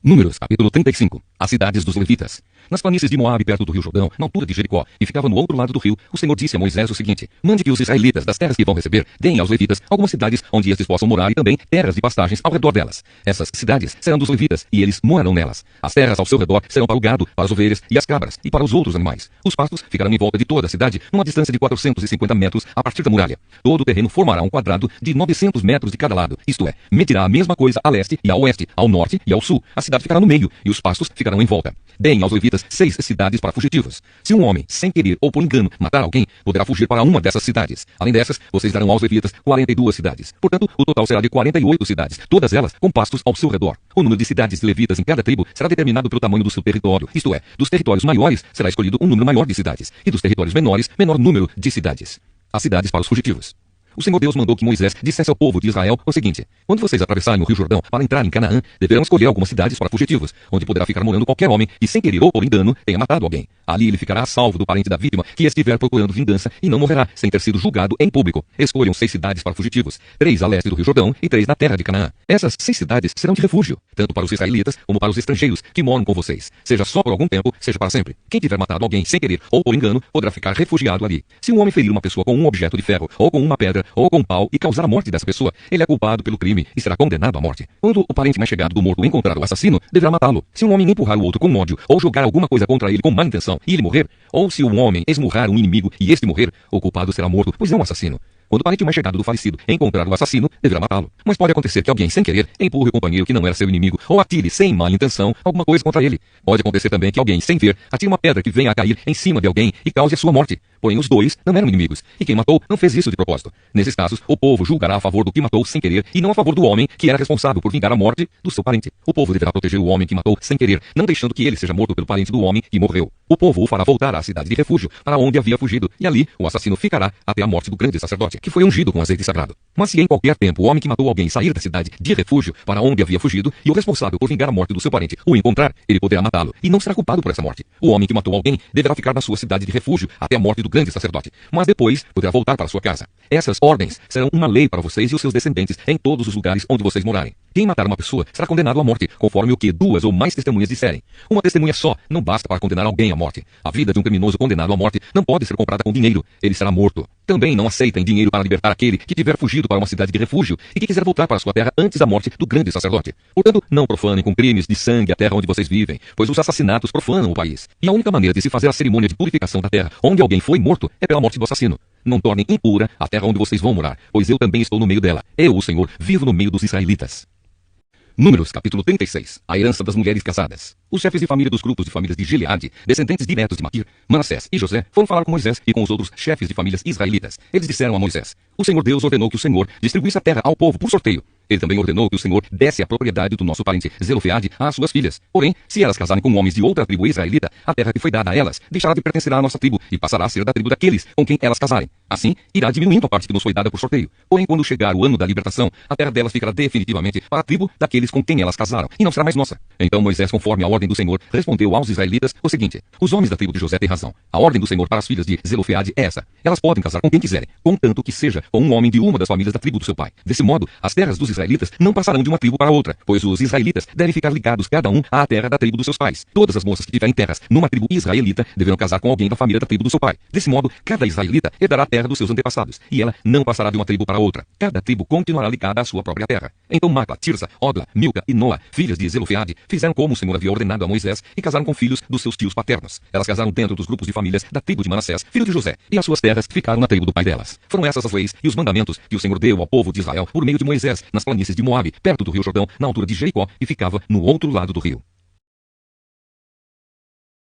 Números, capítulo 35. As cidades dos levitas. Nas planícies de Moabe, perto do rio Jordão, na altura de Jericó, e ficava no outro lado do rio, o Senhor disse a Moisés o seguinte: mande que os israelitas das terras que vão receber deem aos levitas algumas cidades onde estes possam morar e também terras de pastagens ao redor delas. Essas cidades serão dos levitas e eles morarão nelas. As terras ao seu redor serão para o gado, para as ovelhas e as cabras e para os outros animais. Os pastos ficarão em volta de toda a cidade, numa distância de 450 metros a partir da muralha. Todo o terreno formará um quadrado de 900 metros de cada lado, isto é, medirá a mesma coisa a leste e a oeste, ao norte e ao sul. A cidade ficará no meio e os pastos ficarão em volta. Deem aos levitas 6 cidades para fugitivos. Se um homem, sem querer ou por engano, matar alguém, poderá fugir para uma dessas cidades. Além dessas, vocês darão aos levitas 42 cidades. Portanto, o total será de 48 cidades, todas elas com pastos ao seu redor. O número de cidades de levitas em cada tribo será determinado pelo tamanho do seu território, isto é, dos territórios maiores será escolhido um número maior de cidades, e dos territórios menores, menor número de cidades. As cidades para os fugitivos. O Senhor Deus mandou que Moisés dissesse ao povo de Israel o seguinte: quando vocês atravessarem o rio Jordão para entrar em Canaã, deverão escolher algumas cidades para fugitivos, onde poderá ficar morando qualquer homem que, sem querer ou por engano, tenha matado alguém. Ali ele ficará a salvo do parente da vítima que estiver procurando vingança e não morrerá sem ter sido julgado em público. Escolham 6 cidades para fugitivos, 3 a leste do rio Jordão e 3 na terra de Canaã. Essas 6 cidades serão de refúgio, tanto para os israelitas como para os estrangeiros que moram com vocês, seja só por algum tempo, seja para sempre. Quem tiver matado alguém sem querer ou por engano, poderá ficar refugiado ali. Se um homem ferir uma pessoa com um objeto de ferro, ou com uma pedra, ou com um pau, e causar a morte dessa pessoa, ele é culpado pelo crime e será condenado à morte. Quando o parente mais chegado do morto encontrar o assassino, deverá matá-lo. Se um homem empurrar o outro com ódio, ou jogar alguma coisa contra ele com má intenção, e ele morrer, ou se um homem esmurrar um inimigo e este morrer, o culpado será morto, pois é um assassino. Quando o parente mais chegado do falecido encontrar o assassino, deverá matá-lo. Mas pode acontecer que alguém, sem querer, empurre o companheiro que não era seu inimigo ou atire, sem má intenção, alguma coisa contra ele. Pode acontecer também que alguém, sem ver, atire uma pedra que venha a cair em cima de alguém e cause a sua morte. Porém, os dois não eram inimigos, e quem matou não fez isso de propósito. Nesses casos, o povo julgará a favor do que matou sem querer e não a favor do homem que era responsável por vingar a morte do seu parente. O povo deverá proteger o homem que matou sem querer, não deixando que ele seja morto pelo parente do homem que morreu. O povo o fará voltar à cidade de refúgio, para onde havia fugido, e ali o assassino ficará até a morte do grande sacerdote, que foi ungido com azeite sagrado. Mas se em qualquer tempo o homem que matou alguém sair da cidade de refúgio para onde havia fugido, e o responsável por vingar a morte do seu parente o encontrar, ele poderá matá-lo, e não será culpado por essa morte. O homem que matou alguém deverá ficar na sua cidade de refúgio até a morte do grande sacerdote, mas depois poderá voltar para sua casa. Essas ordens serão uma lei para vocês e os seus descendentes em todos os lugares onde vocês morarem. Quem matar uma pessoa será condenado à morte, conforme o que 2 ou mais testemunhas disserem. Uma testemunha só não basta para condenar alguém à morte. A vida de um criminoso condenado à morte não pode ser comprada com dinheiro. Ele será morto. Também não aceitem dinheiro para libertar aquele que tiver fugido para uma cidade de refúgio e que quiser voltar para sua terra antes da morte do grande sacerdote. Portanto, não profanem com crimes de sangue a terra onde vocês vivem, pois os assassinatos profanam o país. E a única maneira de se fazer a cerimônia de purificação da terra onde alguém foi morto é pela morte do assassino. Não tornem impura a terra onde vocês vão morar, pois eu também estou no meio dela. Eu, o Senhor, vivo no meio dos israelitas. Números capítulo 36. A herança das mulheres casadas. Os chefes de família dos grupos de famílias de Gileade, descendentes diretos de Maquir, Manassés e José, foram falar com Moisés e com os outros chefes de famílias israelitas. Eles disseram a Moisés: o Senhor Deus ordenou que o Senhor distribuísse a terra ao povo por sorteio. Ele também ordenou que o Senhor desse a propriedade do nosso parente Zelofeade às suas filhas. Porém, se elas casarem com homens de outra tribo israelita, a terra que foi dada a elas deixará de pertencer à nossa tribo e passará a ser da tribo daqueles com quem elas casarem. Assim, irá diminuindo a parte que nos foi dada por sorteio. Porém, quando chegar o ano da libertação, a terra delas ficará definitivamente para a tribo daqueles com quem elas casaram, e não será mais nossa. Então Moisés, conforme a ordem do Senhor, respondeu aos israelitas o seguinte: os homens da tribo de José têm razão. A ordem do Senhor para as filhas de Zelofeade é essa: elas podem casar com quem quiserem, contanto que seja com um homem de uma das famílias da tribo do seu pai. Desse modo, as terras dos israelitas não passarão de uma tribo para outra, pois os israelitas devem ficar ligados cada um à terra da tribo dos seus pais. Todas as moças que tiverem terras numa tribo israelita deverão casar com alguém da família da tribo do seu pai. Desse modo, cada israelita herdará a terra dos seus antepassados, e ela não passará de uma tribo para outra. Cada tribo continuará ligada à sua própria terra. Então Macla, Tirsa, Ogla, Milca e Noa, filhas de Zelofeade, fizeram como o Senhor havia ordenado a Moisés e casaram com filhos dos seus tios paternos. Elas casaram dentro dos grupos de famílias da tribo de Manassés, filho de José, e as suas terras ficaram na tribo do pai delas. Foram essas as leis e os mandamentos que o Senhor deu ao povo de Israel por meio de Moisés, nas planícies de Moabe, perto do rio Jordão, na altura de Jericó, e ficava no outro lado do rio.